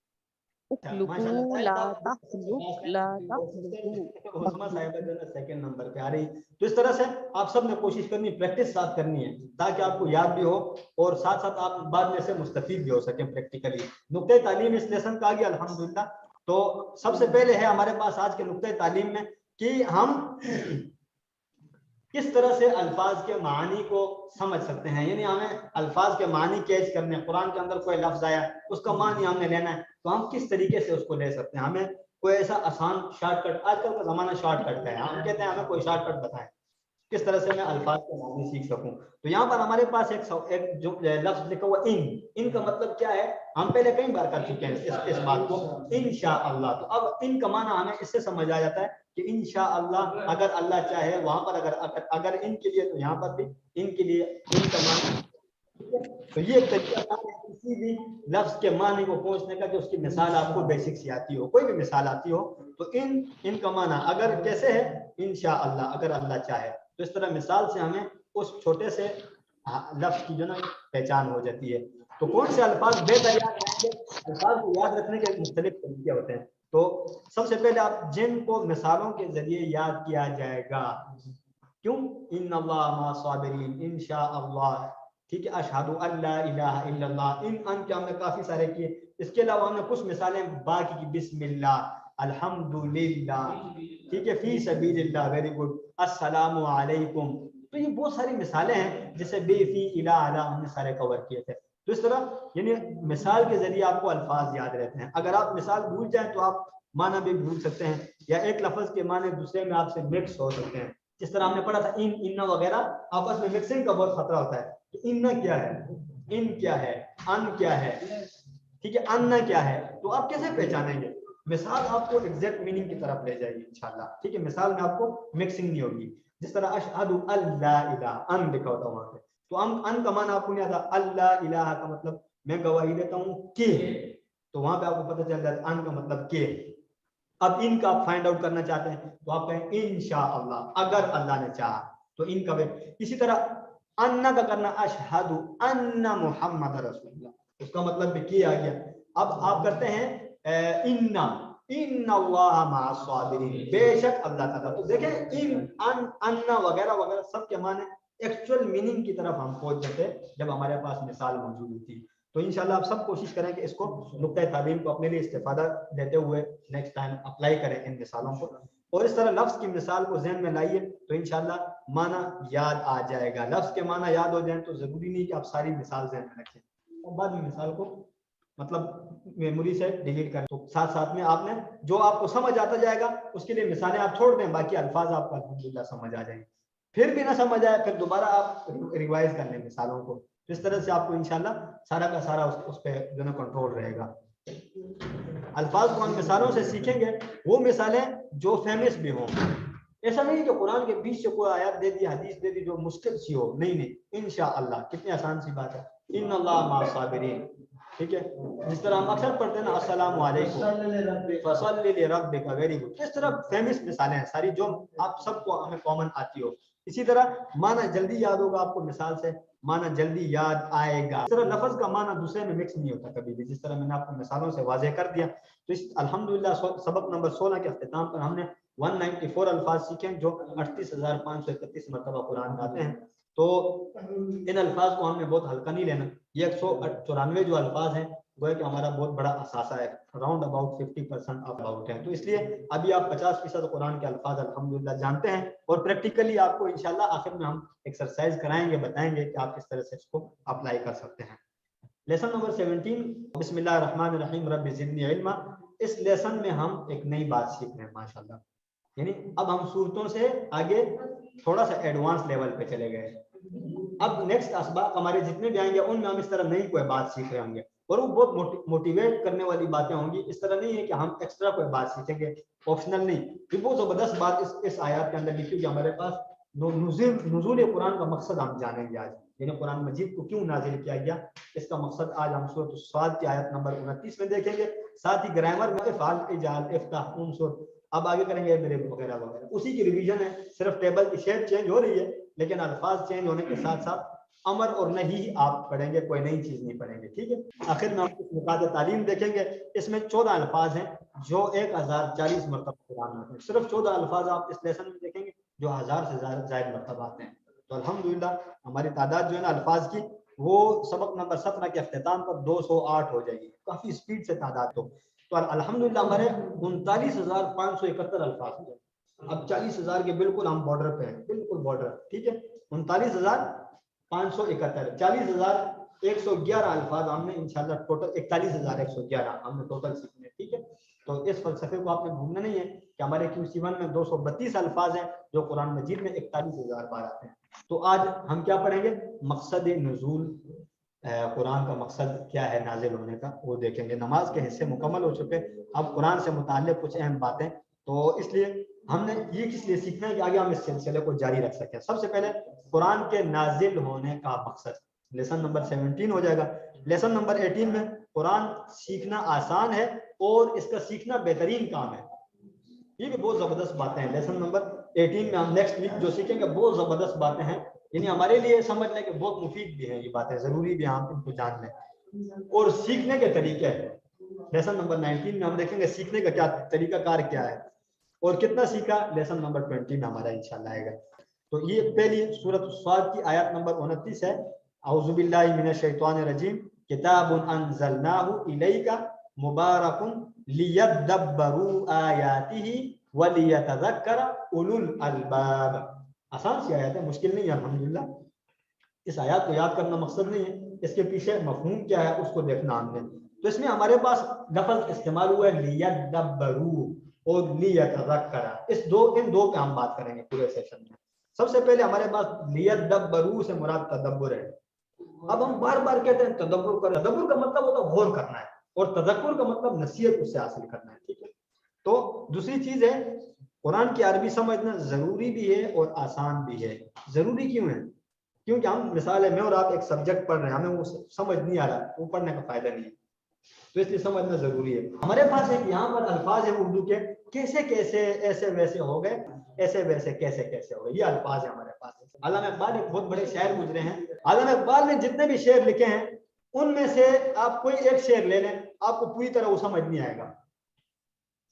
سیکنڈ نمبر پہ آ رہی. تو اس طرح سے آپ سب نے کوشش کرنی، پریکٹس ساتھ کرنی ہے تاکہ آپ کو یاد بھی ہو اور ساتھ ساتھ آپ بعد میں سے مستفید بھی ہو سکیں پریکٹیکلی. نقطۂ تعلیم اس لیسن کا گیا الحمدللہ. تو سب سے پہلے ہے ہمارے پاس آج کے نقطۂ تعلیم میں کہ ہم کس طرح سے الفاظ کے معنی کو سمجھ سکتے ہیں. یعنی ہمیں الفاظ کے معنی کیچ کرنے، قرآن کے اندر کوئی لفظ آیا اس کا معنی ہم نے لینا ہے، تو ہم کس طریقے سے اس کو لے سکتے ہیں. ہمیں کوئی ایسا آسان شارٹ کٹ، آج کل کا زمانہ شارٹ کٹ کا ہے، ہم کہتے ہیں ہمیں کوئی شارٹ کٹ بتائیں کس طرح سے میں الفاظ کے معنی سیکھ سکوں. تو یہاں پر ہمارے پاس ایک جو لفظ لکھا ہوا ان کا مطلب کیا ہے، ہم پہلے کئی بار کر چکے ہیں اس بات کو، انشاءاللہ. تو اب ان کا معنی ہمیں اس سے سمجھ آ جاتا ہے کہ انشاءاللہ اگر اللہ چاہے وہاں پر اگر ان کے لیے تو یہاں پر بھی ان کے لیے ان کا معنی. تو یہ ایک طریقہ ہے کسی بھی لفظ کے معنی کو پہنچنے کا کہ اس کی مثال آپ کو بیسک سی آتی ہو، کوئی بھی مثال آتی ہو تو ان کا معنی اگر کیسے ہے انشاءاللہ اگر اللہ چاہے. تو اس طرح مثال سے ہمیں اس چھوٹے سے لفظ کی جو نا پہچان ہو جاتی ہے. تو کون سے الفاظ بہتر یاد رہیں گے، الفاظ کو یاد رکھنے کے مختلف طریقے ہوتے ہیں. تو سب سے پہلے آپ جن کو مثالوں کے ذریعے یاد کیا جائے گا، کیوں ان اللہ مع الصابرین انشاءاللہ، ٹھیک ہے. اشہد ان لا الہ الا اللہ، ان کے ہم نے کافی سارے کیے. اس کے علاوہ ہم نے کچھ مثالیں باقی کی، بسم اللہ، الحمدللہ، ٹھیک ہے، فی سبیل اللہ، ویری گڈ، السلام علیکم. تو یہ بہت ساری مثالیں ہیں جیسے بے فی الہ اعلیٰ ہم نے سارے کور کیے تھے. تو اس طرح یعنی مثال کے ذریعے آپ کو الفاظ یاد رہتے ہیں. اگر آپ مثال بھول جائیں تو آپ معنی بھی بھول سکتے ہیں، یا ایک لفظ کے معنی دوسرے میں آپ سے مکس ہو سکتے ہیں. جس طرح ہم نے پڑھا تھا ان وغیرہ آپس میں مکسنگ کا بہت خطرہ ہوتا ہے کہ ان کیا ہے، ان کیا ہے، ان کیا ہے، ٹھیک ہے، ان کیا ہے. تو آپ کیسے پہچانیں گے؟ مثال آپ کو ایگزیکٹ میننگ کی طرف لے جائے گی انشاءاللہ، ٹھیک ہے. مثال میں آپ کو مکسنگ نہیں ہوگی. جس طرح اشہد ان لا الہ، ان لکھا ہوتا وہاں پہ، تو ان کا معنی آپ کو نہیں آتا. اللہ الہ کا مطلب میں گواہی دیتا ہوں کہ، تو وہاں پہ آپ کو پتہ چل جاتا ہے ان کا مطلب کہ. اب ان کا آپ فائنڈ آؤٹ کرنا چاہتے ہیں تو آپ کہیں انشاءاللہ اگر اللہ نے چاہا. تو ان کا بھی اسی طرح ان کا کرنا اشہد ان محمد رسول اللہ، اس کا مطلب بھی کیا گیا. اب آپ کرتے ہیں ان اللہ مع الصابرین، بے شک اللہ تعالیٰ. تو دیکھیں ان وغیرہ وغیرہ سب کے معنی ایکچوئل میننگ کی طرف ہم پہنچ جاتے جب ہمارے پاس مثال موجود ہوتی. تو انشاءاللہ آپ سب کوشش کریں کہ اس کو نقطۂ تعلیم کو اپنے لیے استفادہ دیتے ہوئے نیکسٹ ٹائم اپلائی کریں ان مثالوں کو، اور اس طرح لفظ کی مثال کو ذہن میں لائیے تو انشاءاللہ معنی یاد آ جائے گا. لفظ کے معنی یاد ہو جائیں تو ضروری نہیں کہ آپ ساری مثال ذہن میں رکھیں اور بعد میں مثال کو مطلب میموری سے ڈیلیٹ کریں. تو ساتھ ساتھ میں آپ نے جو آپ کو سمجھ آتا جائے گا اس کے لیے مثالیں آپ چھوڑ دیں, باقی الفاظ آپ کو الحمدللہ سمجھ آ جائیں گے. پھر بھی نہ سمجھ آئے پھر دوبارہ آپ ریوائز کر لیں مثالوں کو. اس طرح سے آپ کو انشاءاللہ سارا کا سارا اس پہ جو ہے کنٹرول رہے گا. الفاظ کو ہم مثالوں سے سیکھیں گے, وہ مثالیں جو فیمس بھی ہوں. ایسا نہیں کہ قرآن کے بیچ سے کوئی آیات دے دی, حدیث دے دی جو مشکل سی ہو, نہیں, انشاءاللہ کتنی آسان سی بات ہے. ان اللہ مع الصابرین. ٹھیک ہے, جس طرح ہم اکثر پڑھتے ہیں نا السلام علیکم فصلی لربک, ویری گڈ. اس طرح فیمس مثالیں ہیں ساری جو آپ سب کو ہمیں کامن آتی ہو. اسی طرح معنی جلدی یاد ہوگا آپ کو مثال سے, معنی جلدی یاد آئے گا. اس طرح لفظ کا معنی دوسرے میں مکس نہیں ہوتا کبھی بھی, جس طرح میں نے آپ کو مثالوں سے واضح کر دیا. تو اس الحمدللہ سبق نمبر 16 کے اختتام پر ہم نے 194 الفاظ سیکھیں جو 38,531 مرتبہ قرآن میں آتے ہیں. تو ان الفاظ کو ہم نے بہت ہلکا نہیں لینا. یہ 194 جو الفاظ ہیں وہ ہے کہ ہمارا بہت بڑا اثاثہ ہے, اراؤنڈ اباؤٹ 50% آف اباؤٹ ہے. تو اس لیے ابھی آپ 50% قرآن کے الفاظ الحمدللہ جانتے ہیں, اور پریکٹیکلی آپ کو انشاءاللہ آخر میں ہم ایکسرسائز کرائیں گے, بتائیں گے کہ آپ کس طرح سے اس کو اپلائی کر سکتے ہیں. لیسن نمبر 17, بسم اللہ الرحمن الرحیم رب زدنی علما. اس لیسن میں ہم ایک نئی بات سیکھ رہے ہیں ماشاءاللہ. یعنی اب ہم صورتوں سے آگے تھوڑا سا ایڈوانس لیول پہ چلے گئے. اب نیکسٹ اسباق ہمارے جتنے بھی آئیں گے ان میں ہم اس طرح نئی کوئی بات سیکھ رہے ہوں گے, اور وہ بہت موٹیویٹ کرنے والی باتیں ہوں گی. اس طرح نہیں ہے کہ ہم ایکسٹرا کوئی بات سیکھیں گے, آپشنل نہیں. یہ بہت زبردست بات اس آیات کے اندر لکھی کہ ہمارے پاس نزول قرآن کا مقصد ہم جانیں گے آج. یعنی قرآن مجید کو کیوں نازل کیا گیا, اس کا مقصد آج ہم سورۃ الصاد کی آیت نمبر 29 میں دیکھیں گے. ساتھ ہی گرامر میں افعال, اجال, افتح, انصر, اب آگے کریں گے میرے وغیرہ وغیرہ, اسی کی ریویژن ہے. صرف ٹیبل کی شیپ چینج ہو رہی ہے, لیکن الفاظ چینج ہونے کے ساتھ ساتھ امر اور نہیں آپ پڑھیں گے, کوئی نئی چیز نہیں پڑھیں گے. ٹھیک ہے, آخر میں ہم کچھ نکات تعلیم دیکھیں گے. اس میں 14 الفاظ ہیں جو 1040 مرتبہ قرآن میں ہیں. صرف 14 الفاظ آپ اس لیسن میں دیکھیں گے جو 1000 سے زائد مرتبہ آتے ہیں. تو الحمدللہ ہماری تعداد جو ہے نا الفاظ کی, وہ سبق نمبر 17 کے اختتام پر 208 ہو جائے گی. کافی سپیڈ سے تعداد تو الحمدللہ ہمارے 39,571 الفاظ ہیں. اب 40,000 کے بالکل ہم بارڈر پہ ہیں, بالکل بارڈر. ٹھیک ہے, 39,571, 40,111 الفاظ ہم نے انشاءاللہ ٹوٹل 41,111 ہم نے ٹوٹل سیکھنے. ٹھیک ہے, تو اس فلسفے کو آپ نے بھولنا نہیں ہے کہ ہمارے QC1 میں 232 الفاظ ہیں جو قرآن مجید میں 41,000 بار آتے ہیں. تو آج ہم کیا پڑھیں گے, مقصد نزول, قرآن کا مقصد کیا ہے نازل ہونے کا, وہ دیکھیں گے. نماز کے حصے مکمل ہو چکے, اب قرآن سے متعلق کچھ اہم باتیں. تو اس لیے ہم نے یہ کس لیے سیکھنا ہے کہ آگے ہم اس سلسلے کو جاری رکھ سکیں. سب سے پہلے قرآن کے نازل ہونے کا مقصد, لیسن نمبر 17 ہو جائے گا. لیسن نمبر 18 میں قرآن سیکھنا آسان ہے اور اس کا سیکھنا بہترین کام ہے. یہ بھی بہت زبردست باتیں ہیں. لیسن نمبر 18 میں ہم نیکسٹ ویک جو سیکھیں گے بہت زبردست باتیں ہیں, یعنی ہمارے لیے سمجھ لیں کہ بہت مفید بھی ہیں یہ باتیں, ضروری بھی ہیں ہم ان کو جان لیں. اور سیکھنے کے طریقے, لیسن نمبر 19 میں ہم دیکھیں گے سیکھنے کا کیا طریقہ کار کیا ہے اور کتنا سیکھا. لیسن نمبر 20 میں ہمارا انشاءاللہ آئے گا. تو یہ پہلی سورۃ الصاد کی آیت نمبر 29 ہے. اعوذ باللہ من الشیطان الرجیم, کتاب انزلناہ الیک مبارک لیدبروا آیاتہ ولیتذکر اولو الالباب. آسان سی آیت ہے, مشکل نہیں ہے الحمدللہ. اس آیات کو یاد کرنا مقصد نہیں ہے, اس کے پیچھے مفہوم کیا ہے اس کو دیکھنا ہم نے. تو اس میں ہمارے پاس لفظ استعمال ہوا ہے لیدبروا اور لیتذکر. ان دو پہ ہم بات کریں گے پورے سیشن میں. سب سے پہلے ہمارے پاس لیدبروا سے مراد تدبر ہے. اب ہم بار بار کہتے ہیں تدبر کریں. تدبر کا مطلب ہوتا ہے غور کرنا ہے, اور تذکر کا مطلب نصیحت اس سے حاصل کرنا ہے. ٹھیک ہے, تو دوسری چیز ہے قرآن کی عربی سمجھنا ضروری بھی ہے اور آسان بھی ہے. ضروری کیوں ہے, کیونکہ ہم مثال ہے میں اور آپ ایک سبجیکٹ پڑھ رہے ہیں, ہمیں وہ سمجھ نہیں آ رہا, وہ پڑھنے کا فائدہ نہیں ہے, تو اس لیے سمجھنا ضروری ہے. ہمارے پاس ایک یہاں پر الفاظ ہیں اردو کے, کیسے کیسے, ایسے ویسے ہو گئے, ایسے ویسے کیسے کیسے ہو گئے, یہ الفاظ ہیں ہمارے پاس. علامہ اقبال ایک بہت بڑے شاعر گزرے ہیں. علامہ اقبال نے جتنے بھی شعر لکھے ہیں ان میں سے آپ کوئی ایک شعر لے لیں, آپ کو پوری طرح وہ سمجھ نہیں آئے گا,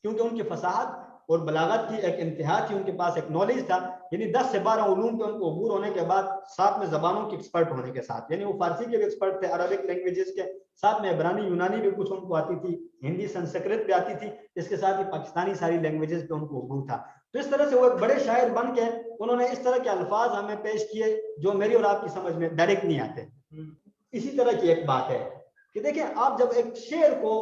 کیونکہ ان کی فصاحت اور بلاغت کی ایک انتہا تھی. ان کے پاس ایک نالج تھا, یعنی 10 سے 12 علوم پہ ان کو عبور ہونے کے بعد, ساتھ میں زبانوں کے ایکسپرٹ ہونے کے ساتھ, یعنی وہ فارسی کے بھی ایکسپرٹ تھے, عربک لینگویجز کے ساتھ میں عبرانی یونانی بھی کچھ ان کو آتی تھی, ہندی سنسکرت بھی آتی تھی, اس کے ساتھ ہی پاکستانی ساری لینگویجز پہ ان کو عبور تھا. تو اس طرح سے وہ ایک بڑے شاعر بن کے انہوں نے اس طرح کے الفاظ ہمیں پیش کیے جو میری اور آپ کی سمجھ میں ڈائریکٹ نہیں آتے. اسی طرح کی ایک بات ہے کہ دیکھیں آپ جب ایک شعر کو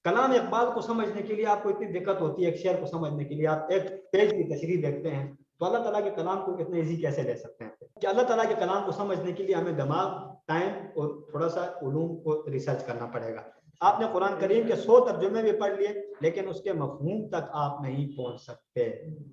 کلام اقبال کو سمجھنے کے لیے آپ کو اتنی دقت ہوتی ہے، ایک شعر کو سمجھنے کے لیے آپ ایک پیج کی تشریح دیکھتے ہیں، تو اللہ تعالیٰ کے کلام کو اتنا ایزی کیسے لے سکتے ہیں؟ کہ اللہ تعالیٰ کے کلام کو سمجھنے کے لیے ہمیں دماغ، ٹائم اور تھوڑا سا علوم کو ریسرچ کرنا پڑے گا۔ آپ نے قرآن کریم کے 100 ترجمے بھی پڑھ لیے لیکن اس کے مفہوم تک آپ نہیں پہنچ سکتے،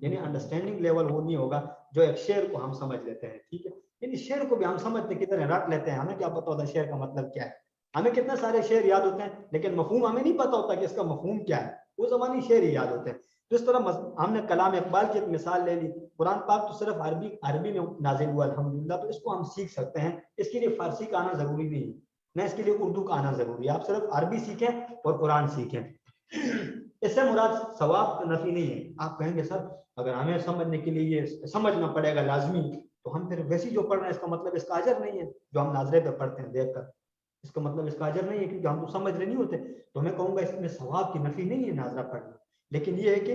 یعنی انڈرسٹینڈنگ لیول وہ نہیں ہوگا جو ایک شعر کو ہم سمجھ لیتے ہیں، ٹھیک ہے؟ یعنی شعر کو بھی ہم سمجھتے کی طرح رٹ لیتے ہیں، ہمیں کیا پتہ ہوتا ہے شعر کا مطلب کیا ہے، ہمیں کتنے سارے شعر یاد ہوتے ہیں لیکن مفہوم ہمیں نہیں پتہ ہوتا کہ اس کا مفہوم کیا ہے، وہ زبانی شعر ہی یاد ہوتے ہیں۔ جس طرح ہم نے کلام اقبال کی ایک مثال لے لی، قرآن پاک تو صرف عربی میں نازل ہوا الحمدللہ، تو اس کو ہم سیکھ سکتے ہیں، اس کے لیے فارسی کا آنا ضروری نہیں ہے، نہ اس کے لیے اردو کا آنا ضروری ہے، آپ صرف عربی سیکھیں اور قرآن سیکھیں۔ اس سے مراد ثواب کا نفی نہیں ہے۔ آپ کہیں گے سر اگر ہمیں سمجھنے کے لیے یہ سمجھنا پڑے گا لازمی، تو ہم پھر ویسی جو پڑھ رہے ہیں اس کا مطلب اس کا اجر نہیں ہے، جو ہم ناظرے پہ پڑھتے ہیں دیکھ کر اس کا مطلب اس کا اجر نہیں ہے، کیونکہ ہم تو سمجھ رہے نہیں ہوتے، تو میں کہوں گا اس میں ثواب کی نفی نہیں ہے ناظرہ پڑھنا، لیکن یہ ہے کہ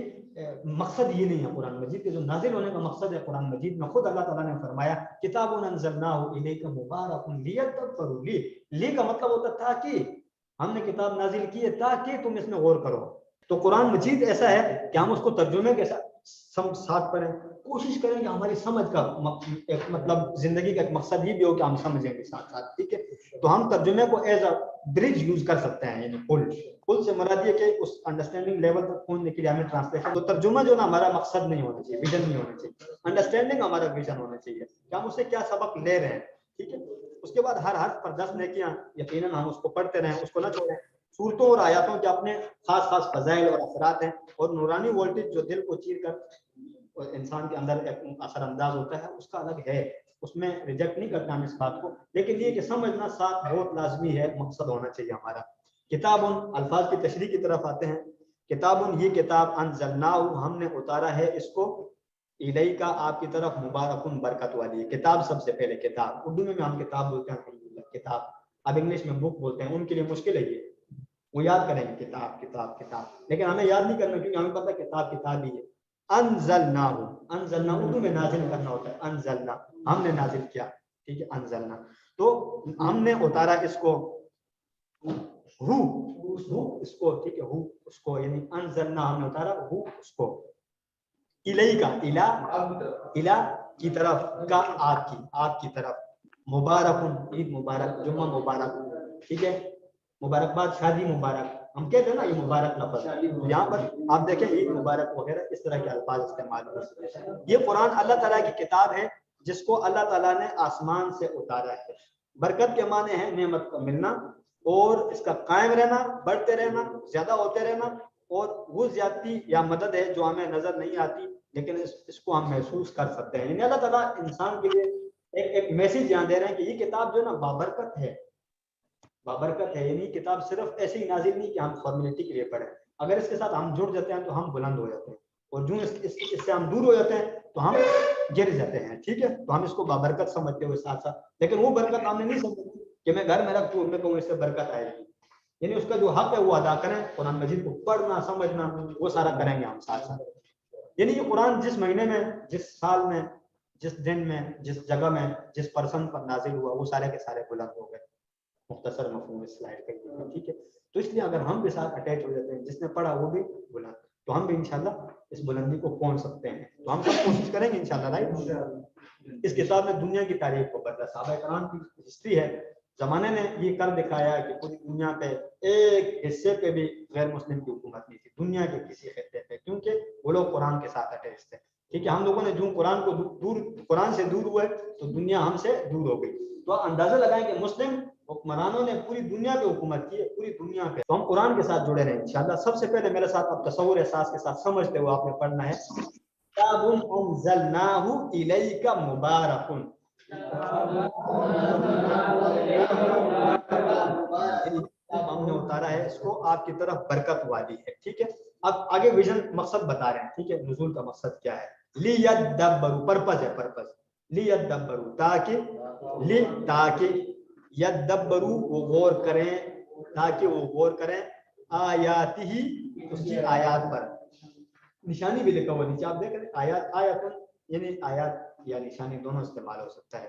مقصد یہ نہیں ہے قرآن مجید کے، جو نازل ہونے کا مقصد ہے قرآن مجید میں خود اللہ تعالیٰ نے فرمایا کتاب انزلناہ الیک مبارک لیدبروا، لی کا مطلب ہوتا ہے تاکہ ہم نے کتاب نازل کی ہے تاکہ تم اس میں غور کرو۔ تو قرآن مجید ایسا ہے کہ ہم اس کو ترجمے کے ساتھ پڑھیں، کوشش کریں کہ ہماری سمجھ کا ایک مطلب زندگی کا ایک مقصد یہ بھی ہو کہ ہم سمجھیں گے ساتھ ساتھ، ٹھیک ہے؟ تو ہم ترجمے کو ایز اے برج یوز کر سکتے ہیں، یعنی پل سے مراد یہ کہ اس انڈرسٹینڈنگ لیول تک پہنچنے کے لیے ہمیں ٹرانسلیشن، تو ترجمہ جو نا ہمارا مقصد نہیں ہونا چاہیے، ویژن نہیں ہونا چاہیے، انڈرسٹینڈنگ ہمارا ویژن ہونا چاہیے کہ ہم اس سے کیا سبق لے رہے ہیں، ٹھیک ہے؟ اس کے بعد ہر حرف پر 10 نیکیاں، یقیناً ہم اس کو پڑھتے رہیں، اس کو نہ چھوڑیں۔ صورتوں اور آیاتوں کے اپنے خاص خاص فضائل اور اثرات ہیں، اور نورانی وولٹیج جو دل کو چیر کر انسان کے اندر ایک اثر انداز ہوتا ہے اس کا الگ ہے، اس میں ریجیکٹ نہیں کرتا ہم اس بات کو، لیکن یہ کہ سمجھنا ساتھ بہت لازمی ہے، مقصد ہونا چاہیے ہمارا۔ کتاب الفاظ کی تشریح کی طرف آتے ہیں۔ کتاب یہ کتاب انزلناہ ہم نے اتارا ہے اس کو، الیک کا آپ کی طرف، مبارکن برکت والی ہے۔ کتاب سب سے پہلے کتاب، اردو میں ہم کتاب بولتے ہیں کتاب، اب انگلش میں بک بولتے ہیں، ان کے لیے مشکل ہے یہ، وہ یاد کریں گے کتاب کتاب کتاب، لیکن ہمیں یاد نہیں کرنا کیونکہ ہمیں پتہ ہے کتاب کتاب ہی ہے۔ انزلنا، انزلنا اردو میں نازل کرنا ہوتا ہے، انزلنا ہم نے نازل کیا، ٹھیک ہے؟ انزلنا تو ہم نے اتارا اس کو، اس کو، ٹھیک ہے؟ اس کو، یعنی انزلنا ہم نے اتارا اس کو، الی کا، الا کی طرف، کا آپ کی طرف، مبارکن عید مبارک، جمعہ مبارک، ٹھیک ہے؟ مبارکباد، شادی مبارک، ہم کہتے ہیں نا یہ مبارک لفظ، یہاں پر آپ دیکھیں عید مبارک وغیرہ اس طرح کے الفاظ استعمال ہوتے ہیں۔ یہ قرآن اللہ تعالیٰ کی کتاب ہے جس کو اللہ تعالیٰ نے آسمان سے اتارا ہے۔ برکت کے معنی ہے نعمت کا ملنا اور اس کا قائم رہنا، بڑھتے رہنا، زیادہ ہوتے رہنا، اور وہ زیادتی یا مدد ہے جو ہمیں نظر نہیں آتی لیکن اس کو ہم محسوس کر سکتے ہیں، یعنی اللہ تعالیٰ انسان کے لیے ایک میسج یہاں دے رہے ہیں کہ یہ کتاب جو ہے نا بابرکت ہے، بابرکت ہے، یعنی کتاب صرف ایسے ہی نازل نہیں کہ ہم فارمیلٹی کے لیے پڑھیں، اگر اس کے ساتھ ہم جڑ جاتے ہیں تو ہم بلند ہو جاتے ہیں، اور جو اس سے ہم دور ہو جاتے ہیں تو ہم گر جاتے ہیں، ٹھیک ہے؟ تو ہم اس کو بابرکت سمجھتے ہوئے ساتھ ساتھ، لیکن وہ برکت ہم نے نہیں سمجھی کہ میں گھر میں رکھ دوں، میں کہوں اس سے برکت آئے گی، یعنی اس کا جو حق ہے وہ ادا کریں، قرآن مجید کو پڑھنا سمجھنا وہ سارا کریں گے ہم ساتھ ساتھ۔ یعنی یہ قرآن جس مہینے میں، جس سال میں، جس دن میں، جس جگہ میں، جس پرسن پر نازل ہوا وہ سارے کے سارے بلند ہو گئے، مختصر مفہوم اس سلائڈ کا، ٹھیک ہے؟ تو اس لیے اگر ہم بھی ساتھ اٹیچ ہو جاتے ہیں، جس نے پڑھا وہ بھی بلند، تو ہم بھی انشاءاللہ اس بلندی کو پہنچ سکتے ہیں، تو ہم سب کوشش کریں گے انشاءاللہ، رائٹ؟ اس کتاب میں دنیا کی تاریخ کو بدلا، صحابہ کرام کی ہسٹری ہے، زمانے نے یہ کر دکھایا کہ پوری دنیا پہ ایک حصے پہ بھی غیر مسلم کی حکومت نہیں تھی، دنیا کے کسی خطے پہ، کیونکہ وہ لوگ قرآن کے ساتھ اٹیچ تھے، ٹھیک ہے؟ ہم لوگوں نے جو قرآن سے دور ہوئے تو دنیا ہم سے دور ہو گئی، تو اندازہ لگائیں کہ مسلم حکمرانوں نے پوری دنیا پہ حکومت کی ہے، پوری دنیا پہ، تو ہم قرآن کے ساتھ جڑے رہیں انشاءاللہ۔ سب سے پہلے میرے ساتھ آپ تصور احساس کے ساتھ سمجھتے ہوئے آپ نے پڑھنا ہے کتاب انزلناہ الیک مبارک، ہم نے اتارا ہے اس کو آپ کی طرف برکت والی ہے، ٹھیک ہے؟ اب آگے ویژن مقصد بتا رہے ہیں، ٹھیک ہے؟ نزول کا مقصد کیا ہے؟ لیدبروا، پرپز ہے، پرپز، لیدبروا، تاکہ یدبروا وہ غور کریں، تاکہ وہ غور کریں، آیات ہی اس کی آیات پر، نشانی بھی لکھا ہوا نیچے آپ دیکھ رہے ہیں، آیات، آیات یعنی آیات یا نشانی دونوں استعمال ہو سکتا ہے۔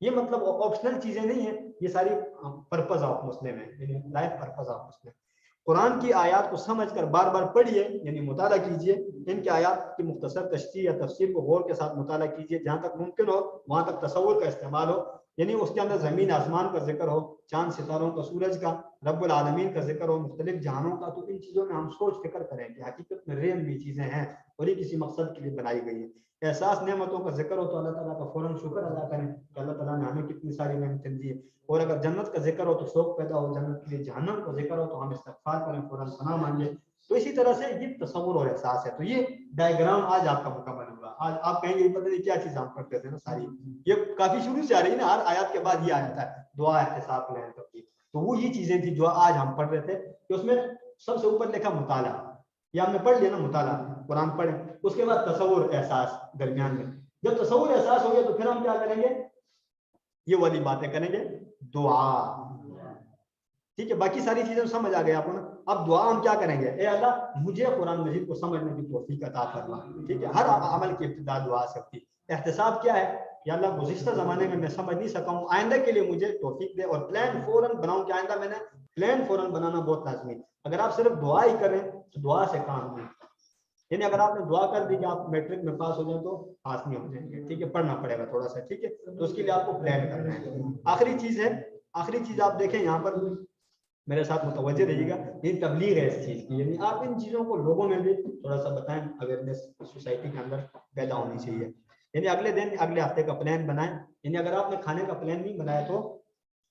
یہ مطلب آپشنل چیزیں نہیں ہیں، یہ ساری پرپز آف مسلم ہے، یعنی لائف پرپز آف مسلم. قرآن کی آیات کو سمجھ کر بار بار پڑھیے، یعنی مطالعہ کیجیے، ان کی آیات کی مختصر تشریح یا تفسیر کو غور کے ساتھ مطالعہ کیجیے، جہاں تک ممکن ہو وہاں تک تصور کا استعمال ہو، یعنی اس کے اندر زمین آسمان کا ذکر ہو، چاند ستاروں کا، سورج کا، رب العالمین کا ذکر ہو، مختلف جہانوں کا. تو ان چیزوں میں ہم سوچ فکر کریں کہ حقیقت میں ریئل بھی چیزیں ہیں اور یہ کسی مقصد کے لیے بنائی گئی ہے. احساس نعمتوں کا ذکر ہو تو اللہ تعالیٰ کا فوراً شکر ادا کریں کہ اللہ تعالیٰ نے ہمیں کتنی ساری نعمتیں دی ہیں. اور اگر جنت کا ذکر ہو تو شوق پیدا ہو جنت کے لیے، جہنم کا ذکر ہو تو ہم استغفار کریں، فوراً پناہ مانگے. تو اسی طرح سے یہ تصور اور احساس ہے. تو یہ ڈائیگرام آج آپ کا مکمل ہوگا. آج آپ کہیں گے پتہ نہیں کیا چیز ہم پڑھتے تھے نا ساری، یہ کافی شروع سے آ رہی ہے نا، ہر آیات کے بعد یہ آیت ہے دعا، احتساب، پلان، تقدیر. تو وہ یہ چیزیں تھی جو آج ہم پڑھ رہے تھے کہ اس میں سب سے اوپر لکھا مطالعہ، یہ ہم نے پڑھ لیا نا، مطالعہ قرآن پڑھیں. اس کے بعد تصور احساس درمیان میں. جب تصور احساس ہو گیا تو پھر ہم کیا کریں گے؟ یہ والی باتیں کریں گے، دعا. ٹھیک ہے، باقی ساری چیزیں سمجھ آ گئی آپ کو نا. اب دعا ہم کیا کریں گے؟ اے اللہ مجھے قرآن مجید کو سمجھنے کی توفیق عطا فرما. ٹھیک ہے، ہر عمل کی ابتدا دعا سے ہوتی. احتساب کیا ہے؟ یا اللہ گزشتہ زمانے میں سمجھ نہیں سکا ہوں، آئندہ کے لیے مجھے توفیق دے. اور پلان فوراً بناؤں کہ آئندہ میں نے پلان فوراً بنانا بہت لازمی. اگر آپ صرف دعا ہی کریں تو دعا سے کام نہیں. یعنی اگر آپ نے دعا کر دی کہ آپ میٹرک میں پاس ہو جائیں تو پاس نہیں ہو جائیں گے. ٹھیک ہے، پڑھنا پڑے گا تھوڑا سا. ٹھیک ہے، تو اس کے لیے آپ کو پلان کرنا ہے. آخری چیز ہے، آخری چیز آپ دیکھیں یہاں پر میرے ساتھ متوجہ رہیے گا، یہ تبلیغ ہے اس چیز کی. یعنی آپ ان چیزوں کو لوگوں میں بھی تھوڑا سا بتائیں، اویئرنیس سوسائٹی کے اندر پیدا ہونی چاہیے. یعنی اگلے دن اگلے ہفتے کا پلان بنائیں. یعنی اگر آپ نے کھانے کا پلان نہیں بنایا تو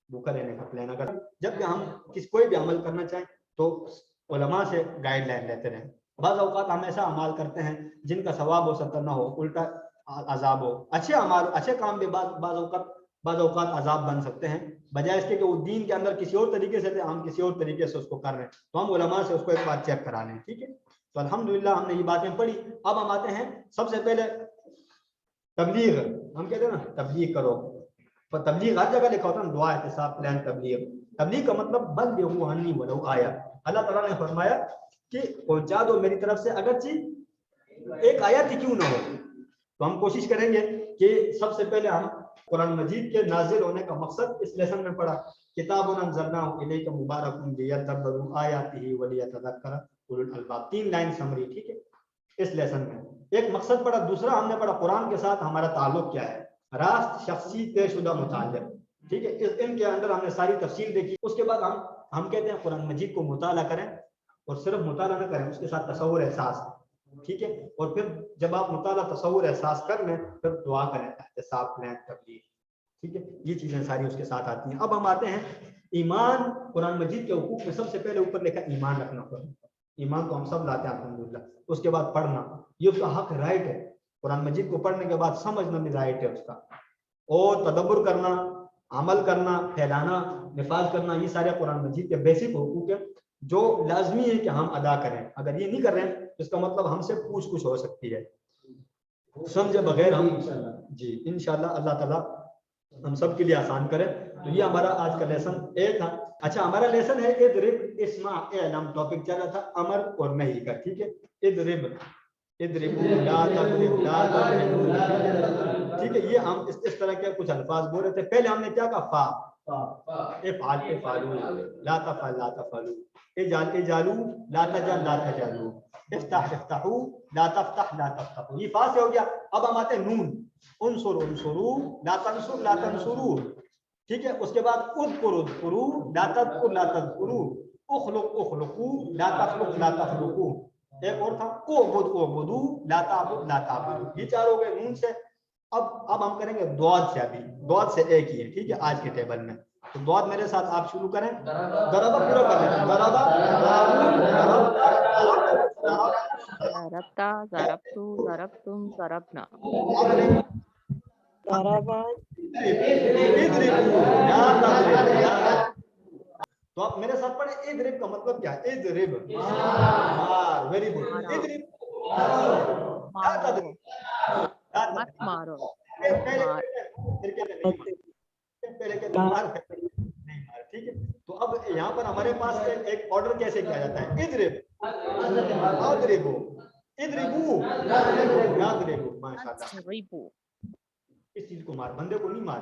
بھوکا رہنے کا پلان. اگر جب بھی ہم کوئی بھی عمل کرنا چاہیں تو علماء سے گائیڈ لائن لیتے رہیں. بعض اوقات ہم ایسا اعمال کرتے ہیں جن کا ثواب ہو سکتا نہ ہو، الٹا عذاب ہو. اچھے اعمال، اچھے کام بھی بعض اوقات عذاب بن سکتے ہیں، بجائے اس کے کہ وہ دین کے اندر کسی اور طریقے سے تھے، ہم کسی اور طریقے سے اس کو کر رہے ہیں. تو ہم علماء سے اس کو ایک بار چیک کرا لیں. ٹھیک ہے، تو الحمدللہ ہم نے یہ باتیں پڑھی. اب ہم آتے ہیں سب سے پہلے تبلیغ. ہم کہتے ہیں نا تبلیغ کرو، تو تبلیغ ہر جگہ لکھا ہوتا ہے، دعا، احتساب، پلان، تبلیغ. تبلیغ کا مطلب بلغوا عنی ولو آیا. اللہ تعالیٰ نے فرمایا کہ پہنچا دو میری طرف سے اگرچہ ایک آیت ہی کیوں نہ ہو. تو ہم کوشش کریں گے کہ سب سے پہلے ہم قرآن مجید کے نازل ہونے کا مقصد اس لیسن میں پڑھا، کتاب انزلناہ الیک مبارک لیدبروا آیاتہ ولیتذکر اولو الالباب. 3 لائن سمری. ٹھیک ہے، اس لیسن میں ایک مقصد پڑھا. دوسرا ہم نے پڑھا قرآن کے ساتھ ہمارا تعلق کیا ہے، راست شخصی طے شدہ متعلق. ٹھیک ہے، ان کے اندر ہم نے ساری تفصیل دیکھی. اس کے بعد ہم کہتے ہیں قرآن مجید کو مطالعہ کریں، اور صرف مطالعہ نہ کریں، اس کے ساتھ تصور احساس. ٹھیک ہے، اور پھر جب آپ مطالعہ تصور احساس کر لیں پھر دعا کریں، احتساب، پلان، تبلیغ. ٹھیک ہے، یہ چیزیں ساری اس کے ساتھ آتی ہیں. اب ہم آتے ہیں ایمان. قرآن مجید کے حقوق میں سب سے پہلے اوپر لکھا ایمان رکھنا. ایمان تو ہم سب لاتے ہیں الحمدللہ. اس کے بعد پڑھنا، یہ اس کا حق، رائٹ ہے. قرآن مجید کو پڑھنے کے بعد سمجھنا بھی رائٹ ہے اس کا. اور تدبر کرنا، عمل کرنا، پھیلانا، نفاذ کرنا، یہ سارے قرآن مجید کے بیسک حقوق ہیں جو لازمی ہے کہ ہم ادا کریں. اگر یہ نہیں کر رہے ہیں تو اس کا مطلب ہم سے پوچھ کچھ ہو سکتی ہے، سمجھے بغیر ہم. جی انشاءاللہ اللہ تعالیٰ ہم سب کے لیے آسان کرے. تو یہ ہمارا آج کا لیسن 1 تھا. اچھا، ہمارا لیسن ہے اضرب اسمع اعلم. ٹاپک چل رہا تھا امر اور نہی کا. ٹھیک ہے، اضرب، اضربوا لا تضرب، لا تضرب. ٹھیک ہے، یہ ہم اس طرح کے کچھ الفاظ بول رہے تھے. پہلے ہم نے کیا کہا؟ فا، افعل، افعلوا، لا تفعل، لا تفعلوا، اجعل، اجعلوا، لا تجعل، لا تجعلوا، افتح، افتحوا، لا تفتح، لا تفتحوا. یہ فا سے ہو گیا. اب ہم آتے ہیں نون. انصر، انصروا، لا تنصر، لا تنصروا. ٹھیک ہے، اس کے بعد اذکر، اذکروا، لا تذکر، لا تذکروا، اخلق، اخلقوا، لا تخلق، لا تخلقوا. ایک اور تھا اعبد، اعبدوا، لا تعبد، لا تعبدوا. یہ 4 ہو گئے نون سے. اب ہم کریں گے دواد سے. ابھی دواد سے ایک ہی ہے. ٹھیک ہے، آج کے ٹیبل میں. تو دواد میرے ساتھ آپ شروع کریں. ضربہ پورا کر لیں. ضربتا، ضربتو، ضربتم، ضربنا. تو آپ میرے ساتھ پڑھیں. اضرب کا مطلب کیا ہے؟ اضرب، مار. Very good. اضرب، مت مارو. ٹھیک ہے، تو اب یہاں پر ہمارے پاس ایک آرڈر کیسے کیا جاتا ہے؟ اضرب، اضربو، اضربو، اضربو. ماشاءاللہ، اس چیز کو مار، بندے کو نہیں مار.